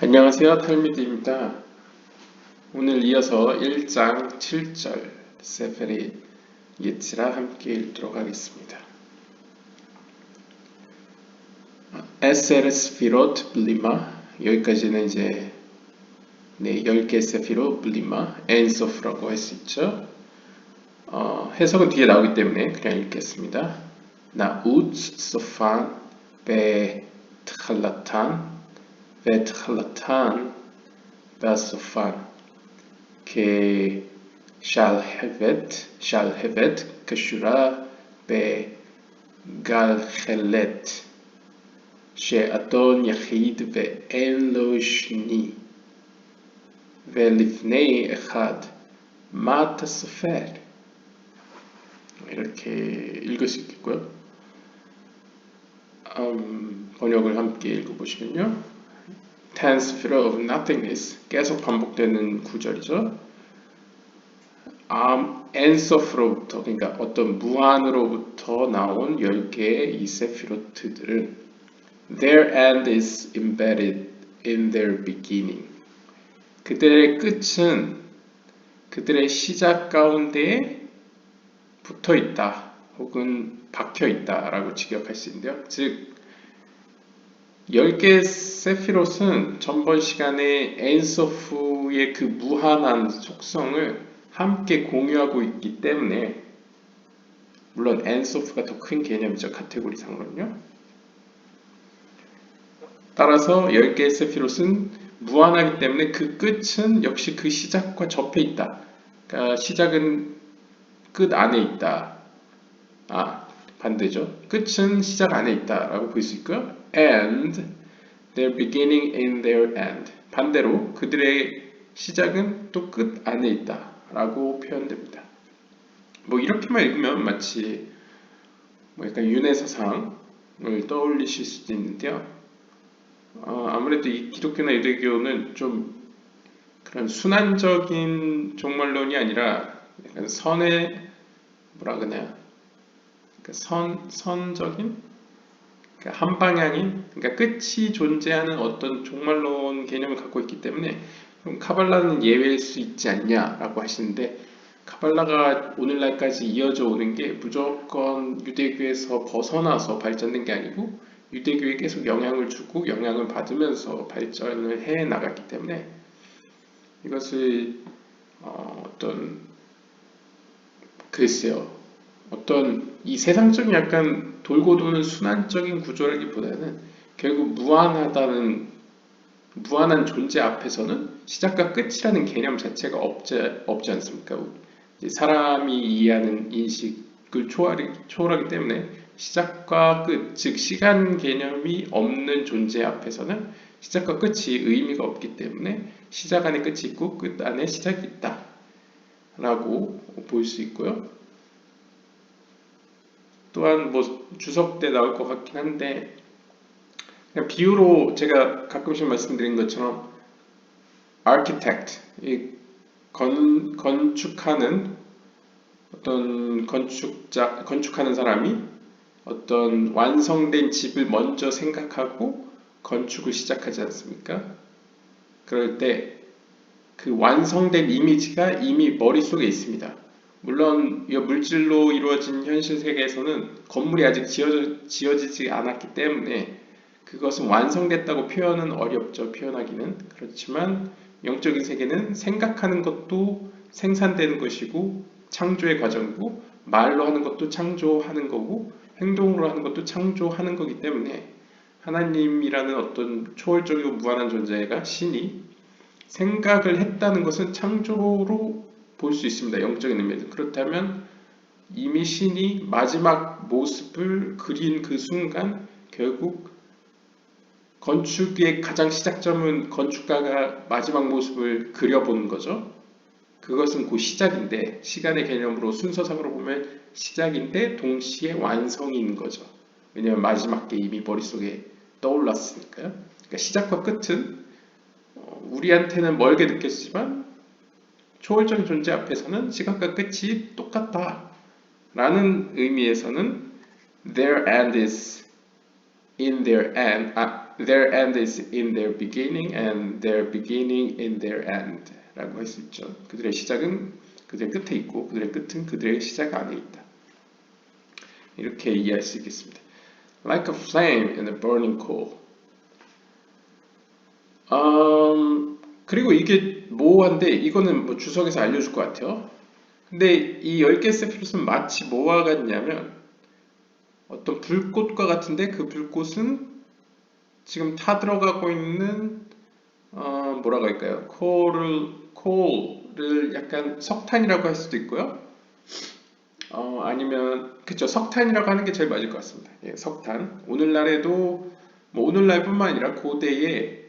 안녕하세요. 탈미드입니다. 오늘 이어서 1장 7절 세페리 예치라 함께 읽도록 하겠습니다. 에세르 스피롯 블리마 여기까지는 이제 10개 세피로 블리마 엔소프라고 할 수 있죠. 해석은 뒤에 나오기 때문에 그냥 읽겠습니다. 나 우츠 소판 베 트칼라탄 베 트칼라탄 베소판 كشالهفت كشورا بگلخلت שאדון יחיד ואין לו שני ולפני אחד מה אתה סופר? 이렇게 읽을 수 있겠고요. 번역을 함께 읽어보시면요. tense figure of nothingness 계속 반복되는 구절이죠. 엔서프로부터 그러니까 어떤 무한으로부터 나온 10개의 이 세피로트들은 their end is embedded in their beginning. 그들의 끝은 그들의 시작 가운데에 붙어 있다 혹은 박혀 있다 라고 직역할 수 있는데요. 즉 10개의 세피롯은 전번 시간에 엔서프의 그 무한한 속성을 함께 공유하고 있기 때문에 물론 엔소프가 더 큰 개념이죠. 카테고리 상으로는요. 따라서 10개의 세피롯은 무한하기 때문에 그 끝은 역시 그 시작과 접해 있다. 그러니까 시작은 끝 안에 있다. 반대죠. 끝은 시작 안에 있다 라고 볼 수 있고요. And their beginning in their end. 반대로 그들의 시작은 또 끝 안에 있다 라고 표현됩니다. 뭐 이렇게만 읽으면 마치 약간 윤회사상을 떠올리실 수도 있는데요. 아무래도 이 기독교나 유대교는 좀 그런 순환적인 종말론이 아니라 약간 선의 그러니까 선적인 그러니까 한 방향인 그러니까 끝이 존재하는 어떤 종말론 개념을 갖고 있기 때문에 그럼 카발라는 예외일 수 있지 않냐라고 하시는데 카발라가 오늘날까지 이어져 오는 게 무조건 유대교에서 벗어나서 발전된 게 아니고 유대교에 계속 영향을 주고 영향을 받으면서 발전을 해 나갔기 때문에 이것을 어떤 이 세상적인 약간 돌고 도는 순환적인 구조라기보다는 결국 무한한 존재 앞에서는 시작과 끝이라는 개념 자체가 없지 않습니까? 사람이 이해하는 인식을 초월하기 때문에 시작과 끝, 즉 시간 개념이 없는 존재 앞에서는 시작과 끝이 의미가 없기 때문에 시작 안에 끝이 있고 끝 안에 시작이 있다 라고 볼 수 있고요. 또한 뭐 주석 때 나올 것 같긴 한데 그냥 비유로 제가 가끔씩 말씀드린 것처럼 architect, 건축하는 어떤 건축하는 사람이 어떤 완성된 집을 먼저 생각하고 건축을 시작하지 않습니까? 그럴 때 그 완성된 이미지가 이미 머릿속에 있습니다. 물론 이 물질로 이루어진 현실 세계에서는 건물이 아직 지어지지 않았기 때문에 그것은 완성됐다고 표현은 어렵죠. 표현하기는. 그렇지만 영적인 세계는 생각하는 것도 생산되는 것이고 창조의 과정이고 말로 하는 것도 창조하는 거고 행동으로 하는 것도 창조하는 거기 때문에 하나님이라는 어떤 초월적이고 무한한 존재가 신이 생각을 했다는 것은 창조로 볼 수 있습니다. 영적인 의미에서. 그렇다면 이미 신이 마지막 모습을 그린 그 순간 결국 건축의 가장 시작점은 건축가가 마지막 모습을 그려보는 거죠. 그것은 곧 시작인데 시간의 개념으로 순서상으로 보면 시작인데 동시에 완성인 거죠. 왜냐하면 마지막 게 이미 머릿속에 떠올랐으니까요. 그러니까 시작과 끝은 우리한테는 멀게 느껴지지만 초월적인 존재 앞에서는 시작과 끝이 똑같다 라는 의미에서는 their end is in their end, their end is in their beginning and their beginning in their end 라고 할 수 있죠. 그들의 시작은 그들의 끝에 있고 그들의 끝은 그들의 시작 안에 있다. 이렇게 이해할 수 있겠습니다. Like a flame in a burning coal. 그리고 이게 모호한데 이거는 뭐 주석에서 알려줄 것 같아요. 근데 이 10개 세피로스는 마치 뭐와 같냐면 어떤 불꽃과 같은데 그 불꽃은 지금 타들어가고 있는 뭐라고 할까요? 콜을 약간 석탄이라고 할 수도 있고요. 아니면 그쵸, 석탄이라고 하는 게 제일 맞을 것 같습니다. 예, 석탄. 오늘날에도 뭐 오늘날뿐만 아니라 고대에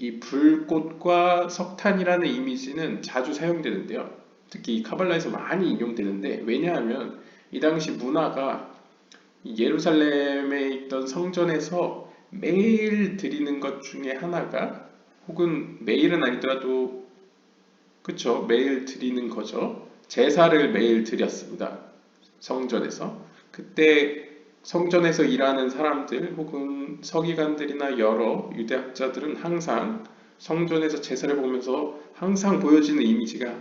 이 불꽃과 석탄이라는 이미지는 자주 사용되는데요. 특히 이 카발라에서 많이 인용되는데 왜냐하면 이 당시 문화가 예루살렘에 있던 성전에서 매일 드리는 것 중에 하나가 혹은 매일은 아니더라도 그쵸, 매일 드리는 거죠. 제사를 매일 드렸습니다. 성전에서. 그때 성전에서 일하는 사람들 혹은 서기관들이나 여러 유대학자들은 항상 성전에서 제사를 보면서 항상 보여지는 이미지가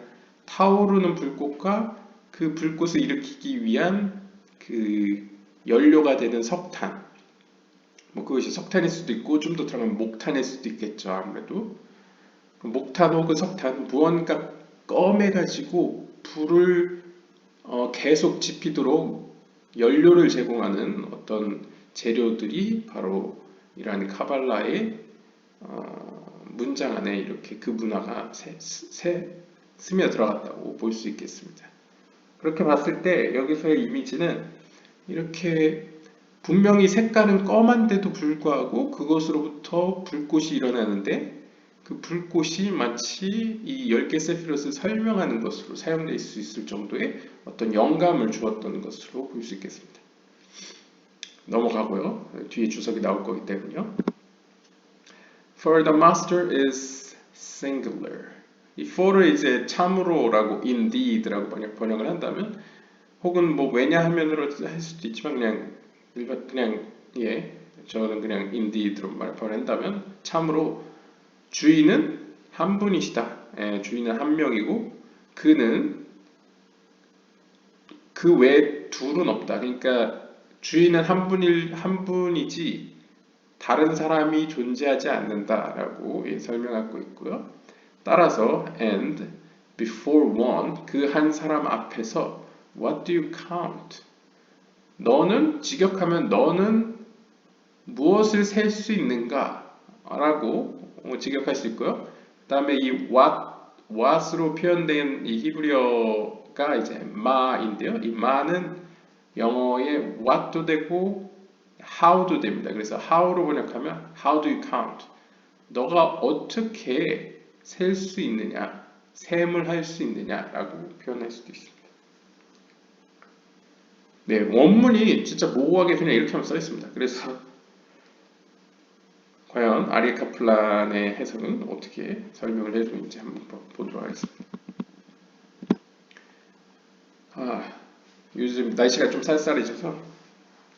타오르는 불꽃과 그 불꽃을 일으키기 위한 그 연료가 되는 석탄, 뭐 그것이 석탄일 수도 있고 좀 더 들어가면 목탄일 수도 있겠죠. 아무래도 목탄 혹은 석탄 무언가 꺼매가지고 불을 계속 지피도록 연료를 제공하는 어떤 재료들이 바로 이러한 카발라의 문장 안에 이렇게 그 문화가 스며 들어갔다고 볼 수 있겠습니다. 그렇게 봤을 때 여기서의 이미지는 이렇게 분명히 색깔은 검은데도 불구하고 그것으로부터 불꽃이 일어나는데 그 불꽃이 마치 이 10개 세피롯을 설명하는 것으로 사용될 수 있을 정도의 어떤 영감을 주었던 것으로 볼 수 있겠습니다. 넘어가고요. 뒤에 주석이 나올 거기 때문에요. For the master is singular. 이 for를 이제 참으로라고 indeed라고 번역을 한다면 혹은 뭐 왜냐하면으로 할 수도 있지만 그냥 예 저는 그냥 indeed로 번역한다면 참으로 주인은 한 분이시다. 예, 주인은 한 명이고 그는 그 외에 둘은 없다. 그러니까 주인은 한 분이지 다른 사람이 존재하지 않는다라고 예, 설명하고 있고요. 따라서 and before one 그 한 사람 앞에서 what do you count? 너는 직역하면 너는 무엇을 셀 수 있는가? 라고 직역할 수 있고요. 그 다음에 이 what으로 표현된 이 히브리어가 이제 마인데요. 이 마는 영어의 what도 되고 how도 됩니다. 그래서 how로 번역하면 how do you count? 너가 어떻게 셀 수 있느냐, 셈을 할 수 있느냐라고 표현할 수도 있습니다. 네, 원문이 진짜 모호하게 그냥 이렇게만 써 있습니다. 그래서 과연 아리에 카플란의 해석은 어떻게 설명을 해주는지 한번 보도록 하겠습니다. 요즘 날씨가 좀 쌀쌀해져서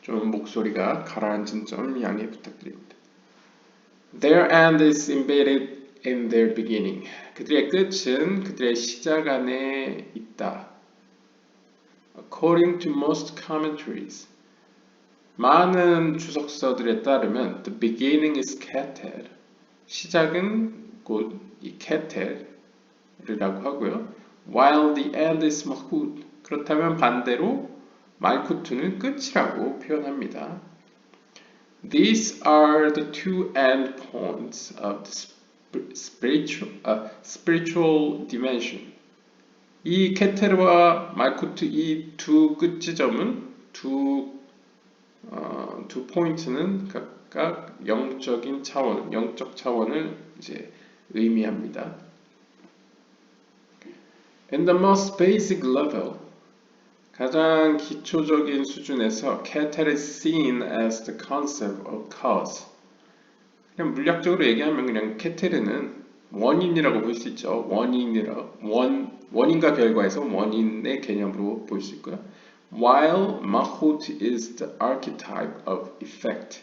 좀 목소리가 가라앉은 점 양해 부탁드립니다. Their end is embedded in their beginning. 그들의 끝은 그들의 시작 안에 있다. According to most commentaries. 많은 주석서들에 따르면 the beginning is keter. 시작은 곧 이 keter이라고 하고요. While the end is malkut. 그렇다면 반대로 말쿠트는 끝이라고 표현합니다. These are the two end points of the spiritual dimension. 이 케테르와 말쿠트 이 두 끝지점은 두 포인트는 각각 영적 차원을 이제 의미합니다. In the most basic level, 가장 기초적인 수준에서 keter is seen as the concept of cause. 그냥 물리학적으로 얘기하면 그냥 케테르는 원인이라고 볼 수 있죠. 원인과 결과에서 원인의 개념으로 볼 수 있고요. while Malchut is the archetype of effect.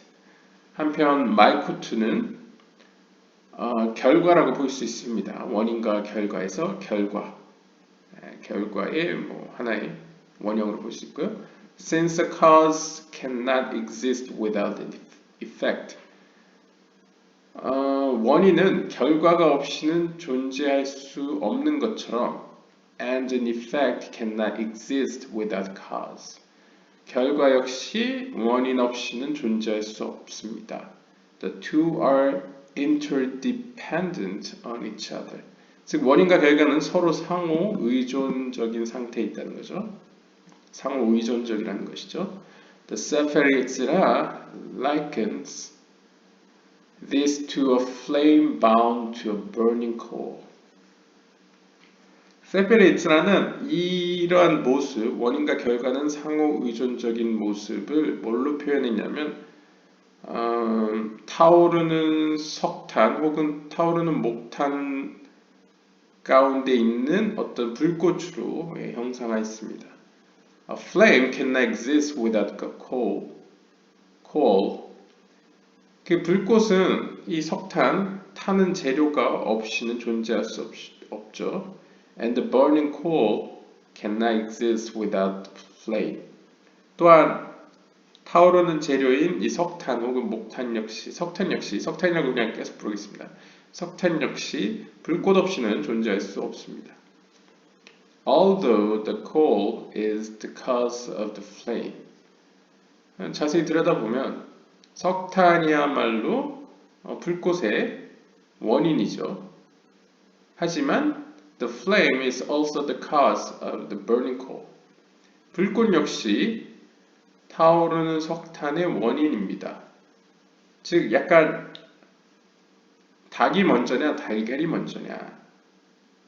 한편 말쿠트는 결과라고 볼 수 있습니다. 원인과 결과에서 결과의 하나의 원형으로 볼 수 있고요. Since a cause cannot exist without an effect. 원인은 결과가 없이는 존재할 수 없는 것처럼 and an effect cannot exist without cause. 결과 역시 원인 없이는 존재할 수 없습니다. The two are interdependent on each other. 즉 원인과 결과는 서로 상호 의존적인 상태에 있다는 거죠. 상호 의존적이라는 것이죠. The Sefer Yetzirah likens this to a flame bound to a burning coal. 세페르 예츠라는 이러한 모습, 원인과 결과는 상호 의존적인 모습을 뭘로 표현했냐면 타오르는 석탄 혹은 타오르는 목탄 가운데 있는 어떤 불꽃으로 형상화했습니다. A flame cannot exist without coal. 그 불꽃은 이 석탄 타는 재료가 없이는 존재할 수 없죠. And the burning coal cannot exist without flame. 또한 타오르는 재료인 이 석탄 혹은 목탄 역시 석탄이라고 그냥 계속 부르겠습니다. 석탄 역시 불꽃 없이는 존재할 수 없습니다. Although the coal is the cause of the flame. 자세히 들여다보면 석탄이야말로 불꽃의 원인이죠. 하지만 the flame is also the cause of the burning coal. 불꽃 역시 타오르는 석탄의 원인입니다. 즉 약간 닭이 먼저냐 달걀이 먼저냐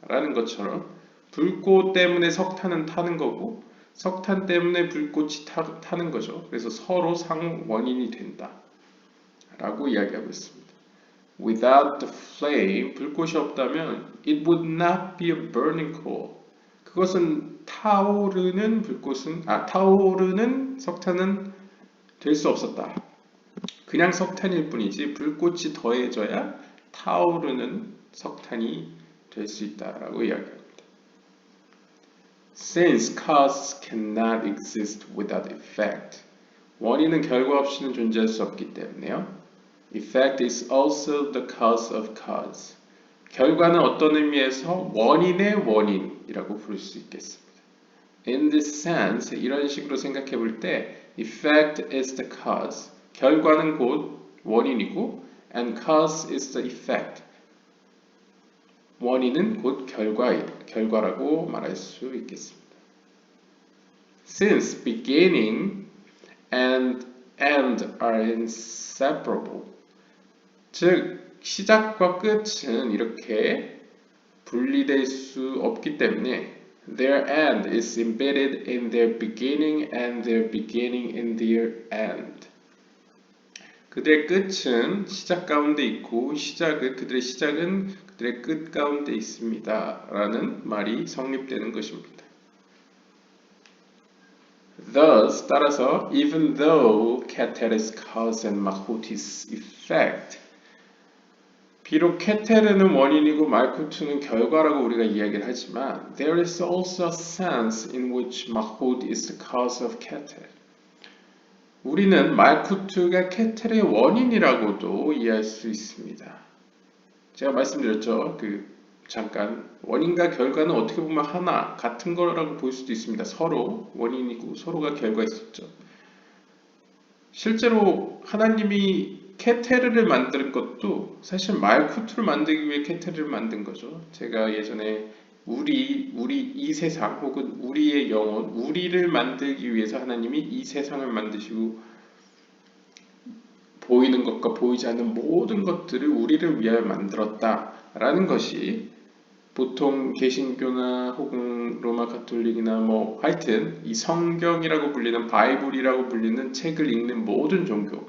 라는 것처럼 불꽃 때문에 석탄은 타는 거고 석탄 때문에 불꽃이 타는 거죠. 그래서 서로 상호 원인이 된다 라고 이야기하고 있습니다. Without the flame, 불꽃이 없다면 it would not be a burning coal. 그것은 타오르는 석탄은 될 수 없었다. 그냥 석탄일 뿐이지 불꽃이 더해져야 타오르는 석탄이 될 수 있다라고 이야기합니다. Since causes cannot exist without effect. 원인은 결과 없이는 존재할 수 없기 때문에요. Effect is also the cause of cause. 결과는 어떤 의미에서 원인의 원인이라고 부를 수 있겠습니다. In this sense, 이런 식으로 생각해 볼 때 effect is the cause. 결과는 곧 원인이고 and cause is the effect. 원인은 곧 결과라고 말할 수 있겠습니다. Since beginning and end are inseparable. 즉 시작과 끝은 이렇게 분리될 수 없기 때문에 their end is embedded in their beginning and their beginning in their end. 그들의 끝은 시작 가운데 있고 그들의 시작은 그들의 끝 가운데 있습니다. 라는 말이 성립되는 것입니다. Thus, 따라서 even though Keter is cause and Malchut is effect, 비록 케테르는 원인이고 말쿠트는 결과라고 우리가 이야기를 하지만 there is also a sense in which Malchut is the cause of Keter. 우리는 말쿠트가 케텔의 원인이라고도 이해할 수 있습니다. 제가 말씀드렸죠. 잠깐 원인과 결과는 어떻게 보면 하나 같은 거라고 볼 수도 있습니다. 서로 원인이고 서로가 결과 있었죠. 실제로 하나님이 케테르를 만든 것도 사실 말쿠트를 만들기 위해 케테르를 만든 거죠. 제가 예전에 우리 이 세상 혹은 우리의 영혼, 우리를 만들기 위해서 하나님이 이 세상을 만드시고 보이는 것과 보이지 않는 모든 것들을 우리를 위하여 만들었다라는 것이 보통 개신교나 혹은 로마 가톨릭이나 하여튼 이 성경이라고 불리는 바이블이라고 불리는 책을 읽는 모든 종교,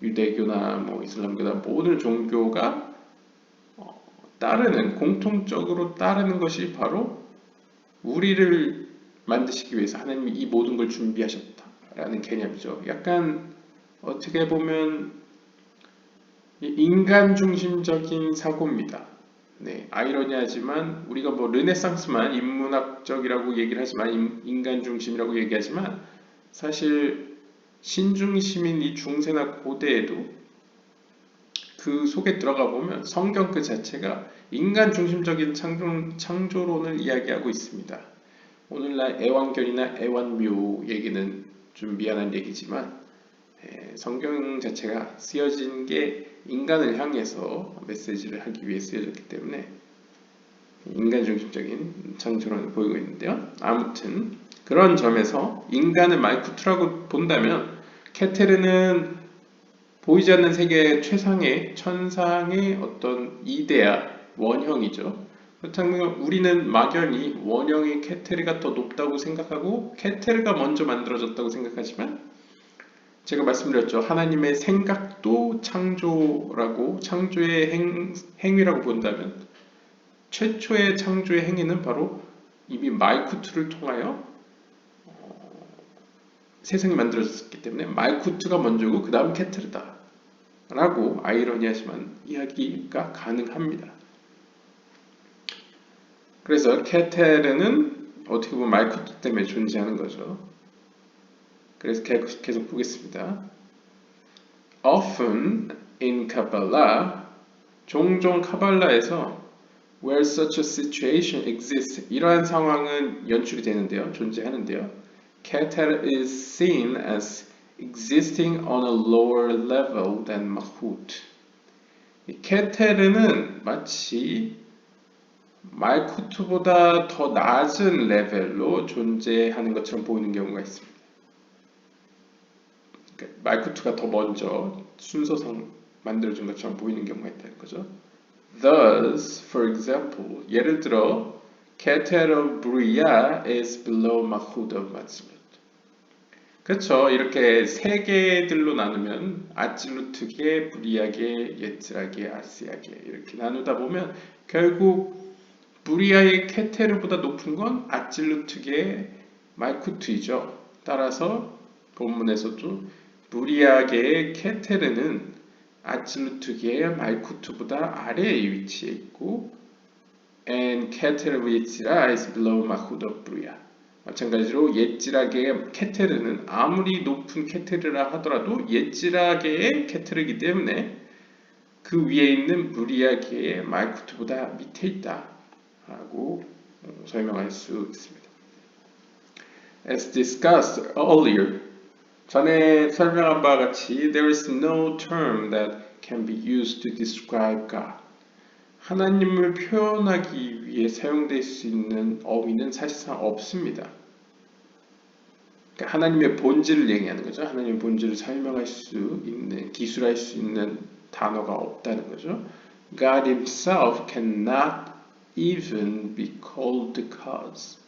유대교나 이슬람교나 모든 종교가 공통적으로 따르는 것이 바로 우리를 만드시기 위해서 하나님이 이 모든 걸 준비하셨다라는 개념이죠. 약간 어떻게 보면 인간 중심적인 사고입니다. 네, 아이러니하지만 우리가 뭐 르네상스만 인문학적이라고 얘기를 하지만 인간 중심이라고 얘기하지만 사실 신중심인 이 중세나 고대에도 그 속에 들어가 보면 성경 그 자체가 인간 중심적인 창조론을 이야기하고 있습니다. 오늘날 애완견이나 애완묘 얘기는 좀 미안한 얘기지만 성경 자체가 쓰여진 게 인간을 향해서 메시지를 하기 위해 쓰여졌기 때문에 인간 중심적인 창조론을 보이고 있는데요. 아무튼 그런 점에서 인간을 말쿠트라고 본다면 케테르는 보이지 않는 세계의 최상의 천상의 어떤 이데아 원형이죠. 그렇다면 우리는 막연히 원형의 케테르가 더 높다고 생각하고 케테르가 먼저 만들어졌다고 생각하지만 제가 말씀드렸죠. 하나님의 생각도 창조라고 창조의 행위라고 본다면 최초의 창조의 행위는 바로 이미 말쿠트를 통하여 세상이 만들어졌기 때문에 말쿠트가 먼저고 그 다음 케테르다 라고 아이러니하지만 이야기가 가능합니다. 그래서 케테르는 어떻게 보면 말쿠트 때문에 존재하는 거죠. 그래서 계속 보겠습니다. Often in Kabbalah, 종종 카발라에서 where such a situation exists, 이러한 상황은 연출이 되는데요, 존재하는데요. Keter is seen as existing on a lower level than Malchut. 케테르는 마치 말쿠트보다 더 낮은 레벨로 존재하는 것처럼 보이는 경우가 있습니다. 말쿠트가 더 먼저 순서상 만들어진 것처럼 보이는 경우가 있다는 거죠. Thus, for example, 예를 들어 Keter of Bria is below Malchut of Matzlut. 그렇죠. 이렇게 세 개들로 나누면 아찔루트계, 브리아계, 예츠라계, 아스야계 이렇게 나누다 보면 결국 브리아의 케테르보다 높은 건 아찔루트계 말쿠트이죠. 따라서 본문에서도 브리아계의 케테르는 아찔루트계의 말쿠트보다 아래에 위치해 있고 and Keter of Yetzirah is below Malchut of Bria. 마찬가지로 옛지라계의 케테르는 아무리 높은 케테르라 하더라도 옛지라계의 케테르이기 때문에 그 위에 있는 무리아계의 말쿠트보다 밑에 있다 라고 설명할 수 있습니다. As discussed earlier, 전에 설명한 바와 같이 there is no term that can be used to describe God. 하나님을 표현하기 위해 사용될 수 있는 어휘는 사실상 없습니다. 그러니까 하나님의 본질을 얘기하는 거죠. 하나님의 본질을 설명할 수 있는, 기술할 수 있는 단어가 없다는 거죠. God himself cannot even be called the cause.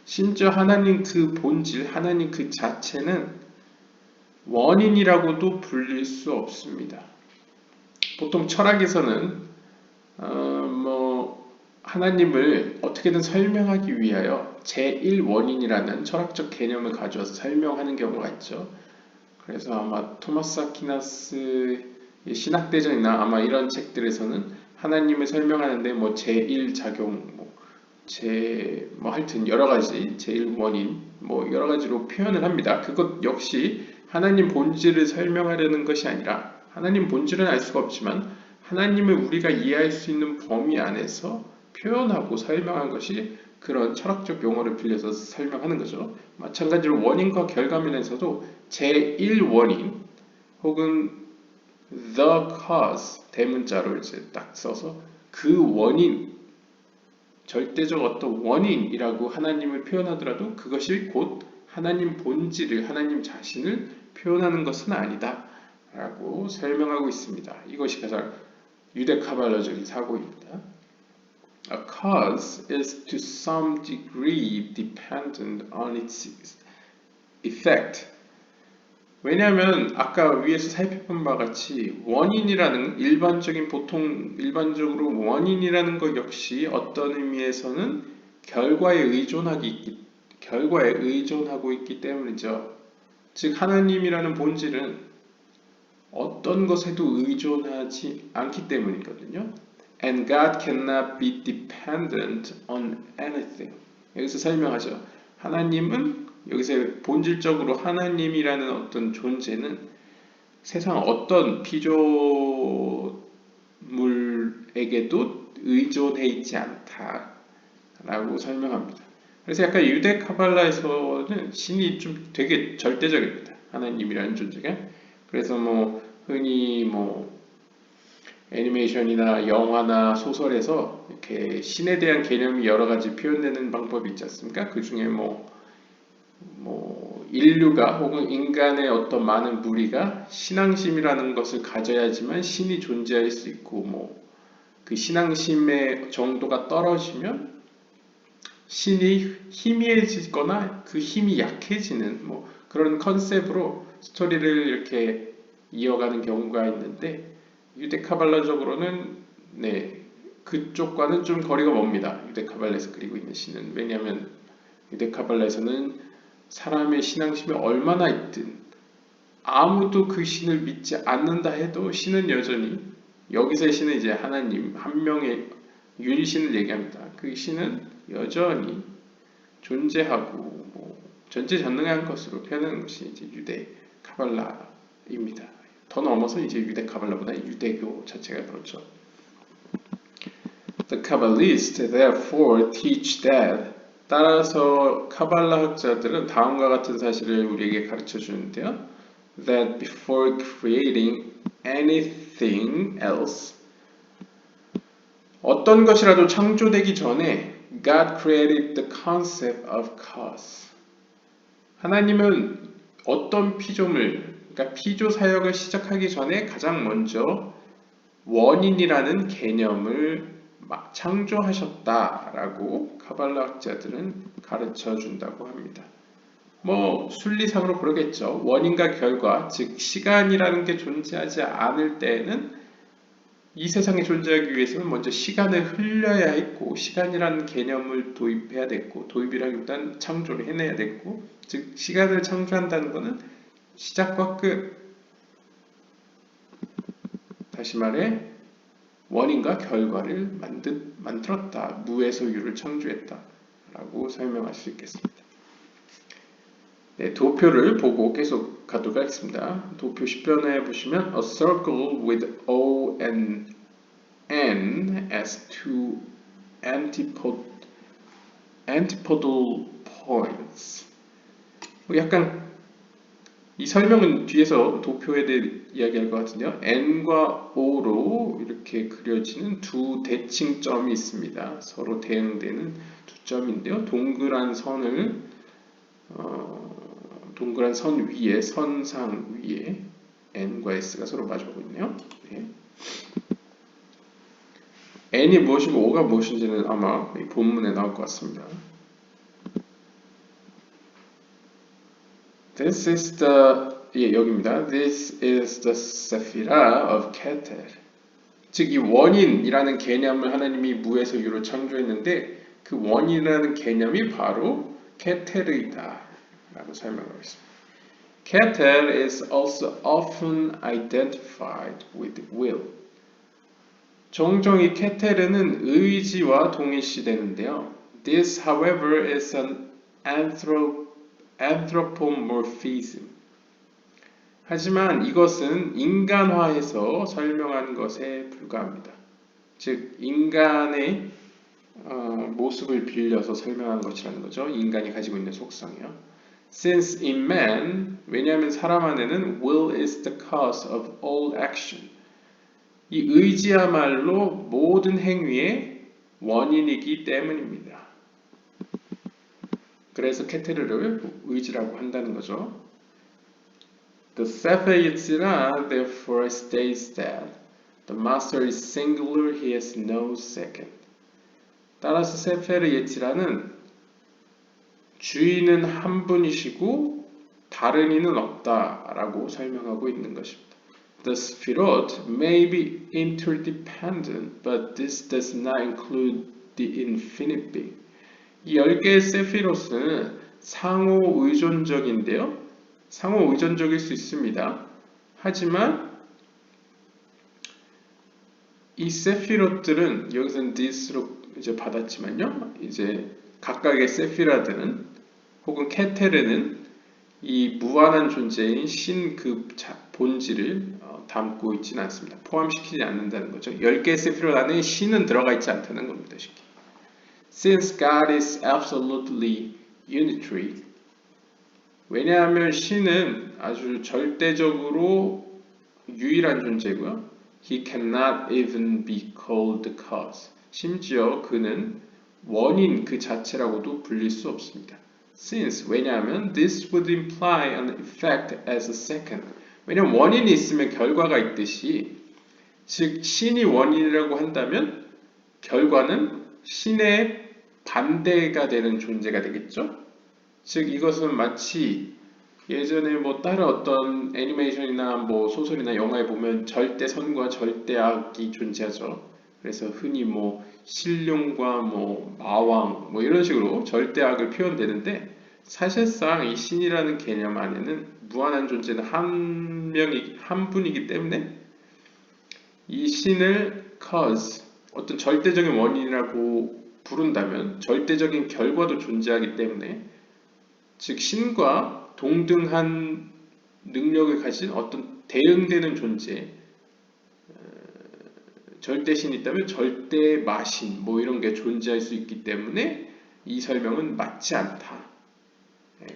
심지어 하나님 그 본질, 하나님 그 자체는 원인이라고도 불릴 수 없습니다. 보통 철학에서는 하나님을 어떻게든 설명하기 위하여 제1원인이라는 철학적 개념을 가져와서 설명하는 경우가 있죠. 그래서 아마 토마스 아퀴나스의 신학대전이나 아마 이런 책들에서는 하나님을 설명하는데 뭐 제1작용, 하여튼 여러 가지 제1원인, 여러 가지로 표현을 합니다. 그것 역시 하나님 본질을 설명하려는 것이 아니라 하나님 본질은 알 수가 없지만 하나님을 우리가 이해할 수 있는 범위 안에서 표현하고 설명한 것이 그런 철학적 용어를 빌려서 설명하는 거죠. 마찬가지로 원인과 결과면에서도 제1원인 혹은 the cause 대문자로 이제 딱 써서 그 원인, 절대적 어떤 원인이라고 하나님을 표현하더라도 그것이 곧 하나님 본질을, 하나님 자신을 표현하는 것은 아니다 라고 설명하고 있습니다. 이것이 가장 유대 카발라적인 사고입니다. A cause is to some degree dependent on its effect. 왜냐하면 아까 위에서 살펴본 바와 같이 원인이라는 일반적으로 원인이라는 것 역시 어떤 의미에서는 결과에 의존하기 결과에 의존하고 있기 때문이죠. 즉 하나님이라는 본질은 어떤 것에도 의존하지 않기 때문이거든요. And God cannot be dependent on anything. 여기서 설명하죠. 하나님은 여기서 본질적으로 하나님이라는 어떤 존재는 세상 어떤 피조물에게도 의존해 있지 않다라고 설명합니다. 그래서 약간 유대 카발라에서는 신이 좀 되게 절대적입니다. 하나님이라는 존재가. 그래서 뭐 흔히 뭐 애니메이션이나 영화나 소설에서 이렇게 신에 대한 개념이 여러 가지 표현되는 방법이 있지 않습니까? 그 중에 뭐 인류가 혹은 인간의 어떤 많은 무리가 신앙심이라는 것을 가져야지만 신이 존재할 수 있고 뭐 그 신앙심의 정도가 떨어지면 신이 희미해지거나 그 힘이 약해지는 뭐 그런 컨셉으로 스토리를 이렇게 이어가는 경우가 있는데 유대 카발라적으로는 네 그쪽과는 좀 거리가 멉니다. 유대 카발라에서 그리고 있는 신은. 왜냐하면 유대 카발라에서는 사람의 신앙심이 얼마나 있든 아무도 그 신을 믿지 않는다 해도 신은 여전히, 여기서의 신은 이제 하나님 한 명의 유일신을 얘기합니다. 그 신은 여전히 존재하고 뭐 전지전능한 것으로 표현하는 것이 이제 유대 카발라입니다. 더 넘어서 이제 유대 카발라보다 유대교 자체가 그렇죠. The Kabbalists therefore teach that. 따라서 카발라 학자들은 다음과 같은 사실을 우리에게 가르쳐 주는데요. That before creating anything else, 어떤 것이라도 창조되기 전에 God created the concept of cause. 하나님은 어떤 피조물, 그러니까 피조 사역을 시작하기 전에 가장 먼저 원인이라는 개념을 창조하셨다라고 카발라 학자들은 가르쳐 준다고 합니다. 뭐 순리상으로 그러겠죠. 원인과 결과, 즉 시간이라는 게 존재하지 않을 때에는 이 세상에 존재하기 위해서는 먼저 시간을 흘려야 했고 시간이라는 개념을 도입해야 됐고, 도입이라기보다는 창조를 해내야 됐고, 즉 시간을 창조한다는 것은 시작과 끝, 다시 말해 원인과 결과를 만들었다. 무에서 유를 창조했다 라고 설명할 수 있겠습니다. 네, 도표를 보고 계속 가도록 하겠습니다. 도표 10변에 보시면 A circle with O and N as two antipodal points. 약간 이 설명은 뒤에서 도표에 대해 이야기할 것 같은데요. N과 O로 이렇게 그려지는 두 대칭점이 있습니다. 서로 대응되는 두 점인데요. 동그란 선 위에, 선상 위에 N과 S가 서로 마주보고 있네요. 네. N이 무엇이고 O가 무엇인지는 아마 이 본문에 나올 것 같습니다. This is the, 여기입니다. This is the Sephirah of Keter. 즉 이 원인이라는 개념을 하나님이 무에서 유로 창조했는데 그 원인이라는 개념이 바로 케테르이다 라고 설명하고 있습니다. Keter is also often identified with will. 종종 이 케테르는 의지와 동일시되는데요. This, however, is an anthropomorphism. 하지만 이것은 인간화해서 설명한 것에 불과합니다. 즉 인간의 모습을 빌려서 설명한 것이라는 거죠. 인간이 가지고 있는 속성이요. Since in man, 왜냐하면 사람 안에는 will is the cause of all action. 이 의지야말로 모든 행위의 원인이기 때문입니다. 그래서 케테르를 의지라고 한다는 거죠. The Sefer Yetzirah therefore states that the master is singular, he has no second. 따라서 세페르 예치라는 주인은 한 분이시고 다른 이는 없다라고 설명하고 있는 것입니다. The Sphirot may be interdependent, but this does not include the infinite being. 이 10개의 세피롯은 상호 의존적인데요. 상호 의존적일 수 있습니다. 하지만 이 세피롯들은 여기서는 this로 이제 받았지만요. 이제 각각의 세피라드는 혹은 케테르는 이 무한한 존재인 신 그 본질을 담고 있지는 않습니다. 포함시키지 않는다는 거죠. 10개의 세피롯 안에 신은 들어가 있지 않다는 겁니다. 쉽게. Since God is absolutely unitary. 왜냐하면 신은 아주 절대적으로 유일한 존재고요. He cannot even be called the cause. 심지어 그는 원인 그 자체라고도 불릴 수 없습니다. Since, 왜냐하면 this would imply an effect as a second. 왜냐하면 원인이 있으면 결과가 있듯이 즉 신이 원인이라고 한다면 결과는 신의 반대가 되는 존재가 되겠죠. 즉 이것은 마치 예전에 뭐 다른 어떤 애니메이션이나 뭐 소설이나 영화에 보면 절대선과 절대악이 존재하죠. 그래서 흔히 뭐 신룡과 뭐 마왕 뭐 이런 식으로 절대악을 표현되는데 사실상 이 신이라는 개념 안에는 무한한 존재는 한 분이기 때문에 이 신을 cause 어떤 절대적인 원인이라고 부른다면 절대적인 결과도 존재하기 때문에 즉 신과 동등한 능력을 가진 어떤 대응되는 존재 절대신이 있다면 절대 마신 뭐 이런 게 존재할 수 있기 때문에 이 설명은 맞지 않다.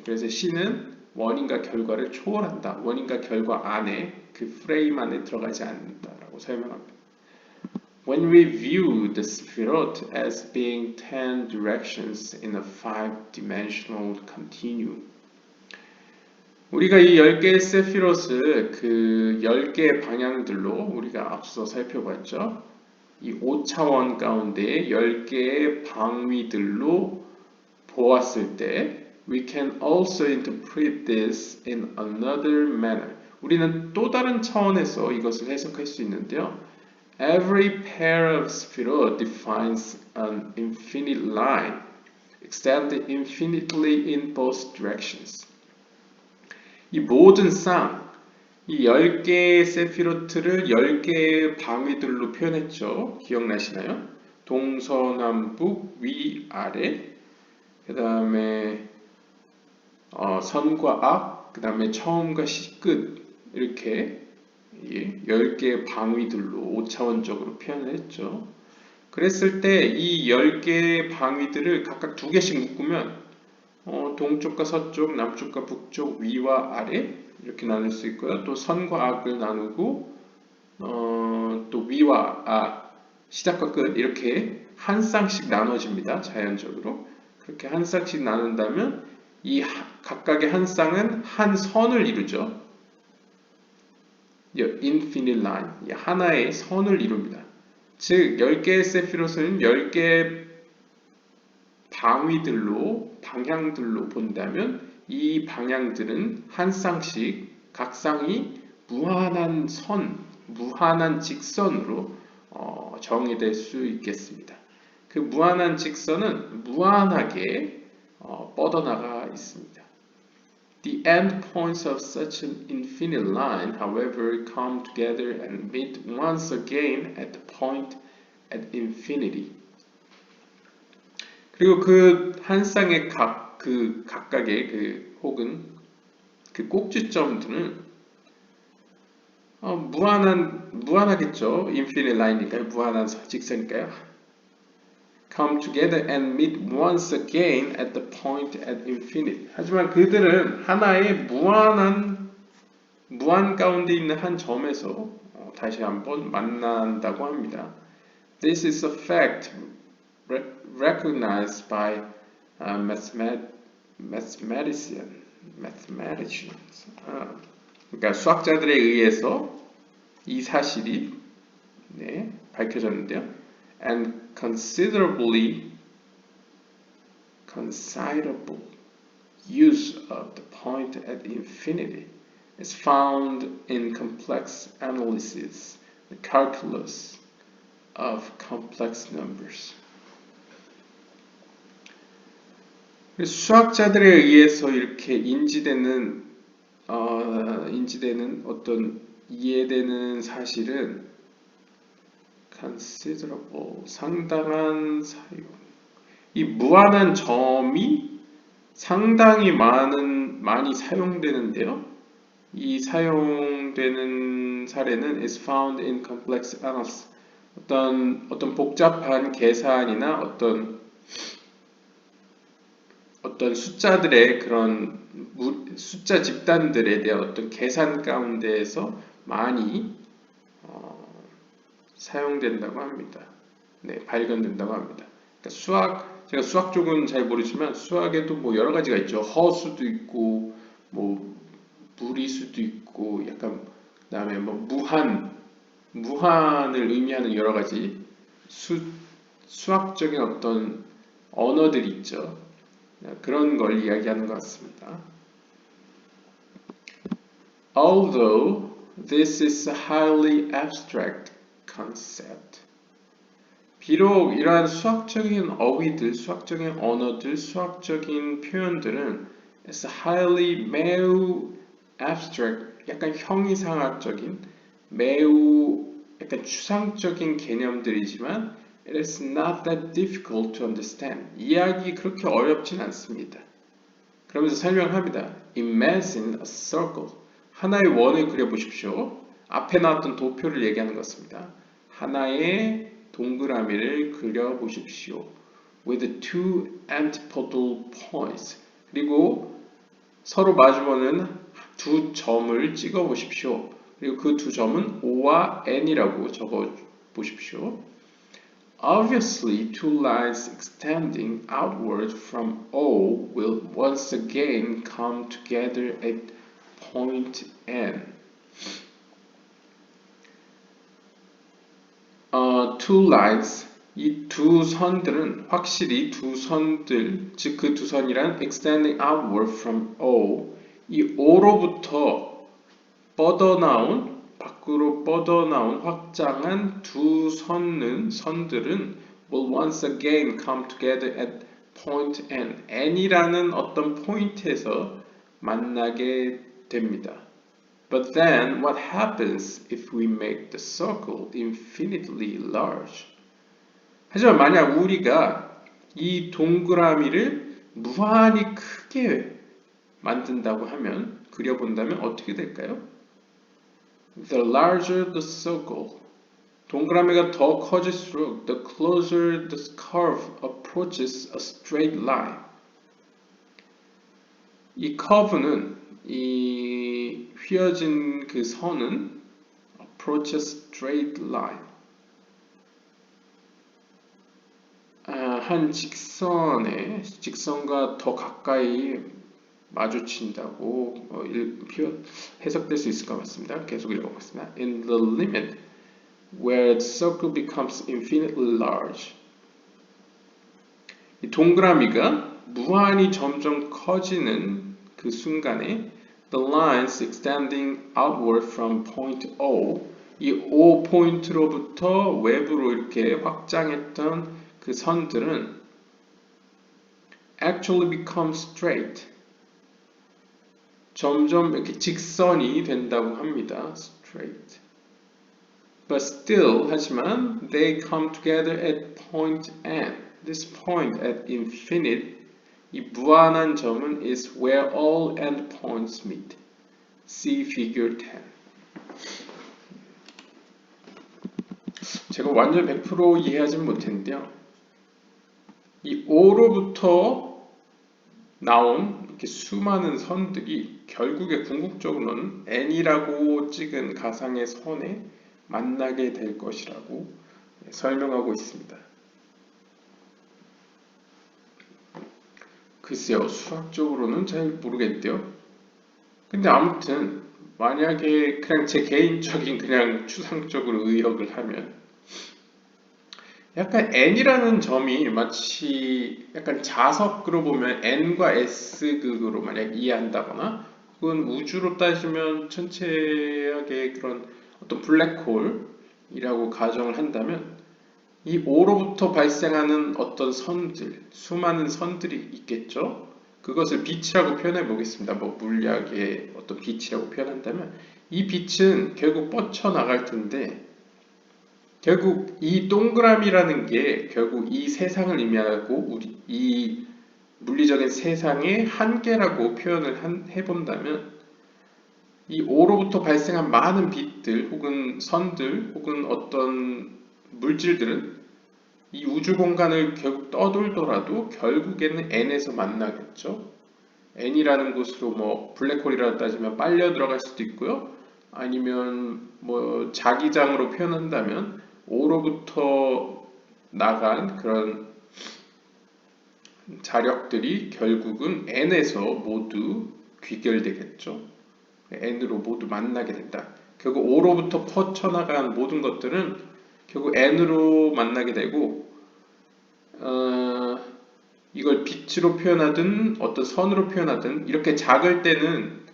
그래서 신은 원인과 결과를 초월한다. 원인과 결과 안에 그 프레임 안에 들어가지 않는다라고 설명합니다. When we view the Sefirot as being 10 directions in a 5-dimensional continuum, 우리가 이 10개의 세피롯을 그 10개의 방향들로 우리가 앞서 살펴봤죠. 이 5차원 가운데 10개의 방위들로 보았을 때 we can also interpret this in another manner. 우리는 또 다른 차원에서 이것을 해석할 수 있는데요. Every pair of Sefirot defines an infinite line, extended infinitely in both directions. 이 모든 쌍, 이 10개의 세피로트를 10개의 방위들로 표현했죠. 기억나시나요? 동서남북 위아래, 그 다음에 선과 악, 그 다음에 처음과 끝 이렇게 10개의 방위들로 5차원적으로 표현을 했죠. 그랬을 때 이 10개의 방위들을 각각 2개씩 묶으면 동쪽과 서쪽, 남쪽과 북쪽, 위와 아래 이렇게 나눌 수 있고요. 또 선과 악을 나누고 또 위와 시작과 끝 이렇게 한 쌍씩 나눠집니다. 자연적으로. 그렇게 한 쌍씩 나눈다면 이 각각의 한 쌍은 한 선을 이루죠. infinite line, 하나의 선을 이룹니다. 즉 10개의 세피롯은 10개의 방향들로 본다면 이 방향들은 한 쌍씩 각 쌍이 무한한 선, 무한한 직선으로 정의될 수 있겠습니다. 그 무한한 직선은 무한하게 뻗어나가 있습니다. The endpoints of such an infinite line, however, come together and meet once again at the point at infinity. 그리고 그 한 쌍의 각각의 혹은 그 꼭지점들은 무한하겠죠. infinite line이니까요. 무한한 직선이니까요. come together and meet once again at the point at infinity. 하지만 그들은 하나의 무한 가운데 있는 한 점에서 다시 한번 만난다고 합니다. This is a fact recognized by mathematicians. 그러니까 수학자들에 의해서 이 사실이 밝혀졌는데요. And considerable use of the point at infinity is found in complex analysis, the calculus of complex numbers. 수학자들에 의해서 이렇게 인지되는 어떤 이해되는 사실은 considerable, 상당한 사용. 이 무한한 점이 상당히 많이 사용되는데요. 이 사용되는 사례는 is found in complex analysis. 어떤 복잡한 계산이나 어떤 숫자들의 그런 숫자 집단들에 대한 어떤 계산 가운데에서 많이 사용된다고 합니다. 네, 발견된다고 합니다. 그러니까 제가 수학 쪽은 잘 모르지만 수학에도 뭐 여러 가지가 있죠. 허수도 있고, 뭐 무리수도 있고, 약간 그다음에 뭐 무한을 의미하는 여러 가지 수학적인 어떤 언어들이 있죠. 그런 걸 이야기하는 것 같습니다. Although this is a highly abstract concept. 비록 이러한 수학적인 어휘들, 수학적인 언어들, 수학적인 표현들은 is highly 매우 abstract, 약간 형이상학적인, 매우 약간 추상적인 개념들이지만 it is not that difficult to understand. 이해하기 그렇게 어렵진 않습니다. 그러면서 설명합니다. Imagine a circle. 하나의 원을 그려보십시오. 앞에 나왔던 도표를 얘기하는 것입니다. 하나의 동그라미를 그려보십시오. With two antipodal points. 그리고 서로 마주보는 두 점을 찍어 보십시오. 그리고 그 두 점은 O와 N이라고 적어 보십시오. Obviously, two lines extending outward from O will once again come together at point N. Two lines, 이 두 선들은 확실히 두 선들, 즉 그 두 선이란 extending outward from O, 이 O로부터 밖으로 뻗어나온 확장한 두 선들은 will once again come together at point N. N이라는 어떤 포인트에서 만나게 됩니다. But then what happens if we make the circle infinitely large? 하지만 만약 우리가 이 동그라미를 무한히 크게 만든다고 하면, 그려본다면 어떻게 될까요? The larger the circle, 동그라미가 더 커질수록 the closer the curve approaches a straight line. 이 curve는 이 휘어진 그 선은 approach a straight line. 한 직선과 더 가까이 마주친다고 해석될 수 있을 것 같습니다. 계속 읽어보겠습니다. In the limit where the circle becomes infinitely large. 이 동그라미가 무한히 점점 커지는 그 순간에 the lines extending outward from point O, 이 O 포인트로부터 외부로 이렇게 확장했던 그 선들은 actually become straight, 점점 이렇게 직선이 된다고 합니다. straight. But still, 하지만 they come together at point N. This point at infinite, 이 무한한 점은 is where all endpoints meet. See figure 10. 제가 완전 100% 이해하지는 못했는데요. 이 O로부터 나온 이렇게 수많은 선들이 결국에 궁극적으로는 N이라고 찍은 가상의 선에 만나게 될 것이라고 설명하고 있습니다. 글쎄요, 수학적으로는 잘 모르겠대요. 근데 아무튼 만약에 그냥 제 개인적인 그냥 추상적으로 의역을 하면 약간 n이라는 점이 마치 약간 자석으로 보면 n과 s극으로 만약 이해한다거나 혹은 우주로 따지면 전체의 그런 어떤 블랙홀이라고 가정을 한다면 이 O로부터 발생하는 어떤 선들, 수많은 선들이 있겠죠? 그것을 빛이라고 표현해 보겠습니다. 뭐 물리학의 어떤 빛이라고 표현한다면 이 빛은 결국 뻗쳐나갈 텐데 결국 이 동그라미라는 게 결국 이 세상을 의미하고 우리 이 물리적인 세상의 한계라고 표현을 해본다면 이 O로부터 발생한 많은 빛들 혹은 선들 혹은 어떤 물질들은 이 우주 공간을 결국 떠돌더라도 결국에는 N에서 만나겠죠. N이라는 곳으로 뭐 블랙홀이라고 따지면 빨려 들어갈 수도 있고요. 아니면 뭐 자기장으로 표현한다면 O로부터 나간 그런 자력들이 결국은 N에서 모두 귀결되겠죠. N으로 모두 만나게 된다. 결국 O로부터 퍼쳐나간 모든 것들은 결국 N으로 만나게 되고 이걸 빛으로 표현하든 어떤 선으로 표현하든 이렇게 작을 때는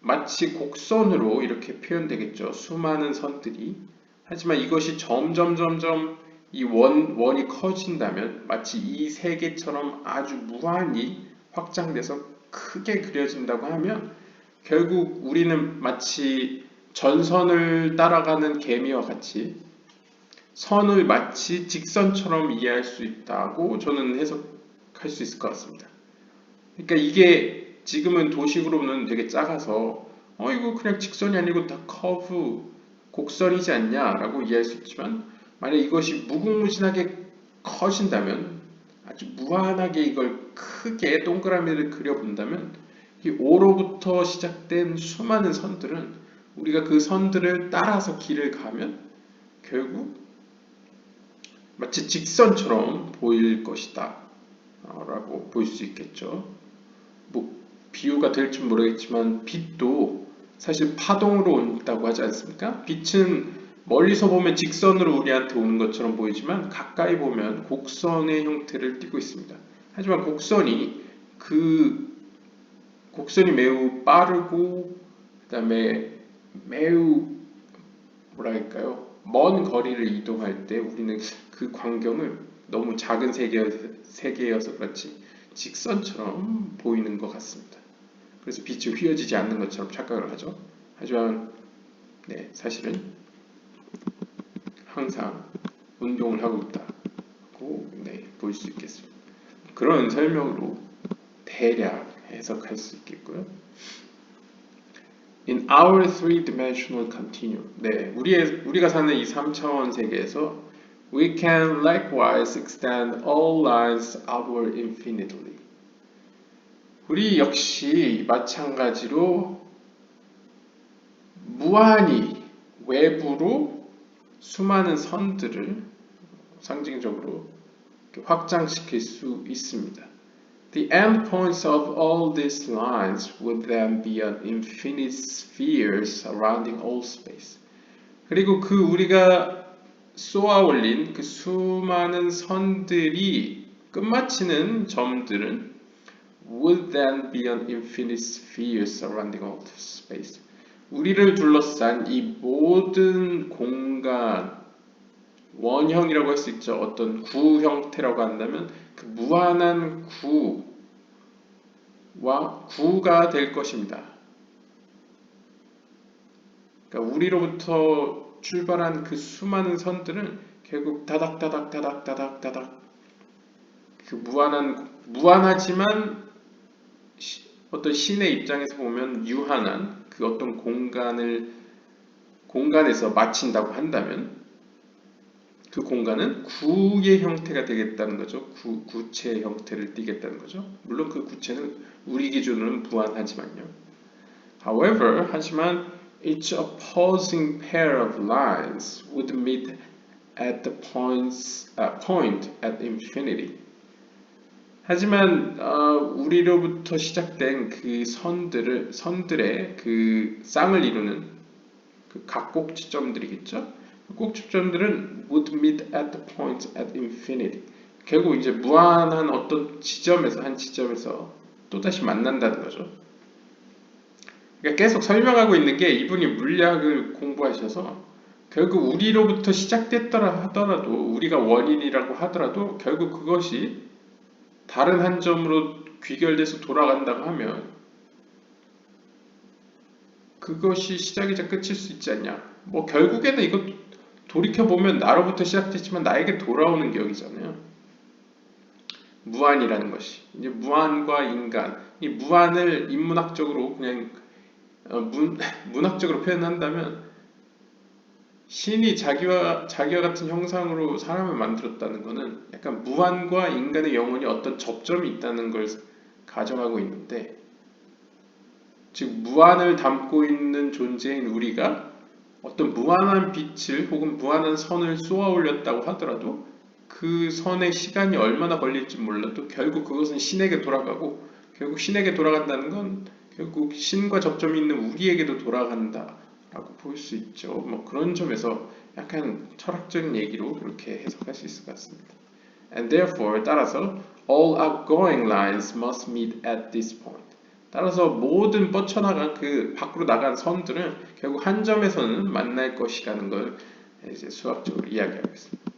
마치 곡선으로 이렇게 표현되겠죠. 수많은 선들이. 하지만 이것이 점점 이 원이 커진다면 마치 이 세계처럼 아주 무한히 확장돼서 크게 그려진다고 하면 결국 우리는 마치 전선을 따라가는 개미와 같이 선을 마치 직선처럼 이해할 수 있다고 저는 해석할 수 있을 것 같습니다. 그러니까 이게 지금은 도식으로는 되게 작아서 이거 그냥 직선이 아니고 다 커브, 곡선이지 않냐라고 이해할 수 있지만 만약 이것이 무궁무진하게 커진다면 아주 무한하게 이걸 크게 동그라미를 그려본다면 이 O로부터 시작된 수많은 선들은 우리가 그 선들을 따라서 길을 가면 결국 마치 직선처럼 보일 것이다 라고 볼 수 있겠죠. 뭐 비유가 될지 모르겠지만 빛도 사실 파동으로 온다고 하지 않습니까? 빛은 멀리서 보면 직선으로 우리한테 오는 것처럼 보이지만 가까이 보면 곡선의 형태를 띠고 있습니다. 하지만 곡선이 매우 빠르고 그다음에 매우 뭐랄까요? 먼 거리를 이동할 때 우리는 그 광경을 너무 작은 세계여서 그렇지 직선처럼 보이는 것 같습니다. 그래서 빛이 휘어지지 않는 것처럼 착각을 하죠. 하지만 사실은 항상 운동을 하고 있다고 볼 수 있겠습니다. 그런 설명으로 대략 해석할 수 있겠고요. In our three-dimensional continuum, 우리가 사는 이 3차원 세계에서 we can likewise extend all lines outward infinitely. 우리 역시 마찬가지로 무한히 외부로 수많은 선들을 상징적으로 확장시킬 수 있습니다. The endpoints of all these lines would then be an infinite spheres surrounding all space. 그리고 그 우리가 쏘아 올린 그 수많은 선들이 끝마치는 점들은 would then be an infinite spheres surrounding all space. 우리를 둘러싼 이 모든 공간, 원형이라고 할 수 있죠. 어떤 구 형태라고 한다면 그 무한한 구가 될 것입니다. 그러니까 우리로부터 출발한 그 수많은 선들은 결국 다닥다닥 그 무한하지만 어떤 신의 입장에서 보면 유한한 그 어떤 공간에서 마친다고 한다면 그 공간은 구의 형태가 되겠다는 거죠. 구체의 형태를 띠겠다는 거죠. 물론 그 구체는 우리 기준으로는 무한하지만요. 하지만 each opposing pair of lines would meet at the point at infinity. 하지만 우리로부터 시작된 그 선들의 그 쌍을 이루는 그 각곡지점들이겠죠. 꼭지점들은 would meet at the point at infinity. 결국 이제 무한한 어떤 한 지점에서 또다시 만난다는 거죠. 그러니까 계속 설명하고 있는 게 이분이 물리학을 공부하셔서 결국 우리로부터 시작됐더라 하더라도 우리가 원인이라고 하더라도 결국 그것이 다른 한 점으로 귀결돼서 돌아간다고 하면 그것이 시작이자 끝일 수 있지 않냐. 뭐 결국에는 이거 돌이켜보면 나로부터 시작됐지만 나에게 돌아오는 격이잖아요. 무한이라는 것이. 이제 무한과 인간, 이 무한을 인문학적으로 그냥 문학적으로 표현한다면 신이 자기와 같은 형상으로 사람을 만들었다는 것은 약간 무한과 인간의 영혼이 어떤 접점이 있다는 걸 가정하고 있는데, 즉 무한을 담고 있는 존재인 우리가 어떤 무한한 빛을 혹은 무한한 선을 쏘아 올렸다고 하더라도 그 선의 시간이 얼마나 걸릴지 몰라도 결국 그것은 신에게 돌아가고, 결국 신에게 돌아간다는 건 결국 신과 접점이 있는 우리에게도 돌아간다 라고 볼 수 있죠. 뭐 그런 점에서 약간 철학적인 얘기로 그렇게 해석할 수 있을 것 같습니다. And therefore, 따라서 all outgoing lines must meet at this point. 따라서 모든 뻗쳐나간 그 밖으로 나간 선들은 결국 한 점에서는 만날 것이라는 걸 이제 수학적으로 이야기하고 있습니다.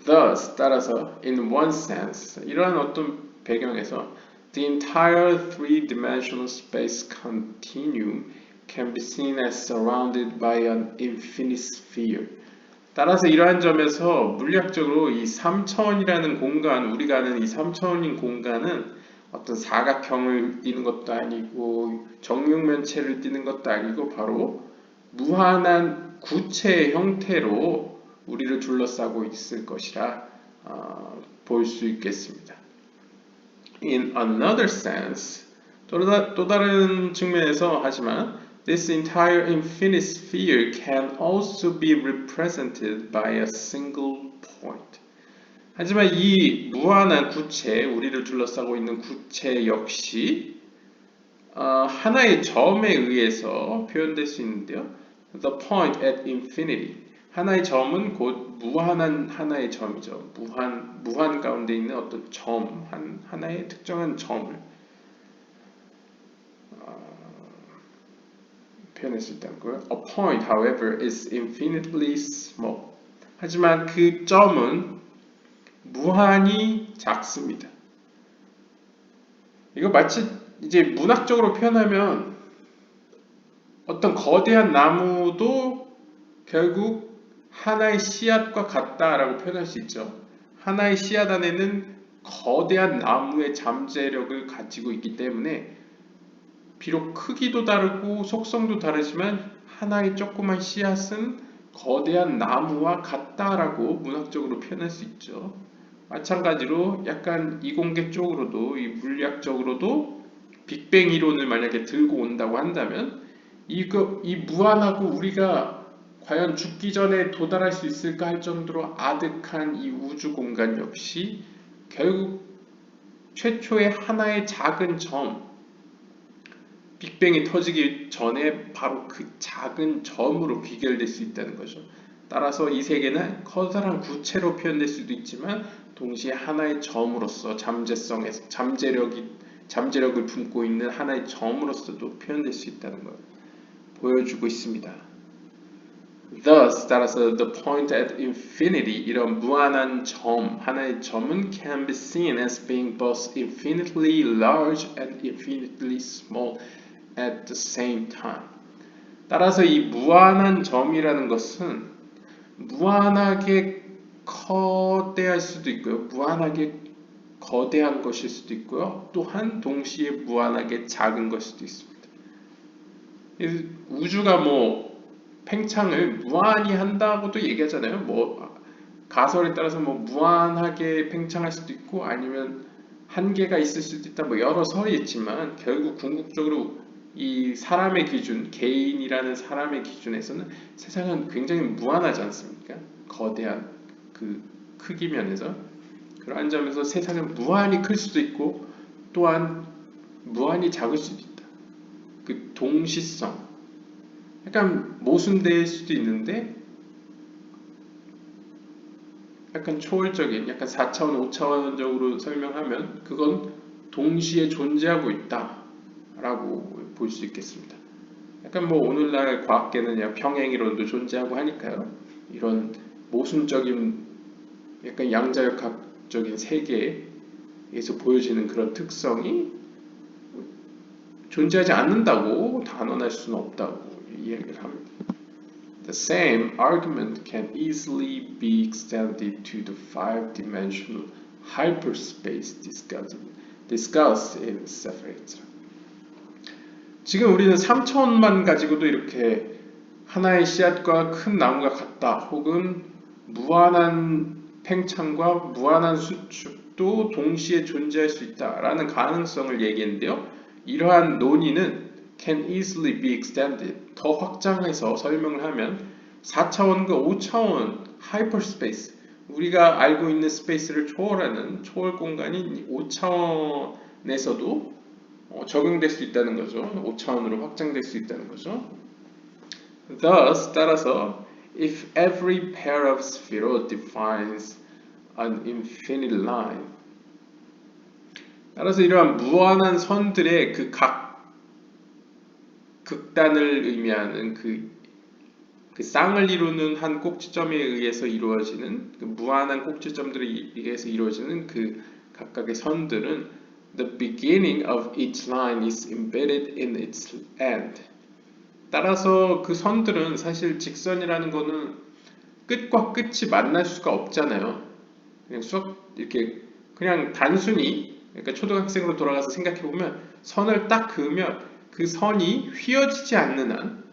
Thus, 따라서 in one sense, 이러한 어떤 배경에서 the entire three-dimensional space continuum can be seen as surrounded by an infinite sphere. 따라서 이러한 점에서 물리학적으로 이 3차원이라는 공간, 우리가 아는 이 3차원인 공간은 어떤 사각형을 띠는 것도 아니고 정육면체를 띠는 것도 아니고 바로 무한한 구체의 형태로 우리를 둘러싸고 있을 것이라 볼 수 있겠습니다. In another sense, 또 다른 측면에서 하지만 this entire infinite sphere can also be represented by a single point. 하지만 이 무한한 구체, 우리를 둘러싸고 있는 구체 역시 하나의 점에 의해서 표현될 수 있는데요. The point at infinity. 하나의 점은 곧 무한한 하나의 점이죠. 무한 가운데 있는 어떤 점, 하나의 특정한 점을 표현할 수 있다는 거예요. A point, however, is infinitely small. 하지만 그 점은 무한히 작습니다. 이거 마치 이제 문학적으로 표현하면 어떤 거대한 나무도 결국 하나의 씨앗과 같다라고 표현할 수 있죠. 하나의 씨앗 안에는 거대한 나무의 잠재력을 가지고 있기 때문에 비록 크기도 다르고 속성도 다르지만 하나의 조그만 씨앗은 거대한 나무와 같다라고 문학적으로 표현할 수 있죠. 마찬가지로 약간 이공계 쪽으로도 이 물리학적으로도 빅뱅 이론을 만약에 들고 온다고 한다면 이 무한하고 우리가 과연 죽기 전에 도달할 수 있을까 할 정도로 아득한 이 우주 공간 역시 결국 최초의 하나의 작은 점, 빅뱅이 터지기 전에 바로 그 작은 점으로 귀결될 수 있다는 거죠. 따라서 이 세계는 커다란 구체로 표현될 수도 있지만 동시에 하나의 점으로서 잠재력을 품고 있는 하나의 점으로서도 표현될 수 있다는 걸 보여주고 있습니다. Thus, 따라서 the point at infinity, 이런 무한한 점, 하나의 점은 can be seen as being both infinitely large and infinitely small at the same time. 따라서 이 무한한 점이라는 것은 무한하게 거대할 수도 있고요. 무한하게 거대한 것일 수도 있고요. 또한 동시에 무한하게 작은 것일 수도 있습니다. 우주가 뭐 팽창을 무한히 한다고도 얘기하잖아요. 뭐 가설에 따라서 뭐 무한하게 팽창할 수도 있고 아니면 한계가 있을 수도 있다. 뭐 여러 설이 있지만 결국 궁극적으로 이 사람의 기준, 개인이라는 사람의 기준에서는 세상은 굉장히 무한하지 않습니까? 거대한 그 크기 면에서 그러한 점에서 세상은 무한히 클 수도 있고 또한 무한히 작을 수도 있다. 그 동시성, 약간 모순될 수도 있는데 약간 초월적인, 약간 4차원, 5차원적으로 설명하면 그건 동시에 존재하고 있다 라고 볼 수 있겠습니다. 약간 뭐 오늘날 과학계는 평행이론도 존재하고 하니까요. 이런 모순적인 약간 양자역학적인 세계에서 보여지는 그런 특성이 존재하지 않는다고 단언할 수는 없다고 이야기를 합니다. The same argument can easily be extended to the five-dimensional hyperspace discussed in Sephiroth. 지금 우리는 3차원만 가지고도 이렇게 하나의 씨앗과 큰 나무가 같다, 혹은 무한한 팽창과 무한한 수축도 동시에 존재할 수 있다라는 가능성을 얘기했는데요. 이러한 논의는 can easily be extended, 더 확장해서 설명을 하면 4차원과 5차원 hyperspace, 우리가 알고 있는 스페이스를 초월하는 초월 공간인 5차원에서도 적용될 수 있다는 거죠. 5차원으로 확장될 수 있다는 거죠. Thus, 따라서 if every pair of spheroids defines an infinite line, 따라서 이러한 무한한 선들의 그 각 극단을 의미하는 그 쌍을 이루는 한 꼭지점에 의해서 이루어지는 그 무한한 꼭지점들에 의해서 이루어지는 그 각각의 선들은 the beginning of each line is embedded in its end. 따라서 그 선들은 사실 직선이라는 거는 끝과 끝이 만날 수가 없잖아요. 그냥 이렇게 그냥 단순히, 그러니까 초등학생으로 돌아가서 생각해 보면 선을 딱 그으면 그 선이 휘어지지 않는 한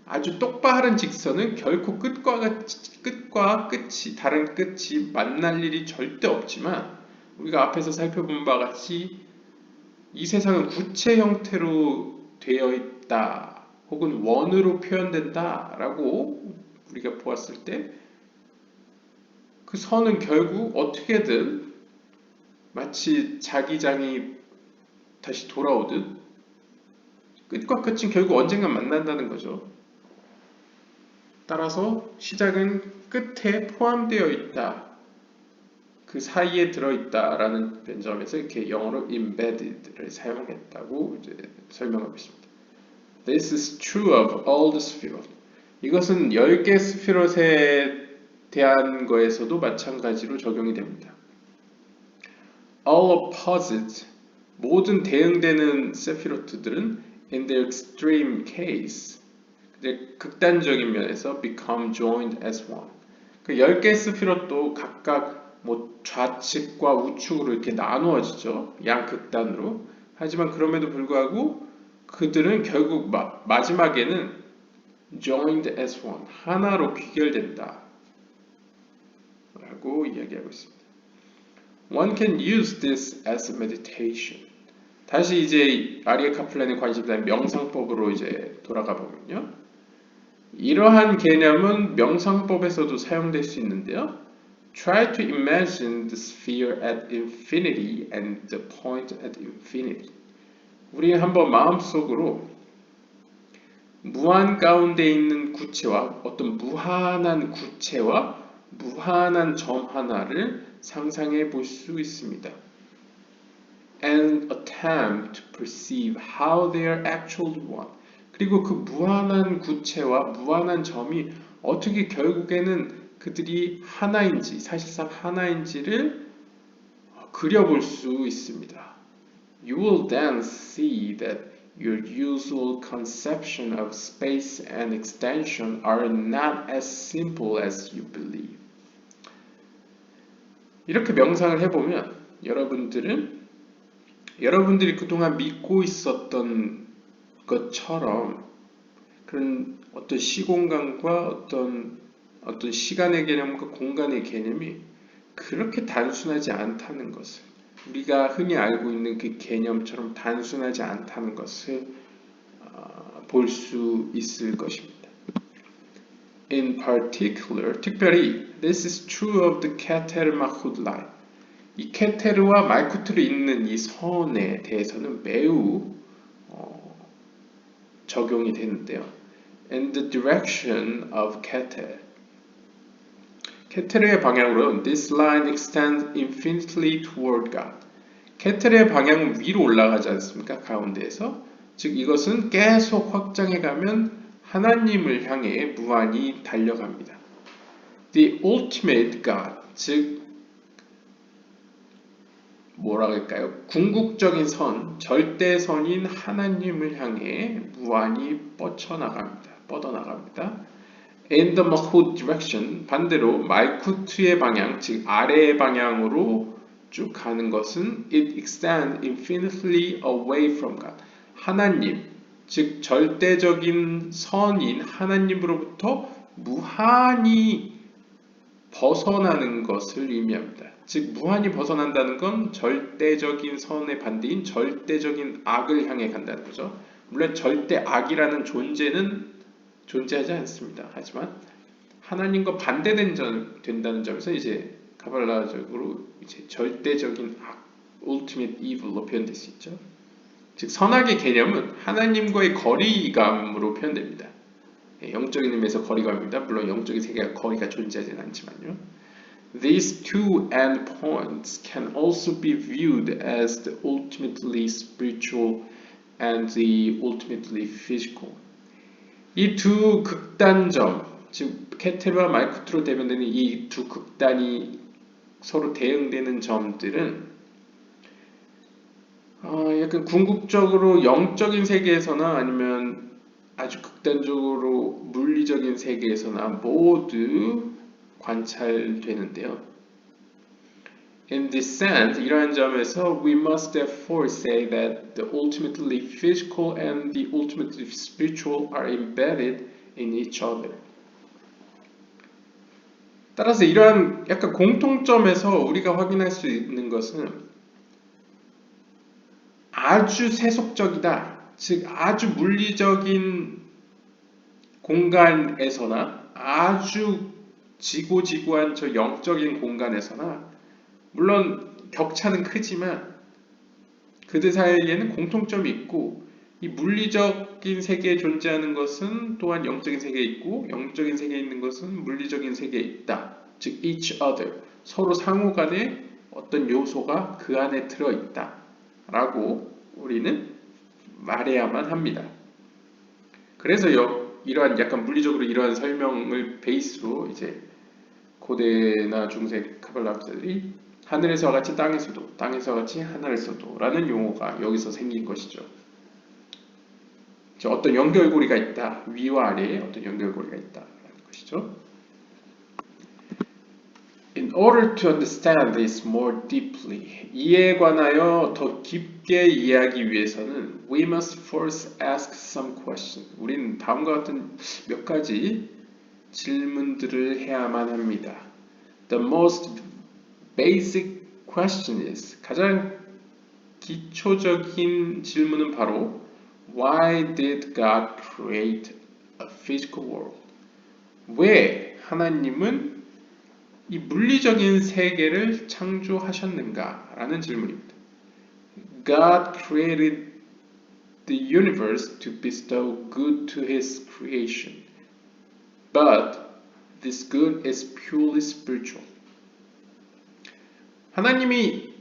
아주 똑바른 직선은 결코 끝과 끝이 다른 끝이 만날 일이 절대 없지만, 우리가 앞에서 살펴본 바와 같이 이 세상은 구체 형태로 되어 있다 혹은 원으로 표현된다 라고 우리가 보았을 때 그 선은 결국 어떻게든 마치 자기장이 다시 돌아오듯 끝과 끝은 결국 언젠가 만난다는 거죠. 따라서 시작은 끝에 포함되어 있다, 그 사이에 들어있다라는 점에서 이렇게 영어로 embedded를 사용했다고 이제 설명하고 있습니다. This is true of all the spheroids. 이것은 10개 스피롯에 대한 거에서도 마찬가지로 적용이 됩니다. All opposites, 모든 대응되는 세피로트들은 in their extreme case, 극단적인 면에서 become joined as one. 그 10개 스피롯도 각각 뭐 좌측과 우측으로 이렇게 나누어지죠. 양극단으로. 하지만 그럼에도 불구하고 그들은 결국 마지막에는 joined as one, 하나로 귀결된다 라고 이야기하고 있습니다. One can use this as a meditation. 다시 이제 아리에 카플란의 관심사인 명상법으로 이제 돌아가 보면요, 이러한 개념은 명상법에서도 사용될 수 있는데요. Try to imagine the sphere at infinity and the point at infinity. 우리 한번 마음속으로 무한 가운데 있는 구체와 어떤 무한한 구체와 무한한 점 하나를 상상해 볼 수 있습니다. And attempt to perceive how they are actually one. 그리고 그 무한한 구체와 무한한 점이 어떻게 결국에는 그들이 하나인지, 사실상 하나인지를 그려볼 수 있습니다. You will then see that your usual conception of space and extension are not as simple as you believe. 이렇게 명상을 해보면 여러분들이 그동안 믿고 있었던 것처럼 그런 어떤 시공간과 어떤 시간의 개념과 공간의 개념이 그렇게 단순하지 않다는 것을, 우리가 흔히 알고 있는 그 개념처럼 단순하지 않다는 것을 볼 수 있을 것입니다. In particular, 특별히 this is true of the Keter Malkut line. 이 케테르와 말쿠트를 잇는 이 선에 대해서는 매우 적용이 되는데요. In the direction of Keter, 케테르의 방향으로는 this line extends infinitely toward God. 케테르의 방향은 위로 올라가지 않습니까? 가운데에서. 즉 이것은 계속 확장해가면 하나님을 향해 무한히 달려갑니다. The ultimate God, 즉 뭐라 할까요? 궁극적인 선, 절대선인 하나님을 향해 무한히 뻗어나갑니다. In the Malkut direction, 반대로 말쿠트의 방향, 즉 아래의 방향으로 쭉 가는 것은 it extends infinitely away from God. 하나님, 즉 절대적인 선인 하나님으로부터 무한히 벗어나는 것을 의미합니다. 즉 무한히 벗어난다는 건 절대적인 선의 반대인 절대적인 악을 향해 간다는 거죠. 물론 절대 악이라는 존재는 존재하지 않습니다. 하지만 하나님과 된다는 점에서 이제 가발라적으로 이제 절대적인 악, ultimate evil로 표현될 수 있죠. 즉 선악의 개념은 하나님과의 거리감으로 표현됩니다. 영적인 의미에서 거리감입니다. 물론 영적인 세계가 거리가 존재하지는 않지만요. These two endpoints can also be viewed as the ultimately spiritual and the ultimately physical. 이 두 극단점, 즉 케테르와 말쿠트로 대변되는 이 두 극단이 서로 대응되는 점들은 약간 궁극적으로 영적인 세계에서나 아니면 아주 극단적으로 물리적인 세계에서나 모두 관찰되는데요. In this sense, 이러한 점에서 we must therefore say that the ultimately physical and the ultimately spiritual are embedded in each other. 따라서 이러한 약간 공통점에서 우리가 확인할 수 있는 것은 아주 세속적이다. 즉 아주 물리적인 공간에서나 아주 지고지고한 저 영적인 공간에서나 물론 격차는 크지만 그들 사이에는 공통점이 있고 이 물리적인 세계에 존재하는 것은 또한 영적인 세계에 있고 영적인 세계에 있는 것은 물리적인 세계에 있다. 즉 each other, 서로 상호 간에 어떤 요소가 그 안에 들어있다 라고 우리는 말해야만 합니다. 그래서 이러한 약간 물리적으로 이러한 설명을 베이스로 이제 고대나 중세 카발라학자들이 하늘에서와 같이 땅에서도, 땅에서와 같이 하늘에서도 라는 용어가 여기서 생긴 것이죠. 어떤 연결고리가 있다. 위와 아래에 어떤 연결고리가 있다 라는 것이죠. In order to understand this more deeply, 이에 관하여 더 깊게 이해하기 위해서는 we must first ask some question. 우리는 다음과 같은 몇 가지 질문들을 해야만 합니다. The most basic question is, 가장 기초적인 질문은 바로 Why did God create a physical world? 왜 하나님은 이 물리적인 세계를 창조하셨는가? 라는 질문입니다. God created the universe to bestow good to his creation. But this good is purely spiritual. 하나님이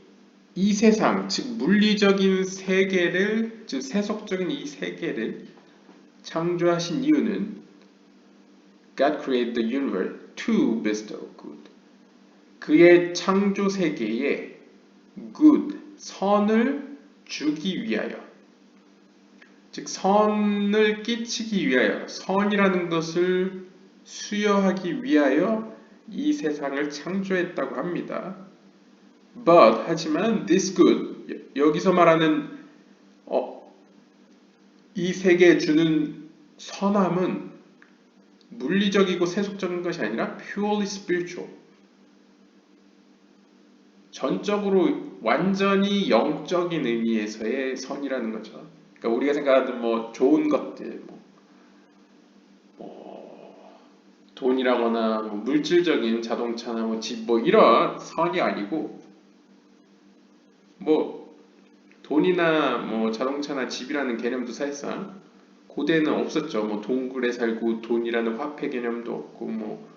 이 세상, 즉 물리적인 세계를, 즉 세속적인 이 세계를 창조하신 이유는 God created the universe to bestow good. 그의 창조 세계에 good, 선을 주기 위하여, 즉 선을 끼치기 위하여, 선이라는 것을 수여하기 위하여 이 세상을 창조했다고 합니다. But, 하지만 this good, 여기서 말하는 이 세계에 주는 선함은 물리적이고 세속적인 것이 아니라 purely spiritual, 전적으로 완전히 영적인 의미에서의 선이라는 거죠. 그러니까 우리가 생각하는 뭐 좋은 것들, 돈이라거나 뭐 물질적인 자동차나 뭐 집 뭐 이런 선이 아니고, 뭐 돈이나 뭐 자동차나 집이라는 개념도 사실상 고대는 없었죠. 뭐 동굴에 살고 돈이라는 화폐 개념도 없고 뭐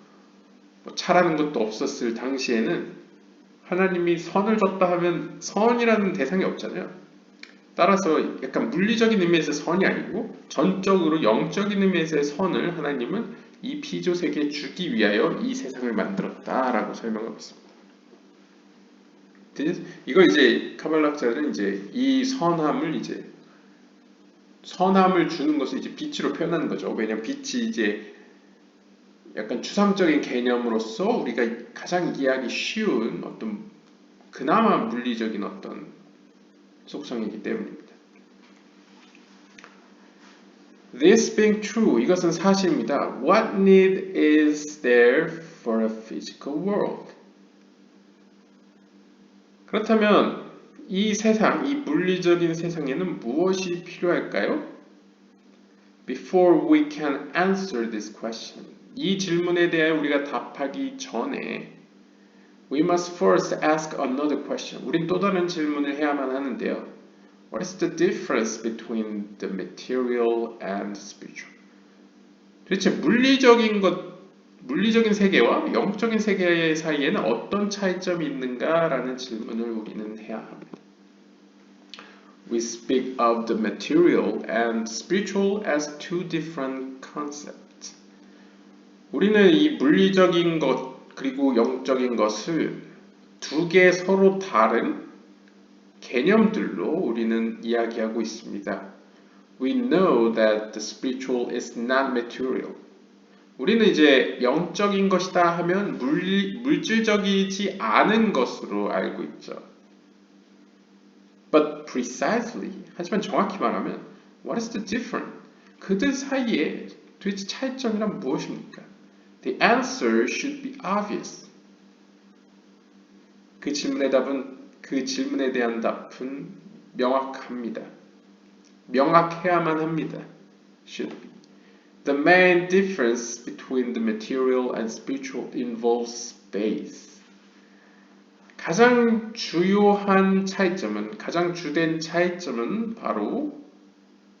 차라는 것도 없었을 당시에는 하나님이 선을 줬다 하면 선이라는 대상이 없잖아요. 따라서 약간 물리적인 의미에서의 선이 아니고 전적으로 영적인 의미에서의 선을 하나님은 이 피조 세계에 주기 위하여 이 세상을 만들었다라고 설명하고 있습니다. 이걸 이제 카발락자들은 이제 이 선함을 주는 것을 이제 빛으로 표현하는 거죠. 왜냐면 빛이 이제 약간 추상적인 개념으로서 우리가 가장 이해하기 쉬운 어떤 그나마 물리적인 어떤 속성이기 때문입니다. This being true, 이것은 사실입니다. What need is there for a physical world? 그렇다면 이 세상, 이 물리적인 세상에는 무엇이 필요할까요? Before we can answer this question, 이 질문에 대해 우리가 답하기 전에 we must first ask another question. 우린 또 다른 질문을 해야만 하는데요. What is the difference between the material and spiritual? 도대체 물리적인 세계와 영적인 세계 사이에는 어떤 차이점이 있는가라는 질문을 우리는 해야 합니다. We speak of the material and spiritual as two different concepts. 우리는 이 물리적인 것 그리고 영적인 것을 두 개 서로 다른 개념들로 우리는 이야기하고 있습니다. We know that the spiritual is not material. 우리는 이제 영적인 것이다 하면 물질적이지 않은 것으로 알고 있죠. But precisely, 하지만 정확히 말하면 what is the difference? 그들 사이에 도대체 차이점이란 무엇입니까? The answer should be obvious. 그 질문에 대한 답은 명확합니다. 명확해야만 합니다. Should be. The main difference between the material and spiritual involves space. 가장 주된 차이점은 바로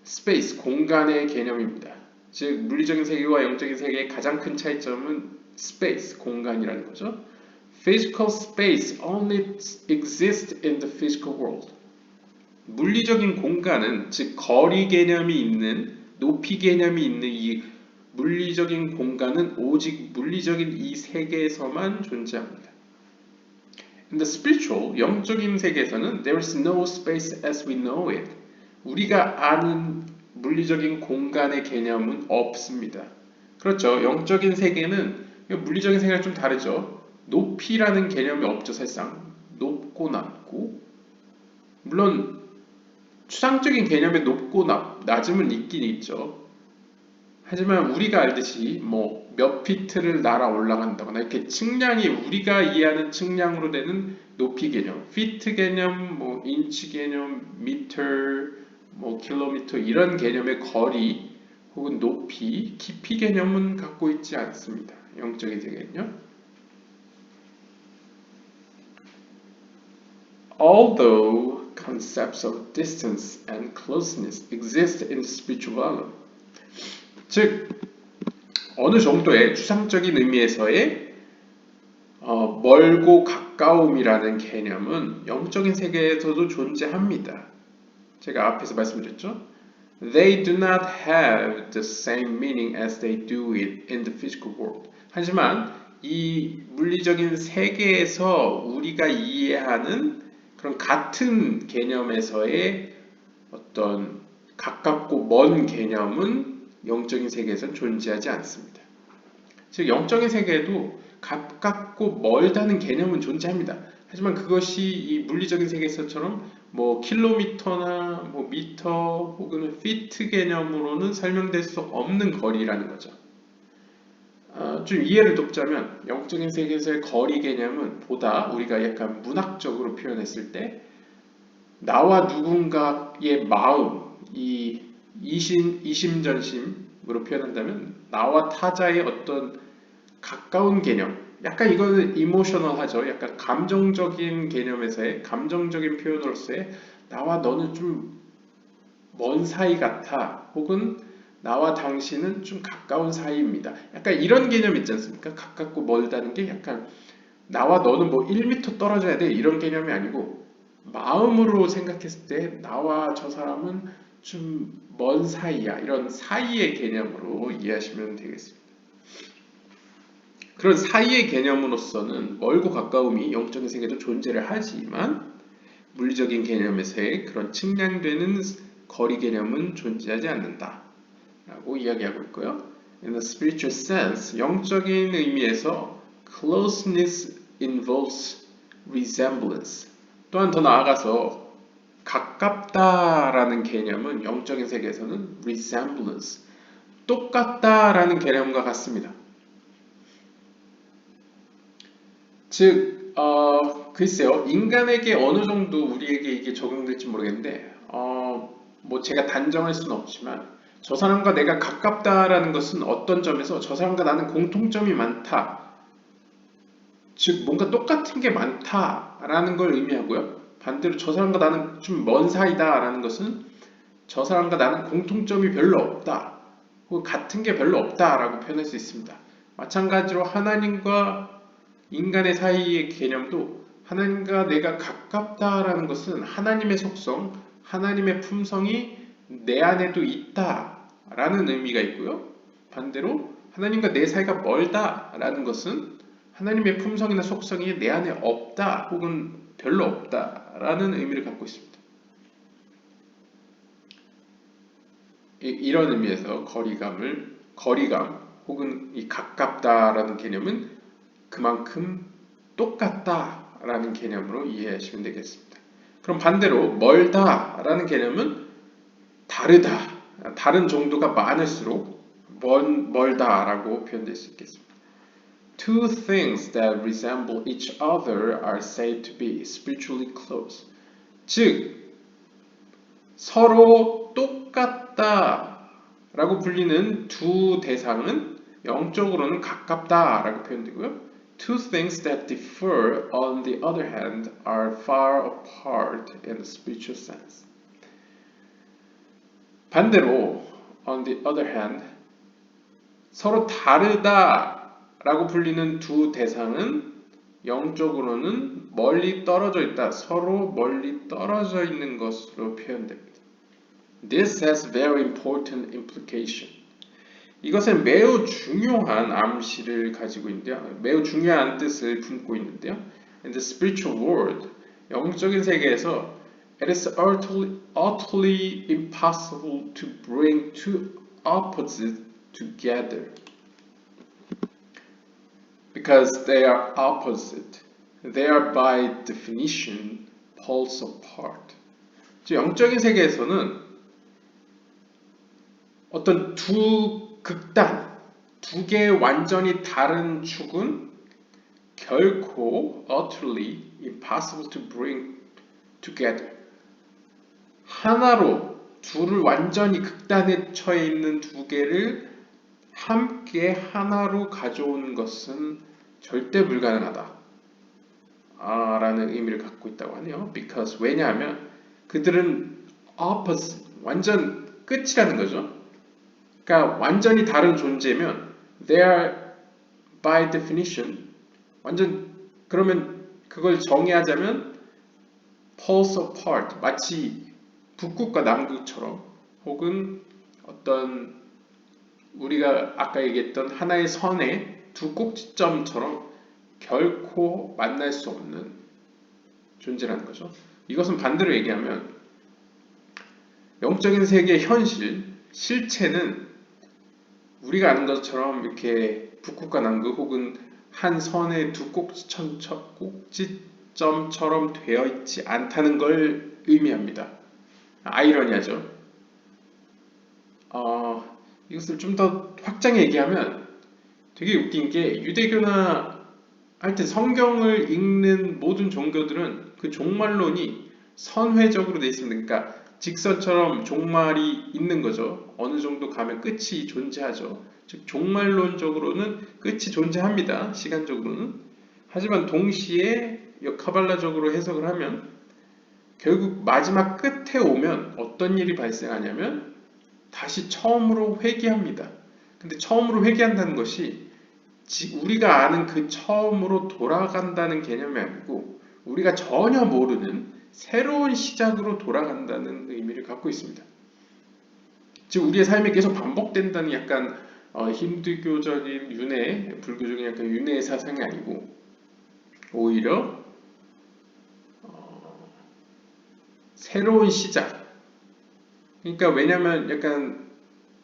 space, 공간의 개념입니다. 즉, 물리적인 세계와 영적인 세계의 가장 큰 차이점은 space, 공간이라는 거죠. Physical space only exists in the physical world. 물리적인 공간은, 즉 거리 개념이 있는, 높이 개념이 있는 이 물리적인 공간은 오직 물리적인 이 세계에서만 존재합니다. In the spiritual, 영적인 세계에서는 there is no space as we know it. 우리가 아는 물리적인 공간의 개념은 없습니다. 그렇죠. 영적인 세계는 물리적인 세계랑 좀 다르죠. 높이라는 개념이 없죠. 사실상 높고 낮고, 물론 추상적인 개념의 높고 낮음은 있긴 있죠. 하지만 우리가 알듯이 뭐 몇 피트를 날아 올라간다거나 이렇게 측량이 우리가 이해하는 측량으로 되는 높이 개념, 피트 개념, 뭐 인치 개념, 미터, 뭐 킬로미터 이런 개념의 거리 혹은 높이, 깊이 개념은 갖고 있지 않습니다. 영적인 세계는요. Although concepts of distance and closeness exist in the spiritual realm, 즉 어느 정도의 추상적인 의미에서의 멀고 가까움이라는 개념은 영적인 세계에서도 존재합니다. 제가 앞에서 말씀드렸죠. They do not have the same meaning as they do it in the physical world. 하지만 이 물리적인 세계에서 우리가 이해하는 그런 같은 개념에서의 어떤 가깝고 먼 개념은 영적인 세계에서는 존재하지 않습니다. 즉 영적인 세계에도 가깝고 멀다는 개념은 존재합니다. 하지만 그것이 이 물리적인 세계에서처럼 뭐 킬로미터나 뭐 미터 혹은 피트 개념으로는 설명될 수 없는 거리라는 거죠. 좀 이해를 돕자면 영적인 세계에서의 거리 개념은 보다 우리가 약간 문학적으로 표현했을 때 나와 누군가의 마음, 이 이심전심으로 표현한다면 나와 타자의 어떤 가까운 개념, 약간 이거는 이모셔널하죠. 약간 감정적인 개념에서의 감정적인 표현으로서의 나와 너는 좀 먼 사이 같아, 혹은 나와 당신은 좀 가까운 사이입니다. 약간 이런 개념 있지 않습니까? 가깝고 멀다는 게 약간 나와 너는 뭐 1m 떨어져야 돼 이런 개념이 아니고 마음으로 생각했을 때 나와 저 사람은 좀 먼 사이야. 이런 사이의 개념으로 이해하시면 되겠습니다. 그런 사이의 개념으로서는 멀고 가까움이 영적인 세계도 존재를 하지만 물리적인 개념에서의 그런 측량되는 거리 개념은 존재하지 않는다 라고 이야기하고 있고요. In a spiritual sense, 영적인 의미에서 closeness involves resemblance. 또한 더 나아가서 가깝다라는 개념은 영적인 세계에서는 resemblance, 똑같다라는 개념과 같습니다. 즉, 글쎄요, 인간에게 어느 정도 우리에게 이게 적용될지 모르겠는데, 뭐 제가 단정할 수는 없지만, 저 사람과 내가 가깝다라는 것은 어떤 점에서 저 사람과 나는 공통점이 많다. 즉, 뭔가 똑같은 게 많다라는 걸 의미하고요. 반대로 저 사람과 나는 좀 먼 사이다라는 것은 저 사람과 나는 공통점이 별로 없다. 혹은 같은 게 별로 없다라고 표현할 수 있습니다. 마찬가지로 하나님과 인간의 사이의 개념도 하나님과 내가 가깝다라는 것은 하나님의 속성, 하나님의 품성이 내 안에도 있다라는 의미가 있고요. 반대로 하나님과 내 사이가 멀다라는 것은 하나님의 품성이나 속성이 내 안에 없다 혹은 별로 없다라는 의미를 갖고 있습니다. 이런 의미에서 거리감 혹은 이 가깝다라는 개념은 그만큼 똑같다라는 개념으로 이해하시면 되겠습니다. 그럼 반대로 멀다라는 개념은 다르다, 다른 정도가 많을수록 멀다라고 표현될 수 있겠습니다. Two things that resemble each other are said to be spiritually close. 즉, 서로 똑같다라고 불리는 두 대상은 영적으로는 가깝다라고 표현되고요. Two things that differ, on the other hand, are far apart in the spiritual sense. 반대로, on the other hand, 서로 다르다라고 불리는 두 대상은 영적으로는 멀리 떨어져 있다, 서로 멀리 떨어져 있는 것으로 표현됩니다. This has very important implication. 이것은 매우 중요한 암시를 가지고 있는데요. 매우 중요한 뜻을 품고 있는데요. In the spiritual world, 영적인 세계에서 it is utterly impossible to bring two opposites together because they are opposite. They are by definition poles apart. 즉, 영적인 세계에서는 어떤 두 극단, 두 개의 완전히 다른 축은 결코 utterly impossible to bring together. 하나로 둘을 완전히 극단에 처해 있는 두 개를 함께 하나로 가져오는 것은 절대 불가능하다. 라는 의미를 갖고 있다고 하네요. Because 왜냐하면 그들은 opposite, 완전 끝이라는 거죠. 그러니까 완전히 다른 존재면 they are by definition 완전 그러면 그걸 정의하자면 poles apart 마치 북극과 남극처럼 혹은 어떤 우리가 아까 얘기했던 하나의 선의 두 꼭지점처럼 결코 만날 수 없는 존재라는 거죠. 이것은 반대로 얘기하면 영적인 세계의 현실, 실체는 우리가 아는 것처럼 이렇게 북극과 남극 혹은 한 선의 두 꼭지점처럼 되어 있지 않다는 걸 의미합니다. 아이러니하죠. 이것을 좀 더 확장해 얘기하면 되게 웃긴 게 유대교나 하여튼 성경을 읽는 모든 종교들은 그 종말론이 선회적으로 되어 있습니다. 그러니까 직선처럼 종말이 있는 거죠. 어느 정도 가면 끝이 존재하죠. 즉 종말론적으로는 끝이 존재합니다. 시간적으로는. 하지만 동시에 카발라적으로 해석을 하면 결국 마지막 끝에 오면 어떤 일이 발생하냐면 다시 처음으로 회귀합니다. 근데 처음으로 회귀한다는 것이 우리가 아는 그 처음으로 돌아간다는 개념이 아니고 우리가 전혀 모르는 새로운 시작으로 돌아간다는 의미를 갖고 있습니다. 즉 우리의 삶이 계속 반복된다는 약간 힌두교적인 윤회, 불교적인 약간 윤회의 사상이 아니고 오히려 새로운 시작. 그러니까 왜냐하면 약간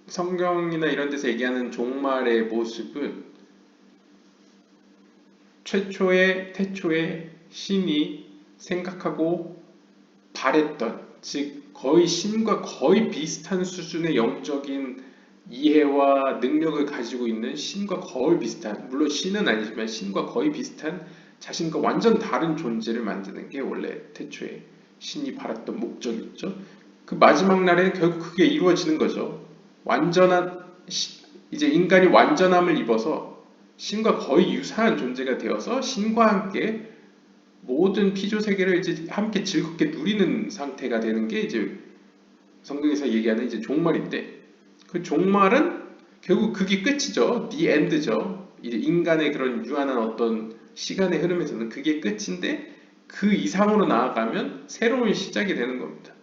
성경이나 이런 데서 얘기하는 종말의 모습은 태초에 신이 생각하고 바랬던, 즉 거의 신과 거의 비슷한 수준의 영적인 이해와 능력을 가지고 있는 신과 거의 비슷한, 물론 신은 아니지만 신과 거의 비슷한 자신과 완전 다른 존재를 만드는 게 원래 태초에 신이 바랐던 목적이었죠. 그 마지막 날에는 결국 그게 이루어지는 거죠. 이제 인간이 완전함을 입어서 신과 거의 유사한 존재가 되어서 신과 함께 모든 피조 세계를 이제 함께 즐겁게 누리는 상태가 되는 게 이제 성경에서 얘기하는 이제 종말인데, 그 종말은 결국 그게 끝이죠. The end죠. 이제 인간의 그런 유한한 어떤 시간의 흐름에서는 그게 끝인데, 그 이상으로 나아가면 새로운 시작이 되는 겁니다.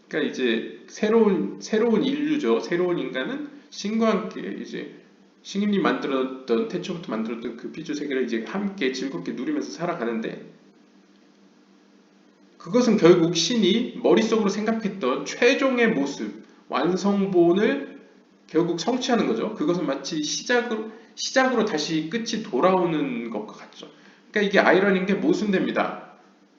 그러니까 이제 새로운 인류죠. 새로운 인간은 신과 함께 이제 신이 만들었던, 태초부터 만들었던 그 피조 세계를 이제 함께 즐겁게 누리면서 살아가는데, 그것은 결국 신이 머릿속으로 생각했던 최종의 모습, 완성본을 결국 성취하는 거죠. 그것은 마치 시작으로 다시 끝이 돌아오는 것과 같죠. 그러니까 이게 아이러니인 게 모순됩니다.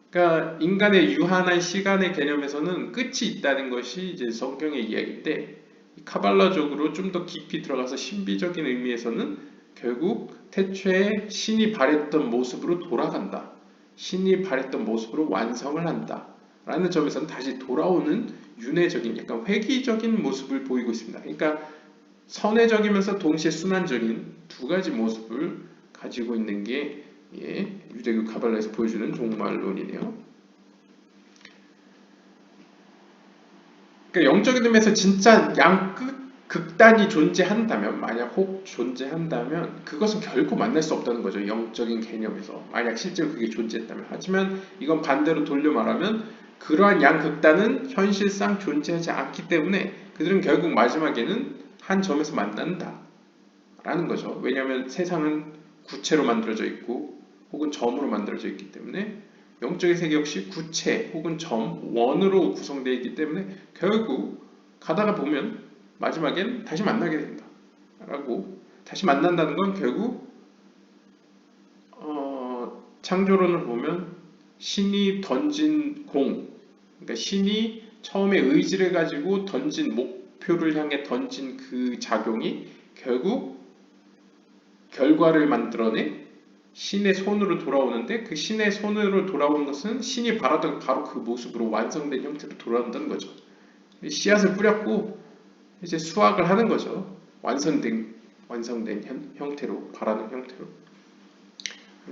그러니까 인간의 유한한 시간의 개념에서는 끝이 있다는 것이 이제 성경의 이야기인데, 카발라적으로 좀 더 깊이 들어가서 신비적인 의미에서는 결국 태초에 신이 바랬던 모습으로 돌아간다. 신이 바랬던 모습으로 완성을 한다. 라는 점에서는 다시 돌아오는 윤회적인, 약간 회귀적인 모습을 보이고 있습니다. 그러니까 선회적이면서 동시에 순환적인 두 가지 모습을 가지고 있는 게 유대교 카발라에서 보여주는 종말론이네요. 그러니까 영적인 의미에서 진짜 극단이 존재한다면, 만약 혹 존재한다면 그것은 결코 만날 수 없다는 거죠. 영적인 개념에서. 만약 실제로 그게 존재했다면. 하지만 이건 반대로 돌려 말하면 그러한 양극단은 현실상 존재하지 않기 때문에 그들은 결국 마지막에는 한 점에서 만난다 라는 거죠. 왜냐하면 세상은 구체로 만들어져 있고 혹은 점으로 만들어져 있기 때문에, 영적인 세계 역시 구체 혹은 점, 원으로 구성되어 있기 때문에 결국 가다가 보면 마지막엔 다시 만나게 된다 라고. 다시 만난다는 건 결국 창조론을 보면 신이 던진 그러니까 신이 처음에 의지를 가지고 던진 목표를 향해 던진 그 작용이 결국 결과를 만들어내 신의 손으로 돌아오는데, 그 신의 손으로 돌아오는 것은 신이 바라던 바로 그 모습으로 완성된 형태로 돌아온다는 거죠. 씨앗을 뿌렸고 이제 수확을 하는 거죠. 완성된 형태로, 바라는 형태로.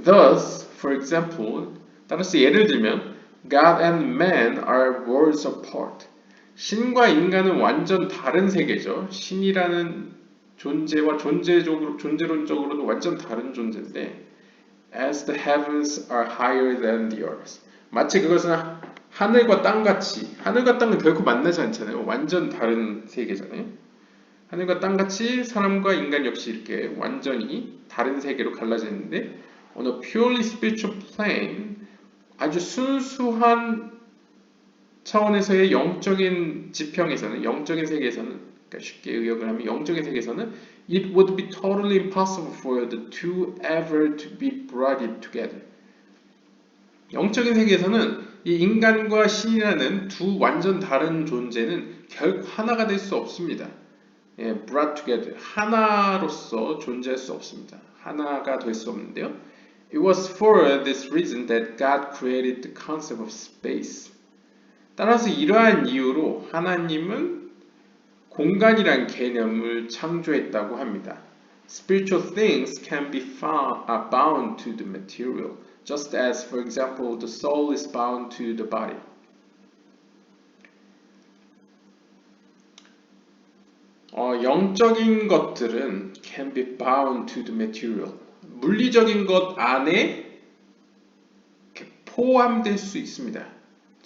Thus, for example, 따라서 예를 들면 God and man are worlds apart. 신과 인간은 완전 다른 세계죠. 신이라는 존재와 존재론적으로도 완전 다른 존재인데, as the heavens are higher than the earth. 마치 그것은 하늘과 땅같이, 하늘과 땅은 결코 만나지 않잖아요. 완전 다른 세계잖아요. 하늘과 땅같이 사람과 인간 역시 이렇게 완전히 다른 세계로 갈라져 있는데, on a purely spiritual plane, 아주 순수한 차원에서의 영적인 지평에서는, 영적인 세계에서는, 그러니까 쉽게 의역을 하면 영적인 세계에서는 it would be totally impossible for the two ever to be brought together. 영적인 세계에서는 이 인간과 신이라는 두 완전 다른 존재는 결코 하나가 될 수 없습니다. brought together, 하나로서 존재할 수 없습니다. 하나가 될 수 없는데요. It was for this reason that God created the concept of space. 따라서 이러한 이유로 하나님은 공간이란 개념을 창조했다고 합니다. Spiritual things can be bound to the material, just as, for example, the soul is bound to the body. 영적인 것들은 can be bound to the material. 물리적인 것 안에 포함될 수 있습니다.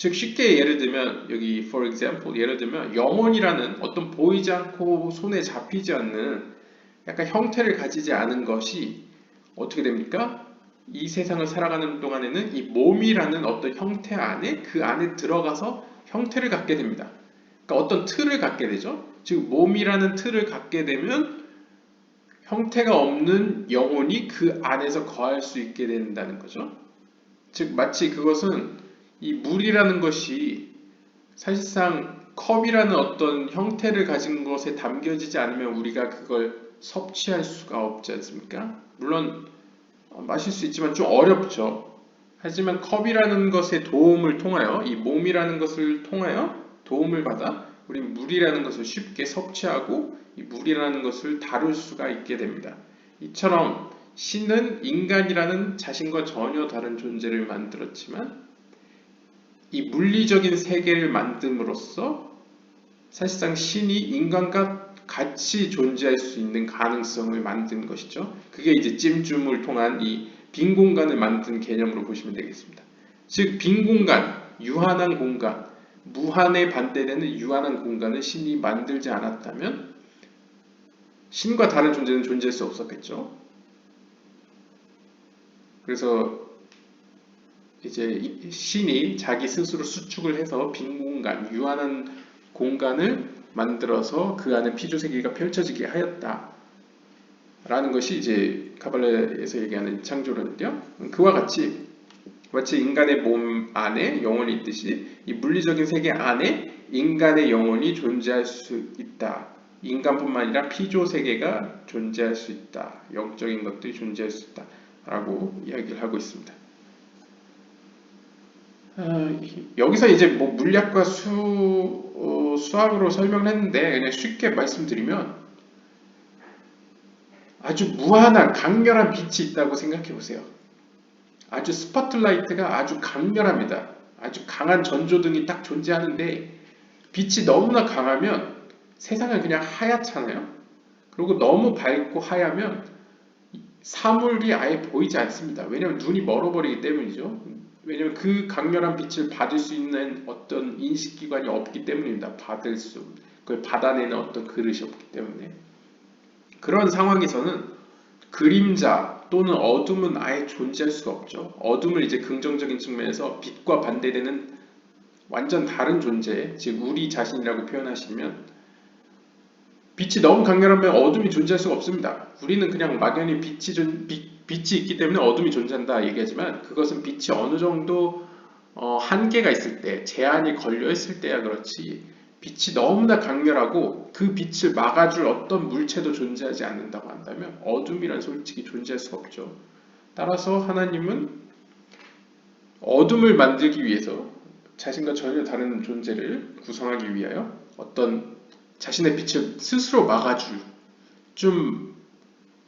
즉 쉽게 예를 들면 여기 for example 예를 들면 영혼이라는 어떤 보이지 않고 손에 잡히지 않는 약간 형태를 가지지 않은 것이 어떻게 됩니까? 이 세상을 살아가는 동안에는 이 몸이라는 어떤 형태 안에 그 안에 들어가서 형태를 갖게 됩니다. 그러니까 어떤 틀을 갖게 되죠. 즉 몸이라는 틀을 갖게 되면 형태가 없는 영혼이 그 안에서 거할 수 있게 된다는 거죠. 즉 마치 그것은 이 물이라는 것이 사실상 컵이라는 어떤 형태를 가진 것에 담겨지지 않으면 우리가 그걸 섭취할 수가 없지 않습니까? 물론 마실 수 있지만 좀 어렵죠. 하지만 컵이라는 것의 도움을 통하여 이 몸이라는 것을 통하여 도움을 받아 우리 물이라는 것을 쉽게 섭취하고 이 물이라는 것을 다룰 수가 있게 됩니다. 이처럼 신은 인간이라는 자신과 전혀 다른 존재를 만들었지만 이 물리적인 세계를 만듦으로써 사실상 신이 인간과 같이 존재할 수 있는 가능성을 만든 것이죠. 그게 이제 찜줌을 통한 이 빈 공간을 만든 개념으로 보시면 되겠습니다. 즉, 빈 공간, 유한한 공간, 무한에 반대되는 유한한 공간을 신이 만들지 않았다면 신과 다른 존재는 존재할 수 없었겠죠. 그래서 이제 신이 자기 스스로 수축을 해서 빈 공간, 유한한 공간을 만들어서 그 안에 피조세계가 펼쳐지게 하였다. 라는 것이 이제 카발라에서 얘기하는 창조론인데요. 그와 같이 마치 인간의 몸 안에 영혼이 있듯이 이 물리적인 세계 안에 인간의 영혼이 존재할 수 있다. 인간뿐만 아니라 피조세계가 존재할 수 있다. 영적인 것들이 존재할 수 있다. 라고 이야기를 하고 있습니다. 여기서 이제 뭐 물리학과 수학으로 설명을 했는데 그냥 쉽게 말씀드리면 아주 무한한 강렬한 빛이 있다고 생각해 보세요. 아주 스포트라이트가 아주 강렬합니다. 아주 강한 전조등이 딱 존재하는데 빛이 너무나 강하면 세상은 그냥 하얗잖아요. 그리고 너무 밝고 하얗면 사물이 아예 보이지 않습니다. 왜냐하면 눈이 멀어버리기 때문이죠. 왜냐하면 그 강렬한 빛을 받을 수 있는 어떤 인식기관이 없기 때문입니다. 그걸 받아내는 어떤 그릇이 없기 때문에. 그런 상황에서는 그림자 또는 어둠은 아예 존재할 수가 없죠. 어둠을 이제 긍정적인 측면에서 빛과 반대되는 완전 다른 존재, 즉 우리 자신이라고 표현하시면 빛이 너무 강렬하면 어둠이 존재할 수가 없습니다. 우리는 그냥 막연히 빛이 있기 때문에 어둠이 존재한다 얘기하지만 그것은 빛이 어느 정도 한계가 있을 때, 제한이 걸려 있을 때야 그렇지 빛이 너무나 강렬하고 그 빛을 막아줄 어떤 물체도 존재하지 않는다고 한다면 어둠이란 솔직히 존재할 수가 없죠. 따라서 하나님은 어둠을 만들기 위해서 자신과 전혀 다른 존재를 구성하기 위하여 어떤 자신의 빛을 스스로 막아줄 좀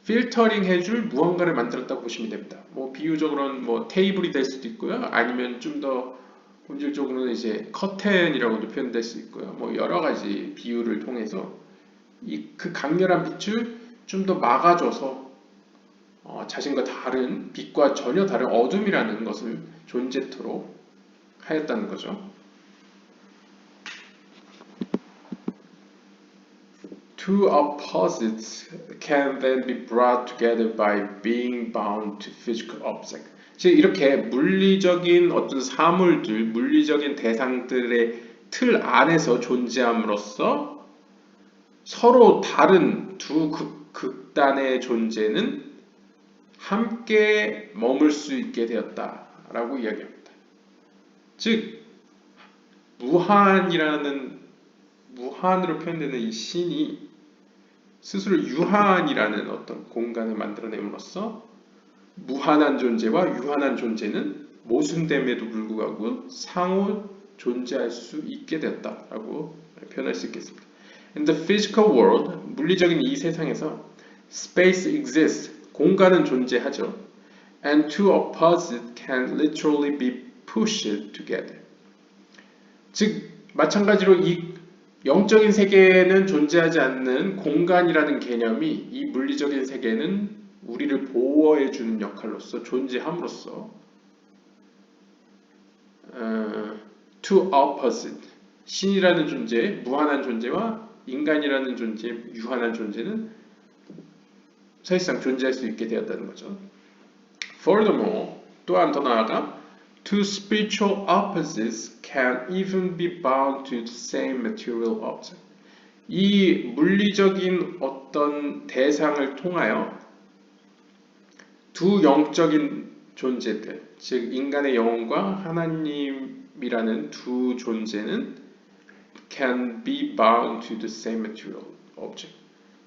필터링 해줄 무언가를 만들었다고 보시면 됩니다. 뭐 비유적으로는 뭐 테이블이 될 수도 있고요. 아니면 좀 더 본질적으로는 이제 커튼이라고도 표현될 수 있고요. 뭐 여러 가지 비유를 통해서 그 강렬한 빛을 좀 더 막아줘서 자신과 다른 빛과 전혀 다른 어둠이라는 것을 존재토록 하였다는 거죠. Two opposites can then be brought together by being bound to physical object. 즉 이렇게 물리적인 어떤 사물들, 물리적인 대상들의 틀 안에서 존재함으로써 서로 다른 두 극단의 존재는 함께 머물 수 있게 되었다라고 이야기합니다. 즉 무한으로 표현되는 이 신이 스스로 유한이라는 어떤 공간을 만들어냄으로써 무한한 존재와 유한한 존재는 모순됨에도 불구하고 상호 존재할 수 있게 되었다라고 표현할 수 있겠습니다. In the physical world, 물리적인 이 세상에서 space exists, 공간은 존재하죠. And two opposites can literally be pushed together. 즉 마찬가지로 이 영적인 세계에는 존재하지 않는 공간이라는 개념이 이 물리적인 세계는 우리를 보호해주는 역할로서 존재함으로써 two opposite. 신이라는 존재, 무한한 존재와 인간이라는 존재, 유한한 존재는 사실상 존재할 수 있게 되었다는 거죠. Furthermore, 또한 더 나아가 two spiritual opposites can even be bound to the same material object. 이 물리적인 어떤 대상을 통하여 두 영적인 존재들, 즉 인간의 영혼과 하나님이라는 두 존재는 can be bound to the same material object.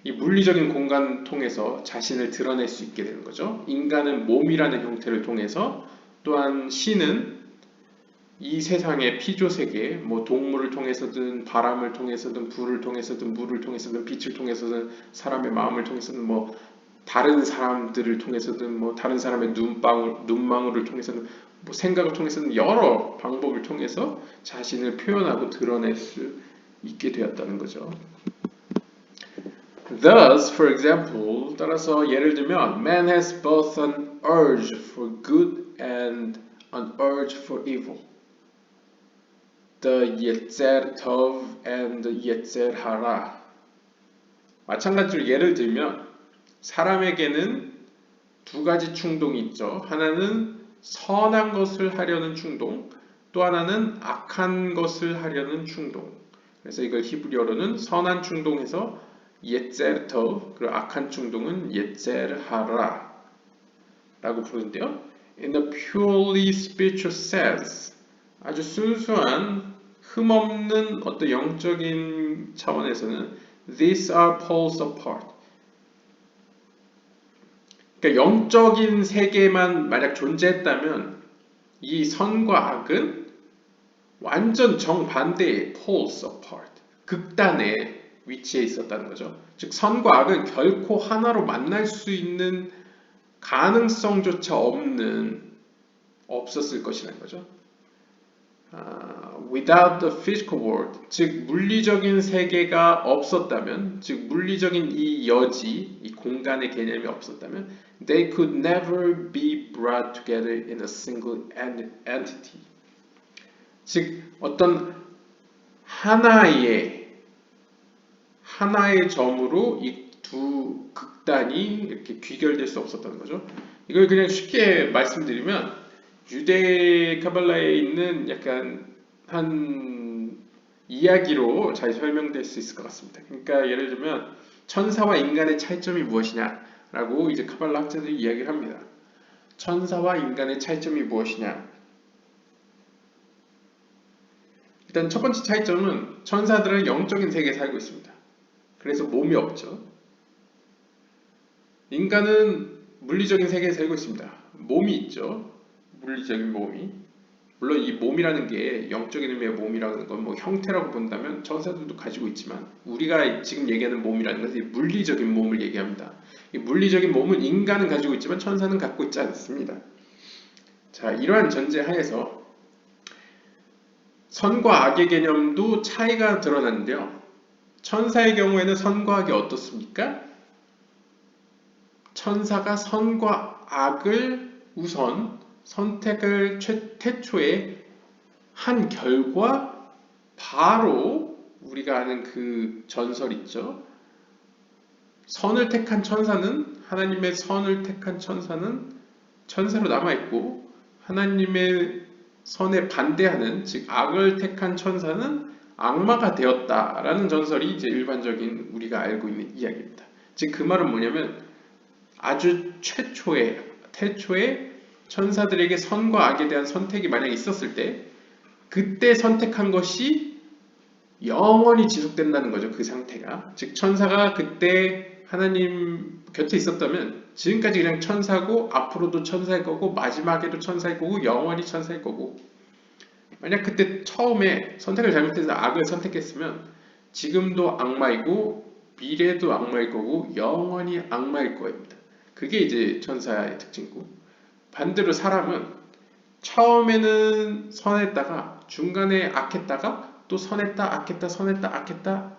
이 물리적인 공간 통해서 자신을 드러낼 수 있게 되는 거죠. 인간은 몸이라는 형태를 통해서, 또한 신은 이 세상의 피조세계, 뭐 동물을 통해서든 바람을 통해서든 불을 통해서든 물을 통해서든 빛을 통해서든 사람의 마음을 통해서든 뭐 다른 사람들을 통해서든 뭐 다른 사람의 눈망울을 통해서든 뭐 생각을 통해서든 여러 방법을 통해서 자신을 표현하고 드러낼 수 있게 되었다는 거죠. Thus, for example, 따라서 예를 들면 man has both an urge for good and an urge for evil. The Yetzer Tov and the Yetzer Hara. 마찬가지로 예를 들면 사람에게는 두 가지 충동이 있죠. 하나는 선한 것을 하려는 충동, 또 하나는 악한 것을 하려는 충동. 그래서 이걸 히브리어로는 선한 충동에서 Yetzer Tov, 그리고 악한 충동은 Yetzer Hara 라고 부르는데요. In a purely spiritual sense, 아주 순수한 흠없는 어떤 영적인 차원에서는 these are poles apart. 그러니까 영적인 세계만 만약 존재했다면 이 선과 악은 완전 정반대의 poles apart, 극단에 위치해 있었다는 거죠. 즉 선과 악은 결코 하나로 만날 수 있는 가능성조차 없었을 것이라는 거죠. Without the physical world, 즉 물리적인 세계가 없었다면, 즉 물리적인 이 여지, 이 공간의 개념이 없었다면, they could never be brought together in a single entity. 즉 어떤 하나의 점으로 이 두 극단이 이렇게 귀결될 수 없었다는 거죠. 이걸 그냥 쉽게 말씀드리면 유대 카발라에 있는 약간 한 이야기로 잘 설명될 수 있을 것 같습니다. 그러니까 예를 들면 천사와 인간의 차이점이 무엇이냐라고 이제 카발라 학자들이 이야기를 합니다. 천사와 인간의 차이점이 무엇이냐? 일단 첫 번째 차이점은 천사들은 영적인 세계에 살고 있습니다. 그래서 몸이 없죠. 인간은 물리적인 세계에 살고 있습니다. 몸이 있죠. 물리적인 몸이. 물론 이 몸이라는 게 영적인 의미의 몸이라는 건 뭐 형태라고 본다면 천사들도 가지고 있지만 우리가 지금 얘기하는 몸이라는 것은 물리적인 몸을 얘기합니다. 이 물리적인 몸은 인간은 가지고 있지만 천사는 갖고 있지 않습니다. 자, 이러한 전제 하에서 선과 악의 개념도 차이가 드러나는데요. 천사의 경우에는 선과 악이 어떻습니까? 천사가 선과 악을 우선 선택을 태초에 한 결과 바로 우리가 아는 그 전설 있죠. 선을 택한 천사는 하나님의 선을 택한 천사는 천사로 남아있고 하나님의 선에 반대하는 즉 악을 택한 천사는 악마가 되었다라는 전설이 이제 일반적인 우리가 알고 있는 이야기입니다. 즉 그 말은 뭐냐면 아주 태초에 천사들에게 선과 악에 대한 선택이 만약 있었을 때 그때 선택한 것이 영원히 지속된다는 거죠. 그 상태가. 즉 천사가 그때 하나님 곁에 있었다면 지금까지 그냥 천사고 앞으로도 천사일 거고 마지막에도 천사일 거고 영원히 천사일 거고 만약 그때 처음에 선택을 잘못해서 악을 선택했으면 지금도 악마이고 미래도 악마일 거고 영원히 악마일 거입니다. 그게 이제 천사의 특징이고 반대로 사람은 처음에는 선했다가 중간에 악했다가 또 선했다 악했다 선했다 악했다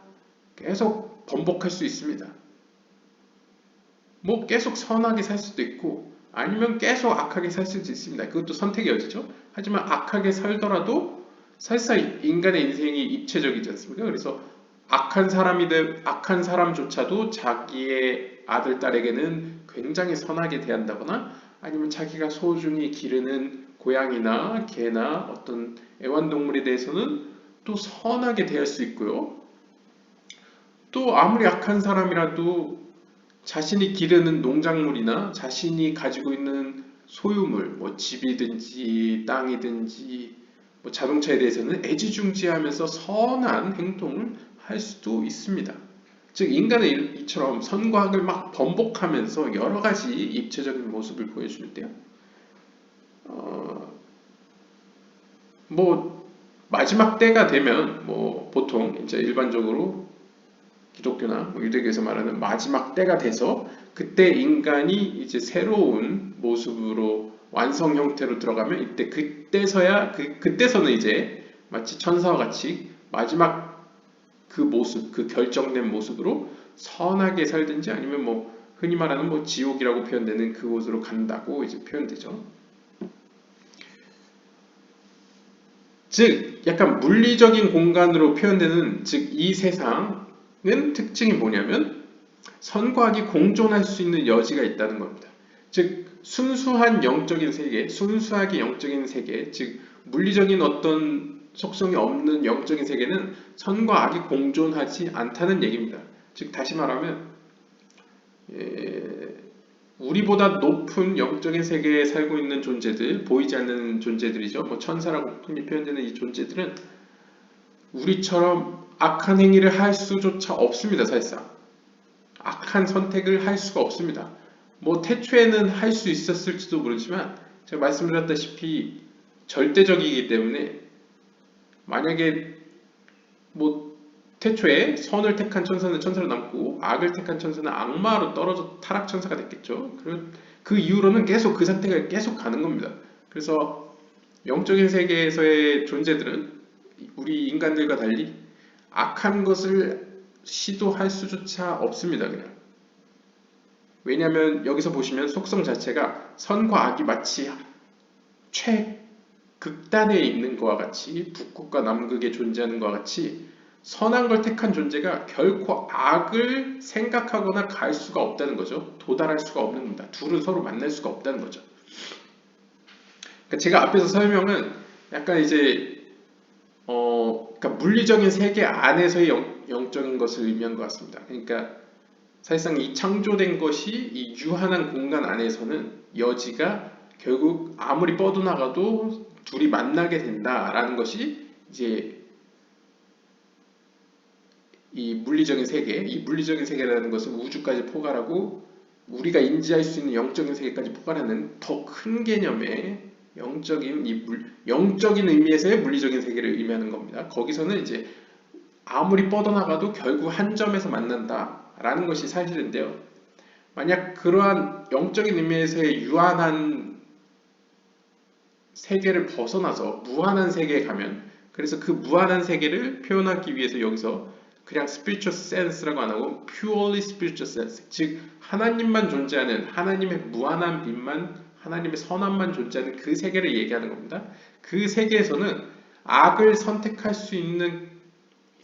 계속 번복할 수 있습니다. 뭐 계속 선하게 살 수도 있고 아니면 계속 악하게 살 수도 있습니다. 그것도 선택의 여지죠. 하지만 악하게 살더라도 사실상 인간의 인생이 입체적이지 않습니까? 그래서 악한 사람조차도 자기의 아들, 딸에게는 굉장히 선하게 대한다거나 아니면 자기가 소중히 기르는 고양이나 개나 어떤 애완동물에 대해서는 또 선하게 대할 수 있고요. 또 아무리 악한 사람이라도 자신이 기르는 농작물이나 자신이 가지고 있는 소유물, 뭐 집이든지 땅이든지 뭐 자동차에 대해서는 애지중지하면서 선한 행동을 할 수도 있습니다. 즉 인간은 이처럼 선과 악을 막 번복하면서 여러 가지 입체적인 모습을 보여주는데요. 뭐 마지막 때가 되면 뭐 보통 이제 일반적으로 기독교나 뭐 유대교에서 말하는 마지막 때가 돼서 그때 인간이 이제 새로운 모습으로 완성 형태로 들어가면 이때 그때서는 이제 마치 천사와 같이 마지막 그 모습, 그 결정된 모습으로 선하게 살든지 아니면 뭐 흔히 말하는 뭐 지옥이라고 표현되는 그곳으로 간다고 이제 표현되죠. 즉 약간 물리적인 공간으로 표현되는 즉 이 세상은 특징이 뭐냐면 선과 악이 공존할 수 있는 여지가 있다는 겁니다. 즉 순수한 영적인 세계, 순수하게 영적인 세계, 즉 물리적인 어떤 속성이 없는 영적인 세계는 선과 악이 공존하지 않다는 얘기입니다. 즉 다시 말하면 우리보다 높은 영적인 세계에 살고 있는 존재들, 보이지 않는 존재들이죠. 뭐 천사라고 흔히 표현되는 이 존재들은 우리처럼 악한 행위를 할 수조차 없습니다. 사실상 악한 선택을 할 수가 없습니다. 뭐 태초에는 할 수 있었을지도 모르지만 제가 말씀드렸다시피 절대적이기 때문에 만약에 뭐 태초에 선을 택한 천사는 천사로 남고 악을 택한 천사는 악마로 떨어져 타락 천사가 됐겠죠. 그 이후로는 계속 그 선택을 계속 가는 겁니다. 그래서 영적인 세계에서의 존재들은 우리 인간들과 달리 악한 것을 시도할 수조차 없습니다. 그냥. 왜냐하면 여기서 보시면 속성 자체가 선과 악이 마치 최극단에 있는 것과 같이 북극과 남극에 존재하는 것과 같이 선한 걸 택한 존재가 결코 악을 생각하거나 갈 수가 없다는 거죠. 도달할 수가 없는 겁니다. 둘은 서로 만날 수가 없다는 거죠. 그러니까 제가 앞에서 설명은 약간 이제 그러니까 물리적인 세계 안에서의 영적인 것을 의미한 것 같습니다. 그러니까 사실상 이 창조된 것이 이 유한한 공간 안에서는 여지가 결국 아무리 뻗어나가도 둘이 만나게 된다라는 것이 이제 이 물리적인 세계라는 것은 우주까지 포괄하고 우리가 인지할 수 있는 영적인 세계까지 포괄하는 더 큰 개념의 영적인 의미에서의 물리적인 세계를 의미하는 겁니다. 거기서는 이제 아무리 뻗어나가도 결국 한 점에서 만난다라는 것이 사실인데요. 만약 그러한 영적인 의미에서의 유한한 세계를 벗어나서 무한한 세계에 가면 그래서 그 무한한 세계를 표현하기 위해서 여기서 그냥 spiritual sense라고 안 하고 purely spiritual sense 즉 하나님만 존재하는 하나님의 무한한 빛만 하나님의 선함만 존재하는 그 세계를 얘기하는 겁니다. 그 세계에서는 악을 선택할 수 있는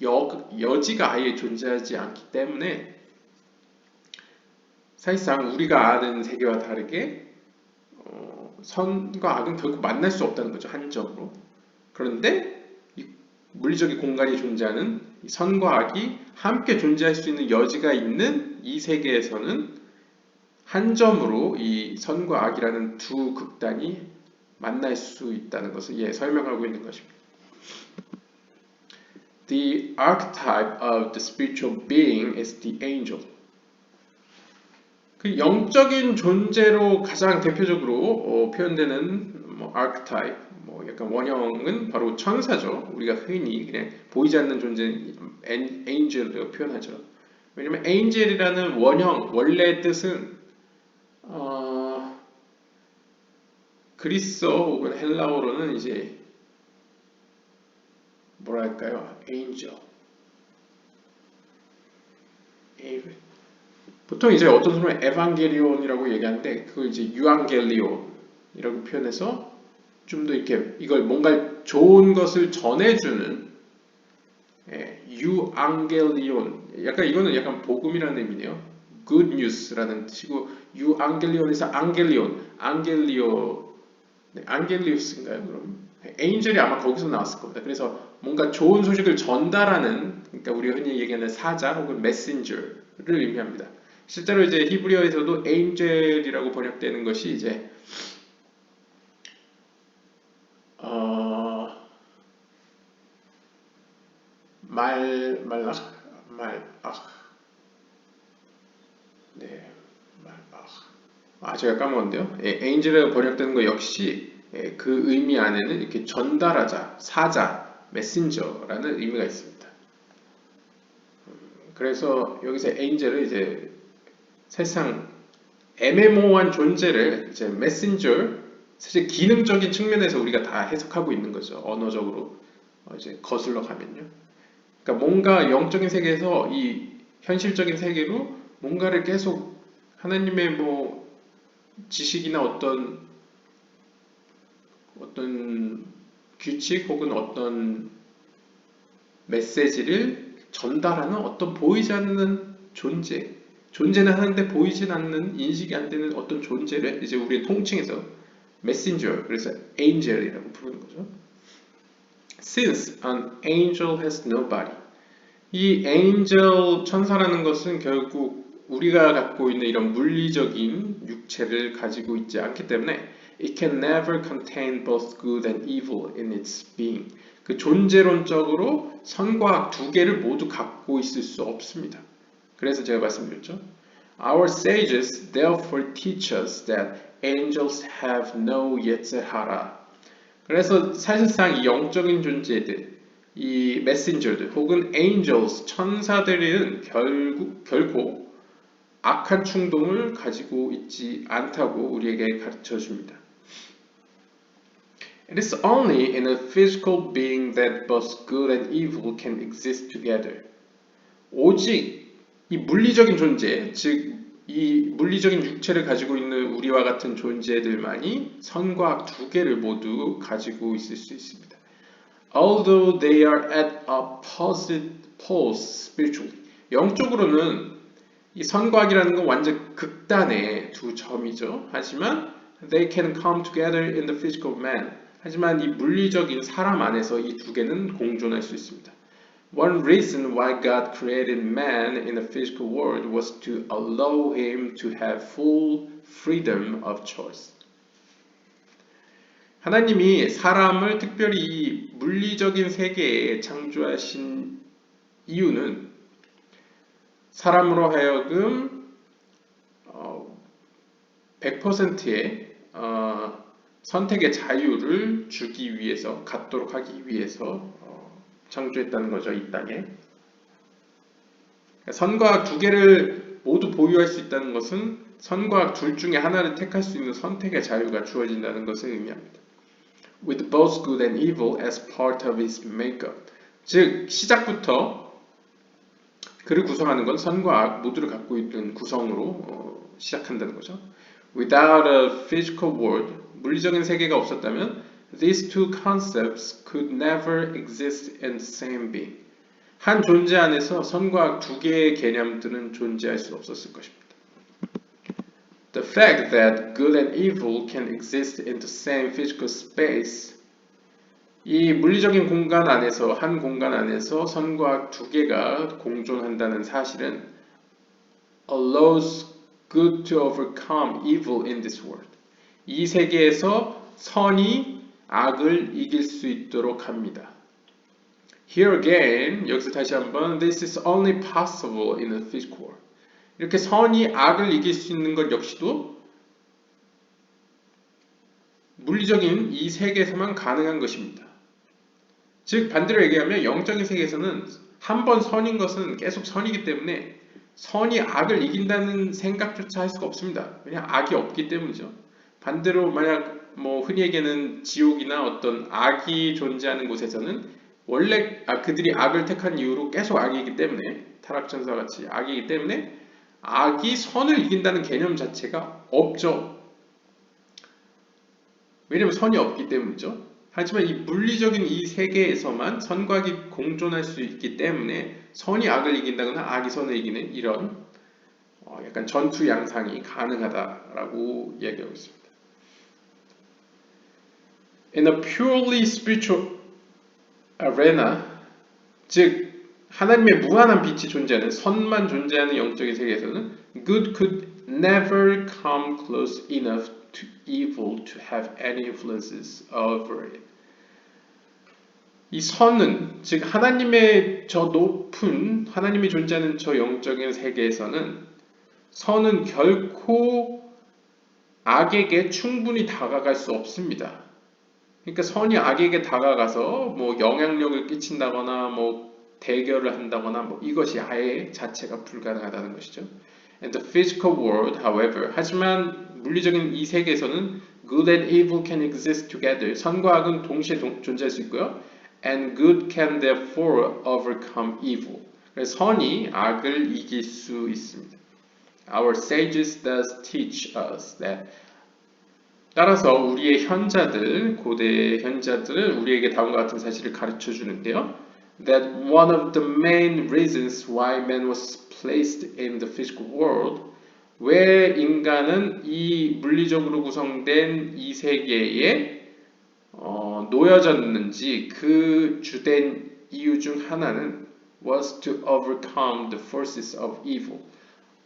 여지가 아예 존재하지 않기 때문에 사실상 우리가 아는 세계와 다르게 선과 악은 결코 만날 수 없다는 거죠. 한적으로. 그런데 이 물리적인 공간이 존재하는 선과 악이 함께 존재할 수 있는 여지가 있는 이 세계에서는 한 점으로 이 선과 악이라는 두 극단이 만날 수 있다는 것을 설명하고 있는 것입니다. The archetype of the spiritual being is the angel. 그 영적인 존재로 가장 대표적으로 표현되는 archetype, 약간 원형은 바로 천사죠. 우리가 흔히 그냥 보이지 않는 존재는 angel로 표현하죠. 왜냐면 angel이라는 원형 원래 뜻은 그리스어 혹은 헬라어로는 이제 뭐랄까요? angel. 보통 이제 어떤 사람은 에반게리온이라고 얘기하는데 그걸 이제 유앙겔리온이라고 표현해서 좀 더 이렇게 이걸 뭔가 좋은 것을 전해주는 유앙겔리온. 약간 이거는 약간 복음이라는 의미네요. good news라는 뜻이고 유앙겔리온에서 안겔리오, 네, 안겔리우스인가요? 그럼 에인젤이 아마 거기서 나왔을 겁니다. 그래서 뭔가 좋은 소식을 전달하는, 그러니까 우리가 흔히 얘기하는 사자 혹은 메신저를 의미합니다. 실제로 이제 히브리어에서도 에인젤이라고 번역되는 것이 이제 어, 네, 제가 까먹었는데요. 에인젤이라고 번역되는 것 역시 그 의미 안에는 이렇게 전달하자, 사자, 메신저라는 의미가 있습니다. 그래서 여기서 에인젤은 이제 사실상 애매모호한 존재를 이제 메신저, 사실 기능적인 측면에서 우리가 다 해석하고 있는 거죠. 언어적으로 이제 거슬러 가면요. 그러니까 뭔가 영적인 세계에서 이 현실적인 세계로 뭔가를 계속 하나님의 뭐 지식이나 어떤 규칙 혹은 어떤 메시지를 전달하는 어떤 보이지 않는 존재는 하는데 보이진 않는, 인식이 안 되는 어떤 존재를 이제 우리 통칭해서 메신저, 그래서 angel이라고 부르는 거죠. Since an angel has no body, 이 angel 천사라는 것은 결국 우리가 갖고 있는 이런 물리적인 육체를 가지고 있지 않기 때문에 it can never contain both good and evil in its being. 그 존재론적으로 선과 악 두 개를 모두 갖고 있을 수 없습니다. 그래서 제가 말씀드렸죠. Our sages therefore teach us that angels have no yetzirah. 그래서 사실상 이 영적인 존재들, 이 메신저들 혹은 angels, 천사들은 결코 악한 충동을 가지고 있지 않다고 우리에게 가르쳐 줍니다. It is only in a physical being that both good and evil can exist together. 오직 이 물리적인 존재, 즉 이 물리적인 육체를 가지고 있는 우리와 같은 존재들만이 선과 악 두 개를 모두 가지고 있을 수 있습니다. Although they are at opposite poles spiritually. 영적으로는 이 선과 악이라는 건 완전 극단의 두 점이죠. 하지만 they can come together in the physical man. 하지만 이 물리적인 사람 안에서 이 두 개는 공존할 수 있습니다. One reason why God created man in the physical world was to allow him to have full freedom of choice. 하나님이 사람을 특별히 이 물리적인 세계에 창조하신 이유는 사람으로 하여금 100%의 선택의 자유를 주기 위해서, 갖도록 하기 위해서 창조했다는 거죠, 이 땅에. 선과 악 두 개를 모두 보유할 수 있다는 것은 선과 악 둘 중에 하나를 택할 수 있는 선택의 자유가 주어진다는 것을 의미합니다. With both good and evil as part of his makeup. 즉, 시작부터 그를 구성하는 건 선과 악 모두를 갖고 있는 구성으로 시작한다는 거죠. Without a physical world, 물리적인 세계가 없었다면 these two concepts could never exist in the same being. 한 존재 안에서 선과 악 두 개의 개념들은 존재할 수 없었을 것입니다. The fact that good and evil can exist in the same physical space, 이 물리적인 공간 안에서, 한 공간 안에서 선과 악 두 개가 공존한다는 사실은 allows good to overcome evil in this world. 이 세계에서 선이 악을 이길 수 있도록 합니다. Here again, 여기서 다시 한번 this is only possible in a physical world. 이렇게 선이 악을 이길 수 있는 것 역시도 물리적인 이 세계에서만 가능한 것입니다. 즉 반대로 얘기하면 영적인 세계에서는 한 번 선인 것은 계속 선이기 때문에 선이 악을 이긴다는 생각조차 할 수가 없습니다. 왜냐하면 악이 없기 때문이죠. 반대로 만약 뭐 흔히 얘기하는 지옥이나 어떤 악이 존재하는 곳에서는 원래 그들이 악을 택한 이유로 계속 악이기 때문에, 타락전사 같이 악이기 때문에 악이 선을 이긴다는 개념 자체가 없죠. 왜냐하면 선이 없기 때문이죠. 하지만 이 물리적인 이 세계에서만 선과 악이 공존할 수 있기 때문에 선이 악을 이긴다거나 악이 선을 이기는 이런 약간 전투 양상이 가능하다라고 이야기하고 있습니다. In a purely spiritual arena, 즉 하나님의 무한한 빛이 존재하는 선만 존재하는 영적인 세계에서는 good could never come close enough to evil to have any influences over it. 이 선은 즉 하나님의 저 높은 하나님이 존재하는 저 영적인 세계에서는 선은 결코 악에게 충분히 다가갈 수 없습니다. 그러니까 선이 악에게 다가가서 뭐 영향력을 끼친다거나 뭐 대결을 한다거나 뭐 이것이 아예 자체가 불가능하다는 것이죠. And the physical world, however, 하지만 물리적인 이 세계에서는 good and evil can exist together. 선과 악은 동시에 존재할 수 있고요. And good can therefore overcome evil. 그래서 선이 악을 이길 수 있습니다. Our sages thus teach us that. 따라서 우리의 현자들, 고대 현자들은 우리에게 다음과 같은 사실을 가르쳐 주는데요. That one of the main reasons why man was placed in the physical world, 왜 인간은 이 물리적으로 구성된 이 세계에 놓여졌는지 그 주된 이유 중 하나는 was to overcome the forces of evil.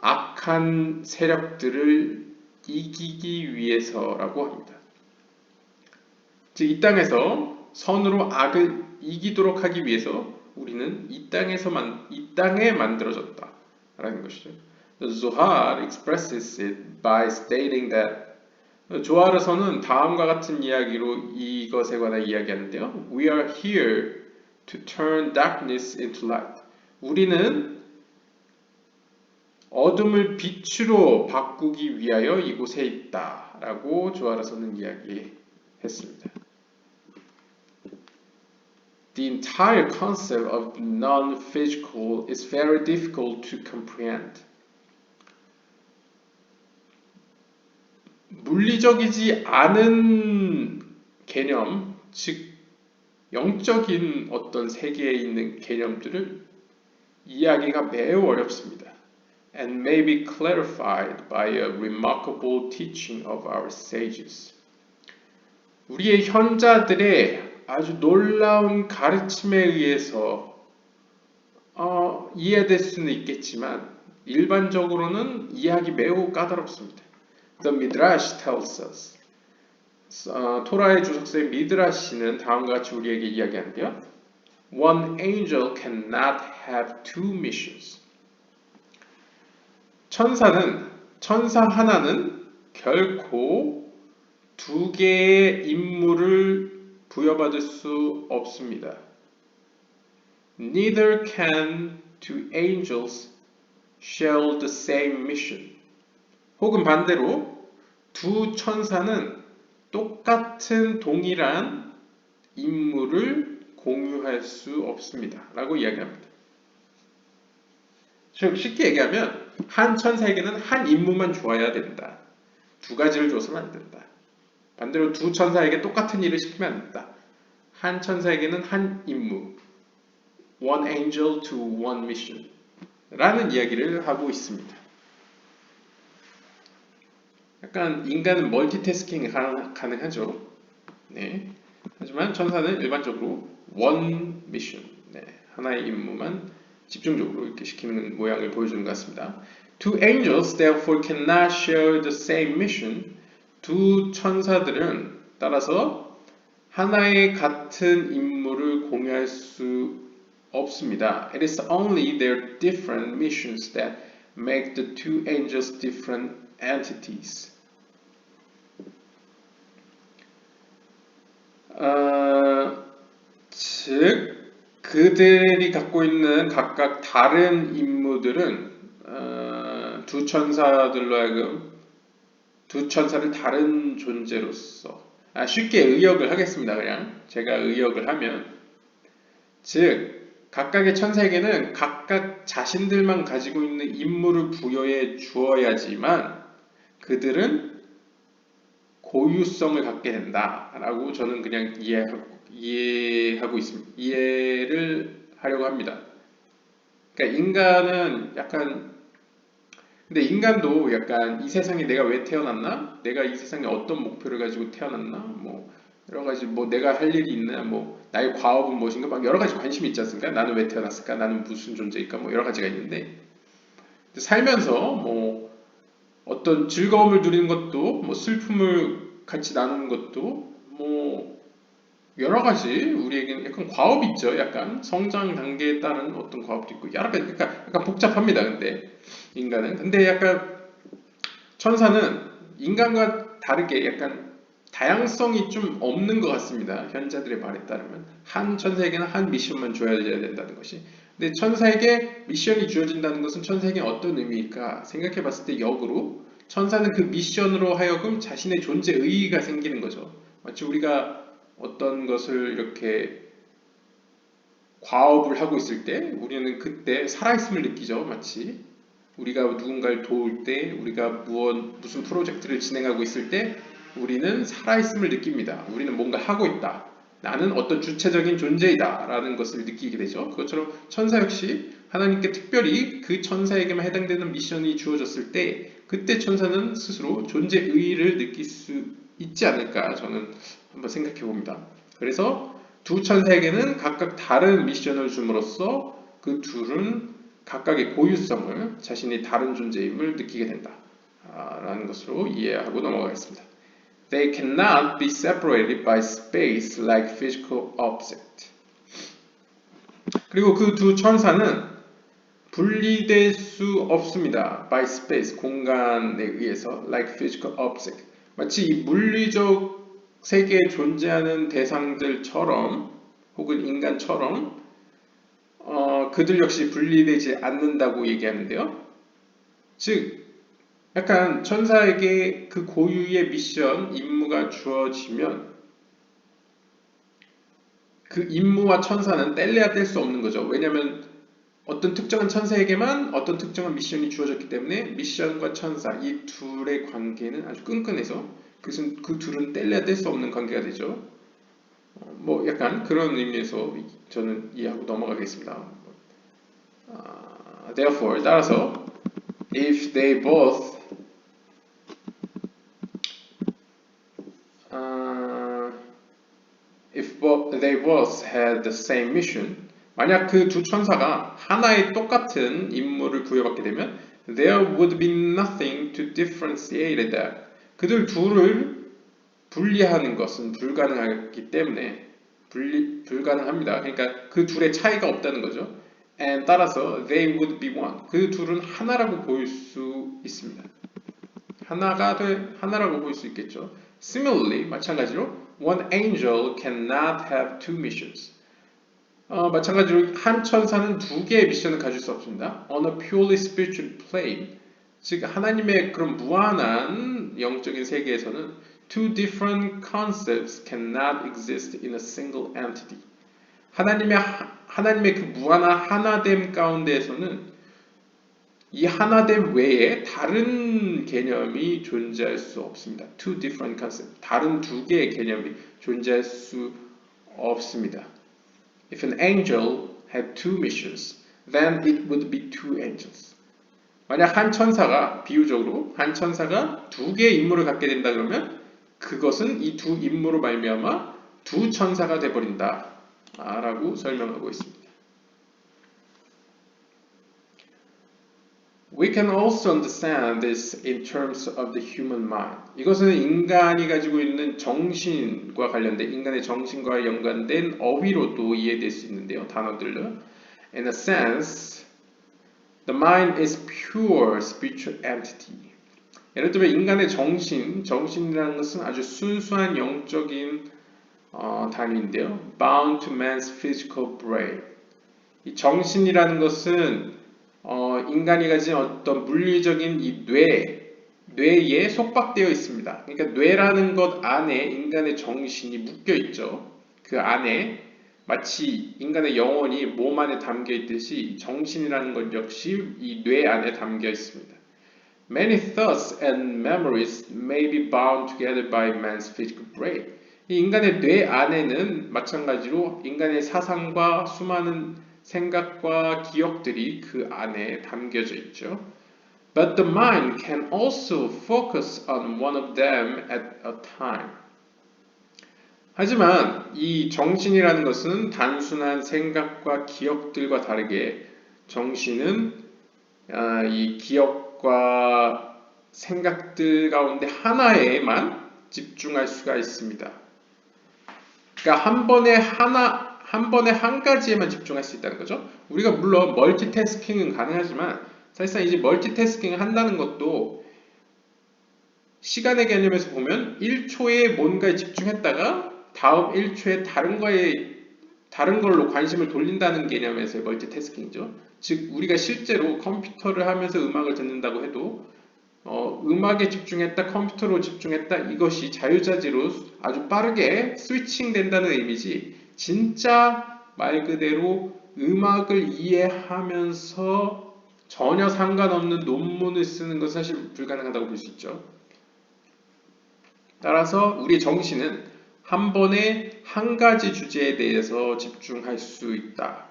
악한 세력들을 이기기 위해서라고 합니다. 즉, 이 땅에서 선으로 악을 이기도록 하기 위해서 우리는 이 땅에 만들어졌다라는 것이죠. The Zohar expresses it by stating that 조하르서는 다음과 같은 이야기로 이것에 관해 이야기하는데요. We are here to turn darkness into light. 우리는 어둠을 빛으로 바꾸기 위하여 이곳에 있다라고 조하르서는 이야기했습니다. The entire concept of non-physical is very difficult to comprehend. 물리적이지 않은 개념, 즉 영적인 어떤 세계에 있는 개념들을 이해하기가 매우 어렵습니다. And may be clarified by a remarkable teaching of our sages. 우리의 현자들의 아주 놀라운 가르침에 의해서 이해될 수는 있겠지만 일반적으로는 이해하기 매우 까다롭습니다. The Midrash tells us. 토라의 주석서의 미드라시는 다음과 같이 우리에게 이야기하는데요. One angel cannot have two missions. 천사 하나는 결코 두 개의 임무를 부여받을 수 없습니다. Neither can two angels share the same mission. 혹은 반대로 두 천사는 똑같은 동일한 임무를 공유할 수 없습니다. 라고 이야기합니다. 즉 쉽게 얘기하면 한 천사에게는 한 임무만 주어야 된다. 두 가지를 줘서는 안 된다. 반대로 두 천사에게 똑같은 일을 시키면 안 된다. 한 천사에게는 한 임무, one angel to one mission 라는 이야기를 하고 있습니다. 약간 인간은 멀티태스킹이 가능하죠. 네. 하지만 천사는 일반적으로 one mission, 네. 하나의 임무만 집중적으로 이렇게 시키는 모양을 보여주는 것 같습니다. Two angels therefore cannot share the same mission. 두 천사들은 따라서 하나의 같은 임무를 공유할 수 없습니다. It is only their different missions that make the two angels different entities. 즉 그들이 갖고 있는 각각 다른 임무들은 두 천사들로 하여금 두 천사를 다른 존재로서 쉽게 의역을 하겠습니다. 그냥 제가 의역을 하면 즉 각각의 천사에게는 각각 자신들만 가지고 있는 임무를 부여해 주어야지만 그들은 고유성을 갖게 된다라고 저는 그냥 이해하고 있습니다. 이해를 하려고 합니다. 그러니까 인간은 약간 근데 인간도 약간 이 세상에 내가 왜 태어났나? 내가 이 세상에 어떤 목표를 가지고 태어났나? 뭐 여러 가지 뭐 내가 할 일이 있나? 뭐 나의 과업은 무엇인가? 막 여러 가지 관심이 있지 않습니까? 나는 왜 태어났을까? 나는 무슨 존재일까? 뭐 여러 가지가 있는데 살면서 뭐 어떤 즐거움을 누리는 것도 뭐 슬픔을 같이 나누는 것도 뭐 여러 가지 우리에게는 약간 과업이 있죠. 약간 성장 단계에 따른 어떤 과업도 있고 여러 가지 그러니까 약간 복잡합니다. 근데 인간은 근데 약간 천사는 인간과 다르게 약간 다양성이 좀 없는 것 같습니다. 현자들의 말에 따르면 한 천사에게는 한 미션만 주어져야 된다는 것이. 근데 천사에게 미션이 주어진다는 것은 천사에게 어떤 의미일까 생각해 봤을 때 역으로 천사는 그 미션으로 하여금 자신의 존재 의의가 생기는 거죠. 마치 우리가 어떤 것을 이렇게 과업을 하고 있을 때 우리는 그때 살아있음을 느끼죠. 마치 우리가 누군가를 도울 때 우리가 무슨 프로젝트를 진행하고 있을 때 우리는 살아있음을 느낍니다. 우리는 뭔가 하고 있다. 나는 어떤 주체적인 존재이다 라는 것을 느끼게 되죠. 그것처럼 천사 역시 하나님께 특별히 그 천사에게만 해당되는 미션이 주어졌을 때 그때 천사는 스스로 존재 의의를 느낄 수 있지 않을까 저는 한번 생각해 봅니다. 그래서 두 천사에게는 각각 다른 미션을 줌으로써 그 둘은 각각의 고유성을 자신이 다른 존재임을 느끼게 된다. 라는 것으로 이해하고 넘어가겠습니다. They cannot be separated by space like physical object. 그리고 그 두 천사는 분리될 수 없습니다. By space, 공간에 의해서 like physical object. 마치 이 물리적 세계에 존재하는 대상들처럼 혹은 인간처럼 그들 역시 분리되지 않는다고 얘기하는데요. 즉, 약간 천사에게 그 고유의 미션, 임무가 주어지면 그 임무와 천사는 뗄래야 뗄 수 없는 거죠. 왜냐하면 어떤 특정한 천사에게만 어떤 특정한 미션이 주어졌기 때문에 미션과 천사 이 둘의 관계는 아주 끈끈해서 그것은 그 둘은 뗄래야 뗄 수 없는 관계가 되죠. 뭐 약간 그런 의미에서 저는 이해하고 넘어가겠습니다. Therefore, 따라서 if they both they both had the same mission, 만약 그 두 천사가 하나의 똑같은 임무를 부여받게 되면 there would be nothing to differentiate that. 그들 둘을 분리하는 것은 불가능하기 때문에 불가능합니다. 그러니까 그 둘의 차이가 없다는 거죠. and 따라서 they would be one. 그 둘은 하나라고 보일 수 있습니다. 하나라고 볼 수 있겠죠. Similarly, 마찬가지로 one angel cannot have two missions. 마찬가지로 한 천사는 두 개의 미션을 가질 수 없습니다. On a purely spiritual plane, 즉 하나님의 그런 무한한 영적인 세계에서는 two different concepts cannot exist in a single entity. 하나님의 그 무한한 하나됨 가운데에서는 이 하나됨 외에 다른 개념이 존재할 수 없습니다. Two different concepts. 다른 두 개의 개념이 존재할 수 없습니다. If an angel had two missions, then it would be two angels. 만약 한 천사가 비유적으로 한 천사가 두 개의 임무를 갖게 된다 그러면 그것은 이 두 임무로 말미암아 두 천사가 되어버린다 라고 설명하고 있습니다. We can also understand this in terms of the human mind. 이것은 인간이 가지고 있는 정신과 관련된 인간의 정신과 연관된 어휘로도 이해될 수 있는데요. 단어들로. In a sense, the mind is pure spiritual entity. 예를 들면 인간의 정신이라는 것은 아주 순수한 영적인 단위인데요. Bound to man's physical brain. 이 정신이라는 것은 인간이 가진 어떤 물리적인 이 뇌에 속박되어 있습니다. 그러니까 뇌라는 것 안에 인간의 정신이 묶여 있죠. 그 안에 마치 인간의 영혼이 몸 안에 담겨 있듯이 정신이라는 것 역시 이 뇌 안에 담겨 있습니다. Many thoughts and memories may be bound together by man's physical brain. 이 인간의 뇌 안에는 마찬가지로 인간의 사상과 수많은 생각과 기억들이 그 안에 담겨져 있죠. But the mind can also focus on one of them at a time. 하지만 이 정신이라는 것은 단순한 생각과 기억들과 다르게 정신은 이 기억과 생각들 가운데 하나에만 집중할 수가 있습니다. 그러니까 한 번에 한 가지에만 집중할 수 있다는 거죠. 우리가 물론 멀티태스킹은 가능하지만 사실상 이제 멀티태스킹을 한다는 것도 시간의 개념에서 보면 1초에 뭔가에 집중했다가 다음 1초에 다른 걸로 관심을 돌린다는 개념에서의 멀티태스킹이죠. 즉 우리가 실제로 컴퓨터를 하면서 음악을 듣는다고 해도 음악에 집중했다, 컴퓨터로 집중했다 이것이 자유자재로 아주 빠르게 스위칭 된다는 의미지 진짜 말 그대로 음악을 이해하면서 전혀 상관없는 논문을 쓰는 것은 사실 불가능하다고 볼 수 있죠. 따라서 우리 정신은 한 번에 한 가지 주제에 대해서 집중할 수 있다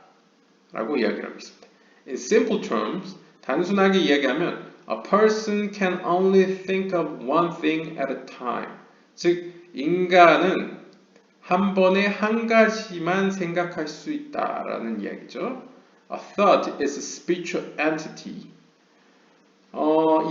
라고 이야기를 하고 있습니다. In simple terms, 단순하게 이야기하면 A person can only think of one thing at a time. 즉, 인간은 한 번에 한 가지만 생각할 수 있다라는 이야기죠. A thought is a spiritual entity.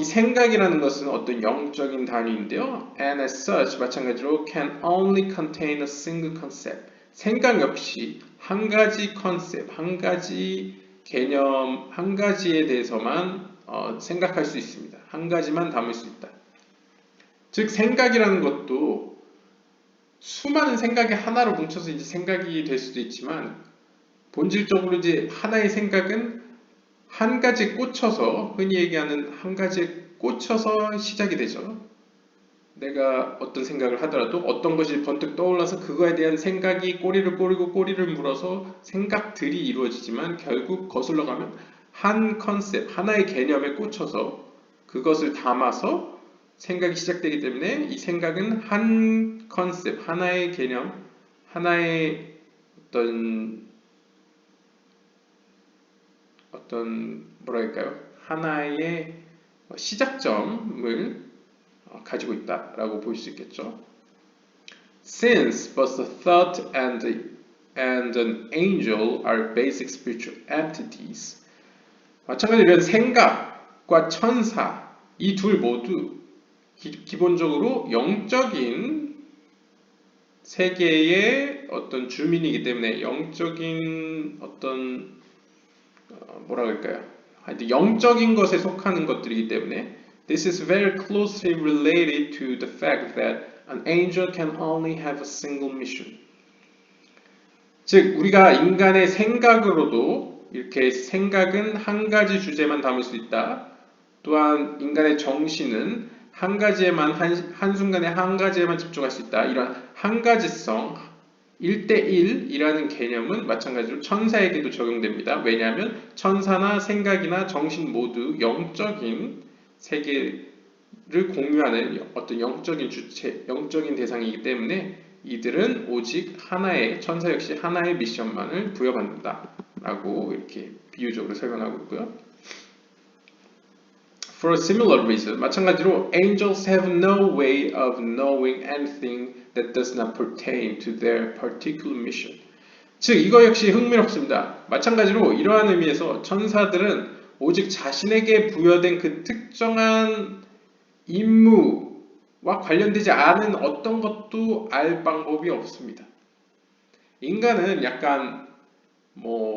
이 생각이라는 것은 어떤 영적인 단위인데요. And as such, 마찬가지로 can only contain a single concept. 생각 역시 한 가지 컨셉, 한 가지 개념, 한 가지에 대해서만 생각할 수 있습니다. 한 가지만 담을 수 있다. 즉 생각이라는 것도 수많은 생각이 하나로 뭉쳐서 이제 생각이 될 수도 있지만 본질적으로 이제 하나의 생각은 한 가지에 꽂혀서 흔히 얘기하는 한 가지에 꽂혀서 시작이 되죠. 내가 어떤 생각을 하더라도 어떤 것이 번뜩 떠올라서 그거에 대한 생각이 꼬리를 꼬리고 꼬리를 물어서 생각들이 이루어지지만 결국 거슬러 가면 한 컨셉, 하나의 개념에 꽂혀서 그것을 담아서 생각이 시작되기 때문에 이 생각은 한 컨셉, 하나의 개념, 하나의 뭐랄까요? 하나의 시작점을 가지고 있다라고 볼 수 있겠죠. Since both the thought and an angel are basic spiritual entities. 마찬가지로 이런 생각과 천사 이 둘 모두 기본적으로 영적인 세계의 어떤 주민이기 때문에 영적인 어떤 뭐라 그럴까요? 하여튼 영적인 것에 속하는 것들이기 때문에 This is very closely related to the fact that an angel can only have a single mission. 즉 우리가 인간의 생각으로도 이렇게 생각은 한 가지 주제만 담을 수 있다. 또한 인간의 정신은 한 가지에만 한순간에 한 가지에만 집중할 수 있다. 이런 한 가지성 1대1이라는 개념은 마찬가지로 천사에게도 적용됩니다. 왜냐하면 천사나 생각이나 정신 모두 영적인 세계를 공유하는 어떤 영적인 주체, 영적인 대상이기 때문에 이들은 오직 하나의 천사 역시 하나의 미션만을 부여받는다 라고 이렇게 비유적으로 설명하고 있고요. For a similar reason, 마찬가지로 angels have no way of knowing anything that does not pertain to their particular mission. 즉 이거 역시 흥미롭습니다. 마찬가지로 이러한 의미에서 천사들은 오직 자신에게 부여된 그 특정한 임무와 관련되지 않은 어떤 것도 알 방법이 없습니다. 인간은 약간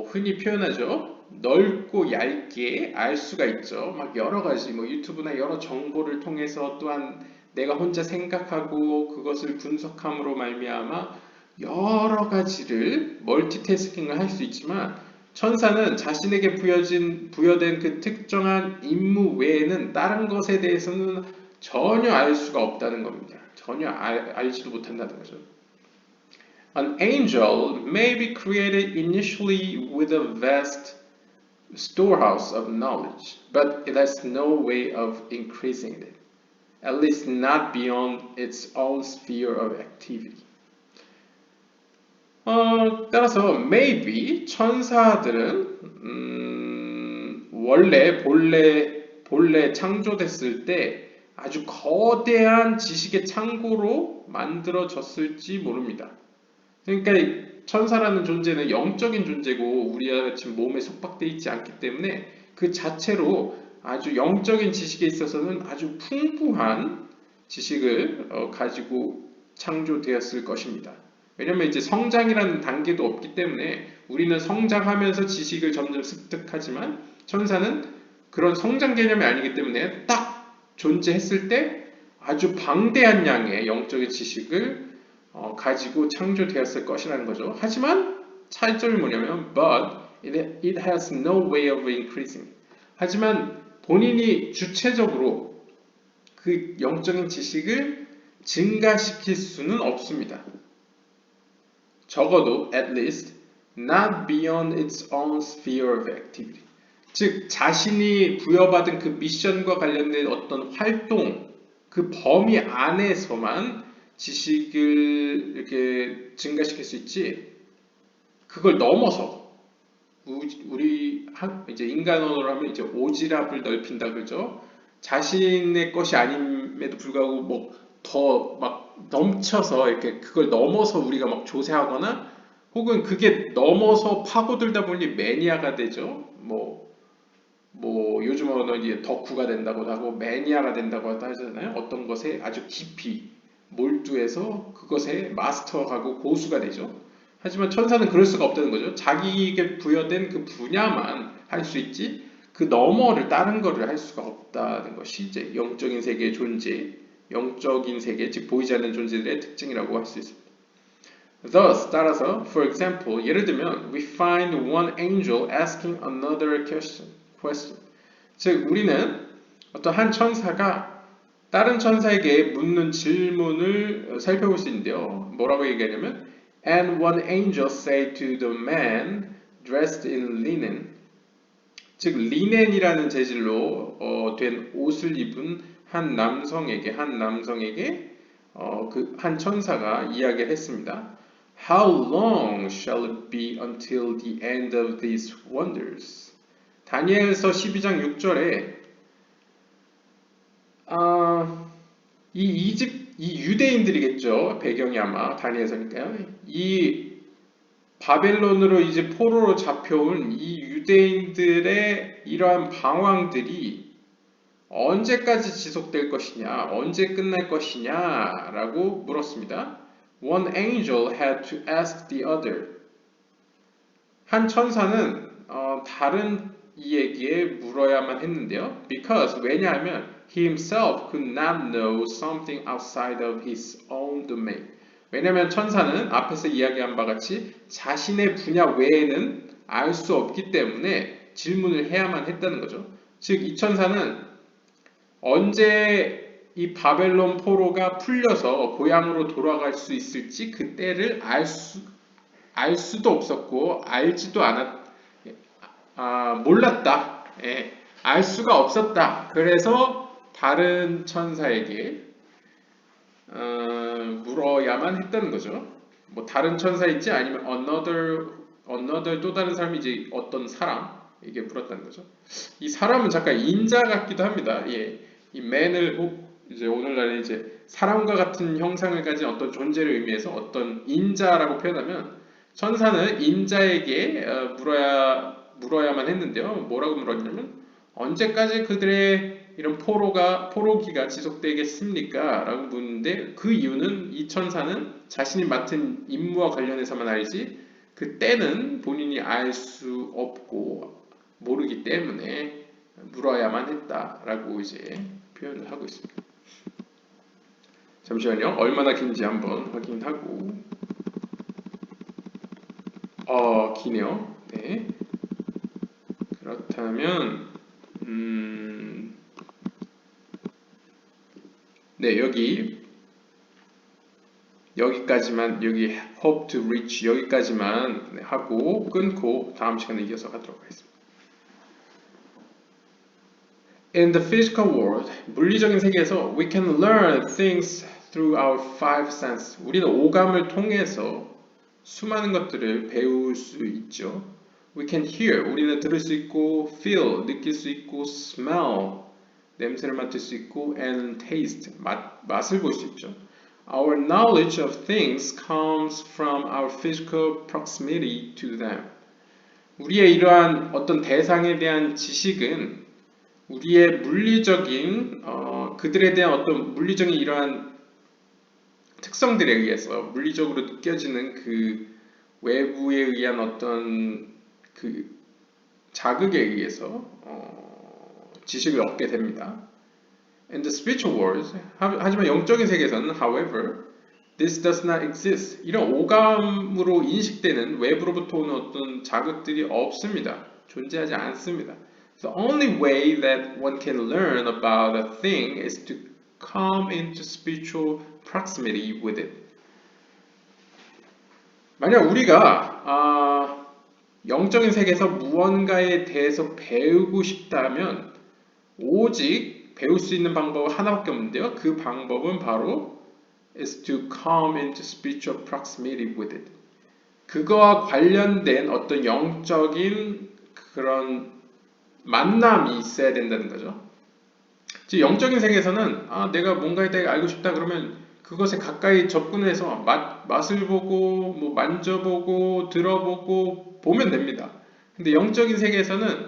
흔히 표현하죠. 넓고 얇게 알 수가 있죠. 막 여러 가지 유튜브나 여러 정보를 통해서 또한 내가 혼자 생각하고 그것을 분석함으로 말미암아 여러 가지를 멀티태스킹을 할 수 있지만 천사는 자신에게 부여된 그 특정한 임무 외에는 다른 것에 대해서는 전혀 알 수가 없다는 겁니다. 전혀 알지도 못한다는 거죠. An angel may be created initially with a vast storehouse of knowledge, but it has no way of increasing it, at least not beyond its own sphere of activity. 따라서 maybe 천사들은 원래 본래 창조됐을 때 아주 거대한 지식의 창고로 만들어졌을지 모릅니다. 그러니까 천사라는 존재는 영적인 존재고 우리와 같이 몸에 속박되어 있지 않기 때문에 그 자체로 아주 영적인 지식에 있어서는 아주 풍부한 지식을 가지고 창조되었을 것입니다. 왜냐면 이제 성장이라는 단계도 없기 때문에 우리는 성장하면서 지식을 점점 습득하지만 천사는 그런 성장 개념이 아니기 때문에 딱 존재했을 때 아주 방대한 양의 영적인 지식을 가지고 창조되었을 것이라는 거죠. 하지만 차이점이 뭐냐면 but it has no way of increasing. 하지만 본인이 주체적으로 그 영적인 지식을 증가시킬 수는 없습니다. 적어도 at least not beyond its own sphere of activity. 즉 자신이 부여받은 그 미션과 관련된 어떤 활동 그 범위 안에서만 지식을 이렇게 증가시킬 수 있지 그걸 넘어서 우리 이제 인간 언어로 하면 이제 오지랖을 넓힌다 그러죠. 자신의 것이 아님에도 불구하고 뭐 더 막 넘쳐서 이렇게 그걸 넘어서 우리가 막 조세하거나 혹은 그게 넘어서 파고들다 보니 매니아가 되죠. 뭐 요즘 언어 이제 덕후가 된다고도 하고 매니아가 된다고 하잖아요. 어떤 것에 아주 깊이 몰두해서 그것에 마스터하고 고수가 되죠. 하지만 천사는 그럴 수가 없다는 거죠. 자기에게 부여된 그 분야만 할 수 있지 그 너머를 다른 거를 할 수가 없다는 것이 이제 영적인 세계의 존재, 영적인 세계, 즉 보이지 않는 존재들의 특징이라고 할 수 있습니다. Thus, 따라서, for example, 예를 들면 we find one angel asking another question. 즉 우리는 어떤 한 천사가 다른 천사에게 묻는 질문을 살펴볼 수 있는데요. 뭐라고 얘기하냐면 And one angel said to the man dressed in linen 즉 리넨이라는 재질로 된 옷을 입은 한 남성에게 그 한 천사가 이야기를 했습니다. How long shall it be until the end of these wonders? 다니엘서 12장 6절에 이 유대인들이겠죠. 배경이 아마 다니엘서니까요. 이 바벨론으로 이제 포로로 잡혀온 이 유대인들의 이러한 방황들이 언제까지 지속될 것이냐, 언제 끝날 것이냐라고 물었습니다. One angel had to ask the other. 한 천사는 다른 이에게 물어야만 했는데요. Because 왜냐하면 he himself could not know something outside of his own domain. 왜냐하면 천사는 앞에서 이야기한 바와 같이 자신의 분야 외에는 알 수 없기 때문에 질문을 해야만 했다는 거죠. 즉 이 천사는 언제 이 바벨론 포로가 풀려서 고향으로 돌아갈 수 있을지 그 때를 알 수도 없었고 알지도 몰랐다. 예, 알 수가 없었다. 그래서 다른 천사에게 물어야만 했다는 거죠. 뭐 다른 천사일지 아니면 another 또 다른 사람이 이제 어떤 사람에게 물었다는 거죠. 이 사람은 잠깐 인자 같기도 합니다. 예, 이 man을 이제 오늘날 이제 사람과 같은 형상을 가진 어떤 존재를 의미해서 어떤 인자라고 표현하면 천사는 인자에게 물어야만 했는데요. 뭐라고 물었냐면 언제까지 그들의 이런 포로기가 지속되겠습니까? 라고 묻는데 그 이유는 이 천사는 자신이 맡은 임무와 관련해서만 알지 그 때는 본인이 알 수 없고 모르기 때문에 물어야만 했다라고 이제 표현을 하고 있습니다. 잠시만요. 얼마나 긴지 한번 확인하고 기네요. 네. 그렇다면 네, 여기까지만 여기 hope to reach 여기까지만 하고 끊고 다음 시간에 이어서 가도록 하겠습니다. In the physical world, 물리적인 세계에서 we can learn things through our five senses. 우리는 오감을 통해서 수많은 것들을 배울 수 있죠. We can hear, 우리는 들을 수 있고, feel, 느낄 수 있고, smell, 냄새를 맡을 수 있고, and taste, 맛을 볼 수 있죠. Our knowledge of things comes from our physical proximity to them. 우리의 이러한 어떤 대상에 대한 지식은 우리의 물리적인 그들에 대한 어떤 물리적인 이러한 특성들에 의해서 물리적으로 느껴지는 그 외부에 의한 어떤 그 자극에 의해서 지식을 얻게 됩니다. In the spiritual world, 하지만 영적인 세계에서는, however, this does not exist. 이런 오감으로 인식되는 외부로부터 오는 어떤 자극들이 없습니다. 존재하지 않습니다. The only way that one can learn about a thing is to come into spiritual proximity with it. 만약 우리가 영적인 세계에서 무언가에 대해서 배우고 싶다면 오직 배울 수 있는 방법은 하나밖에 없는데요. 그 방법은 바로 is to come into spiritual proximity with it. 그거와 관련된 어떤 영적인 그런 만남이 있어야 된다는 거죠. 즉 영적인 세계에서는 내가 뭔가에 대해 알고 싶다 그러면 그것에 가까이 접근해서 맛을 보고 뭐 만져보고 들어보고 보면 됩니다. 근데 영적인 세계에서는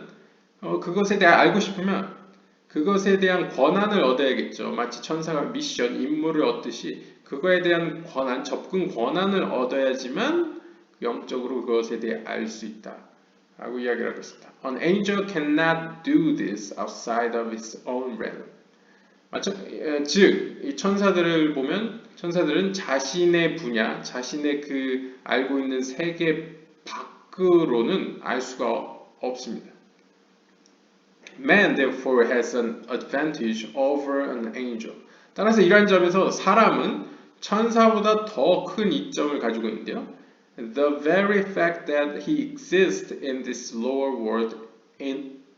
그것에 대해 알고 싶으면 그것에 대한 권한을 얻어야겠죠. 마치 천사가 미션, 임무를 얻듯이 그거에 대한 권한, 접근 권한을 얻어야지만 영적으로 그것에 대해 알 수 있다 라고 이야기를 하고 있습니다. An angel cannot do this outside of his own realm. 즉, 이 천사들을 보면 천사들은 자신의 분야, 자신의 그 알고 있는 세계 밖으로는 알 수가 없습니다. Man therefore has an advantage over an angel. 따라서 이러한 점에서 사람은 천사보다 더 큰 이점을 가지고 있는데요. The very fact that he exists in this lower world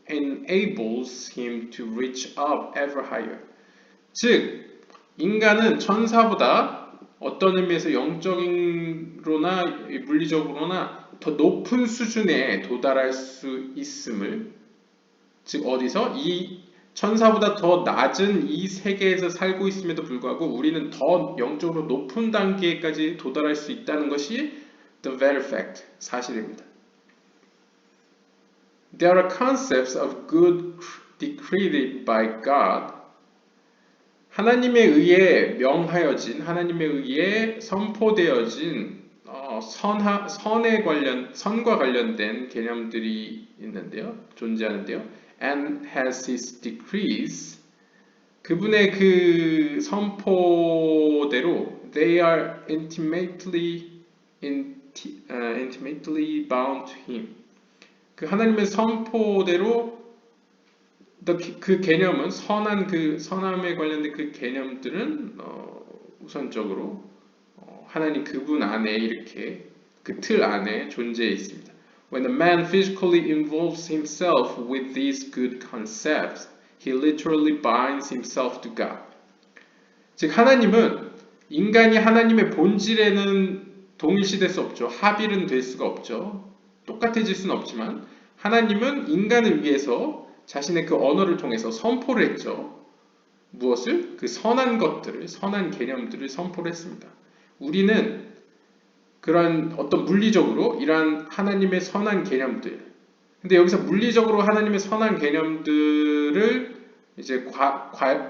enables him to reach up ever higher. 즉, 인간은 천사보다 어떤 의미에서 영적인로나 물리적으로나 더 높은 수준에 도달할 수 있음을, 즉 어디서 이 천사보다 더 낮은 이 세계에서 살고 있음에도 불구하고 우리는 더 영적으로 높은 단계까지 도달할 수 있다는 것이 the very fact, 사실입니다. There are concepts of good decreed by God. 하나님에 의해 명하여진, 하나님에 의해 선포되어진 선과 관련된 개념들이 있는데요, 존재하는데요. And has his decrees. 그분의 그 선포대로 they are intimately bound to him. 그 하나님의 선포대로 그 개념은 선함에 관련된 그 개념들은 우선적으로 하나님 그분 안에 이렇게 그 틀 안에 존재해 있습니다. When a man physically involves himself with these good concepts, he literally binds himself to God. 즉 하나님은 인간이 하나님의 본질에는 동일시될 수 없죠. 합일은 될 수가 없죠. 똑같아질 수는 없지만 하나님은 인간을 위해서 자신의 그 언어를 통해서 선포를 했죠. 무엇을? 그 선한 것들을, 선한 개념들을 선포를 했습니다. 우리는 그런 어떤 물리적으로 이러한 하나님의 선한 개념들, 근데 여기서 물리적으로 하나님의 선한 개념들을 이제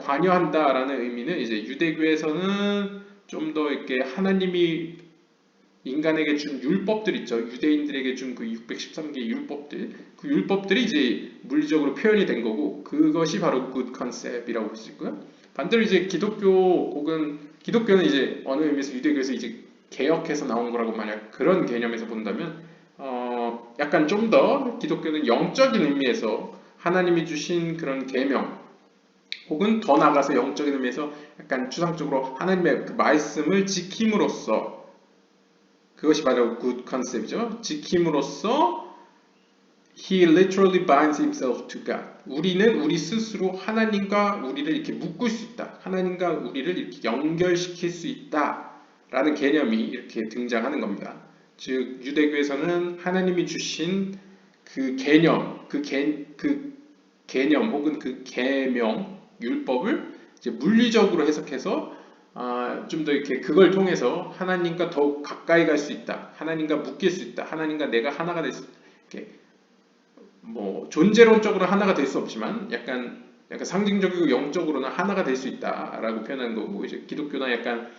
관여한다라는 의미는 이제 유대교에서는 좀 더 이렇게 하나님이 인간에게 준 율법들 있죠. 유대인들에게 준 그 613개의 율법들. 그 율법들이 이제 물리적으로 표현이 된 거고 그것이 바로 good concept이라고 볼 수 있고요. 반대로 이제 기독교는 이제 어느 의미에서 유대교에서 이제 개혁해서 나온 거라고 만약 그런 개념에서 본다면 약간 좀 더 기독교는 영적인 의미에서 하나님이 주신 그런 계명 혹은 더 나아가서 영적인 의미에서 약간 추상적으로 하나님의 그 말씀을 지킴으로써 그것이 바로 good concept이죠. 지킴으로써 He literally binds himself to God. 우리는 우리 스스로 하나님과 우리를 이렇게 묶을 수 있다. 하나님과 우리를 이렇게 연결시킬 수 있다. 라는 개념이 이렇게 등장하는 겁니다. 즉, 유대교에서는 하나님이 주신 그 개념, 그 개념 혹은 그 계명, 율법을 이제 물리적으로 해석해서 좀 더 이렇게 그걸 통해서 하나님과 더욱 가까이 갈 수 있다. 하나님과 묶일 수 있다. 하나님과 내가 하나가 될 수 있다. 이렇게 뭐 존재론적으로 하나가 될 수 없지만 약간 상징적이고 영적으로는 하나가 될 수 있다라고 표현하는 거고, 이제 기독교나 약간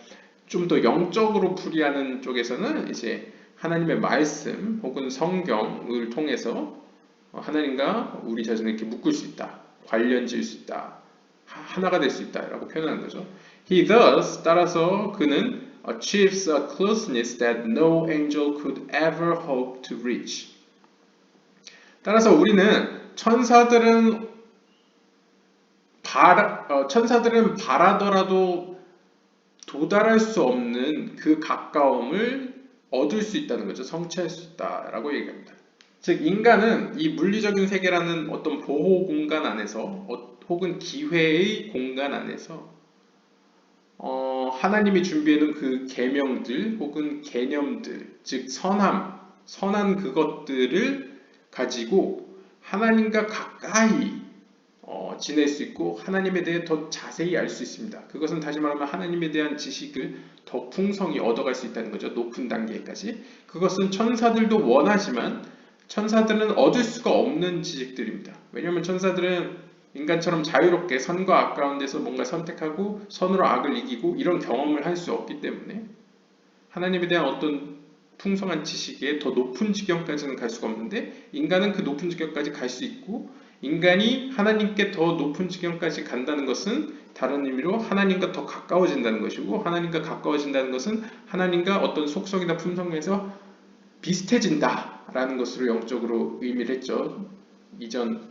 좀 더 영적으로 풀이하는 쪽에서는 이제 하나님의 말씀 혹은 성경을 통해서 하나님과 우리 자신을 이렇게 묶을 수 있다, 관련 지을 수 있다, 하나가 될 수 있다라고 표현하는 거죠. He thus, 따라서 그는 achieves a closeness that no angel could ever hope to reach. 따라서 우리는 천사들은 바라더라도 도달할 수 없는 그 가까움을 얻을 수 있다는 거죠. 성취할 수 있다라고 얘기합니다. 즉, 인간은 이 물리적인 세계라는 어떤 보호 공간 안에서 혹은 기회의 공간 안에서 하나님이 준비해놓은 그 계명들 혹은 개념들, 즉 선한 그것들을 가지고 하나님과 가까이 지낼 수 있고 하나님에 대해 더 자세히 알 수 있습니다. 그것은 다시 말하면 하나님에 대한 지식을 더 풍성히 얻어갈 수 있다는 거죠. 높은 단계까지. 그것은 천사들도 원하지만 천사들은 얻을 수가 없는 지식들입니다. 왜냐하면 천사들은 인간처럼 자유롭게 선과 악 가운데서 뭔가 선택하고 선으로 악을 이기고 이런 경험을 할 수 없기 때문에 하나님에 대한 어떤 풍성한 지식에 더 높은 지경까지는 갈 수가 없는데, 인간은 그 높은 지경까지 갈 수 있고, 인간이 하나님께 더 높은 지경까지 간다는 것은 다른 의미로 하나님과 더 가까워진다는 것이고, 하나님과 가까워진다는 것은 하나님과 어떤 속성이나 품성에서 비슷해진다 라는 것으로 영적으로 의미를 했죠. 이전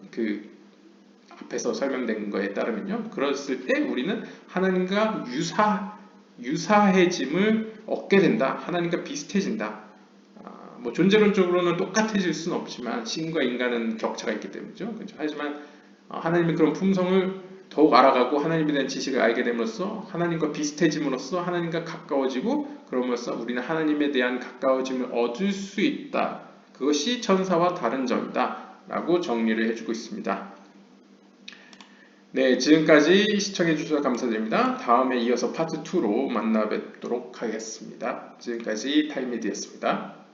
앞에서 설명된 거에 따르면요. 그랬을 때 우리는 하나님과 유사해짐을 얻게 된다. 하나님과 비슷해진다. 뭐 존재론적으로는 똑같아질 수는 없지만 신과 인간은 격차가 있기 때문이죠. 그렇죠? 하지만 하나님의 그런 품성을 더욱 알아가고 하나님에 대한 지식을 알게 됨으로써 하나님과 비슷해짐으로써 하나님과 가까워지고, 그럼으로써 우리는 하나님에 대한 가까워짐을 얻을 수 있다. 그것이 천사와 다른 점이다 라고 정리를 해주고 있습니다. 네, 지금까지 시청해주셔서 감사드립니다. 다음에 이어서 파트 2로 만나 뵙도록 하겠습니다. 지금까지 타임미디였습니다.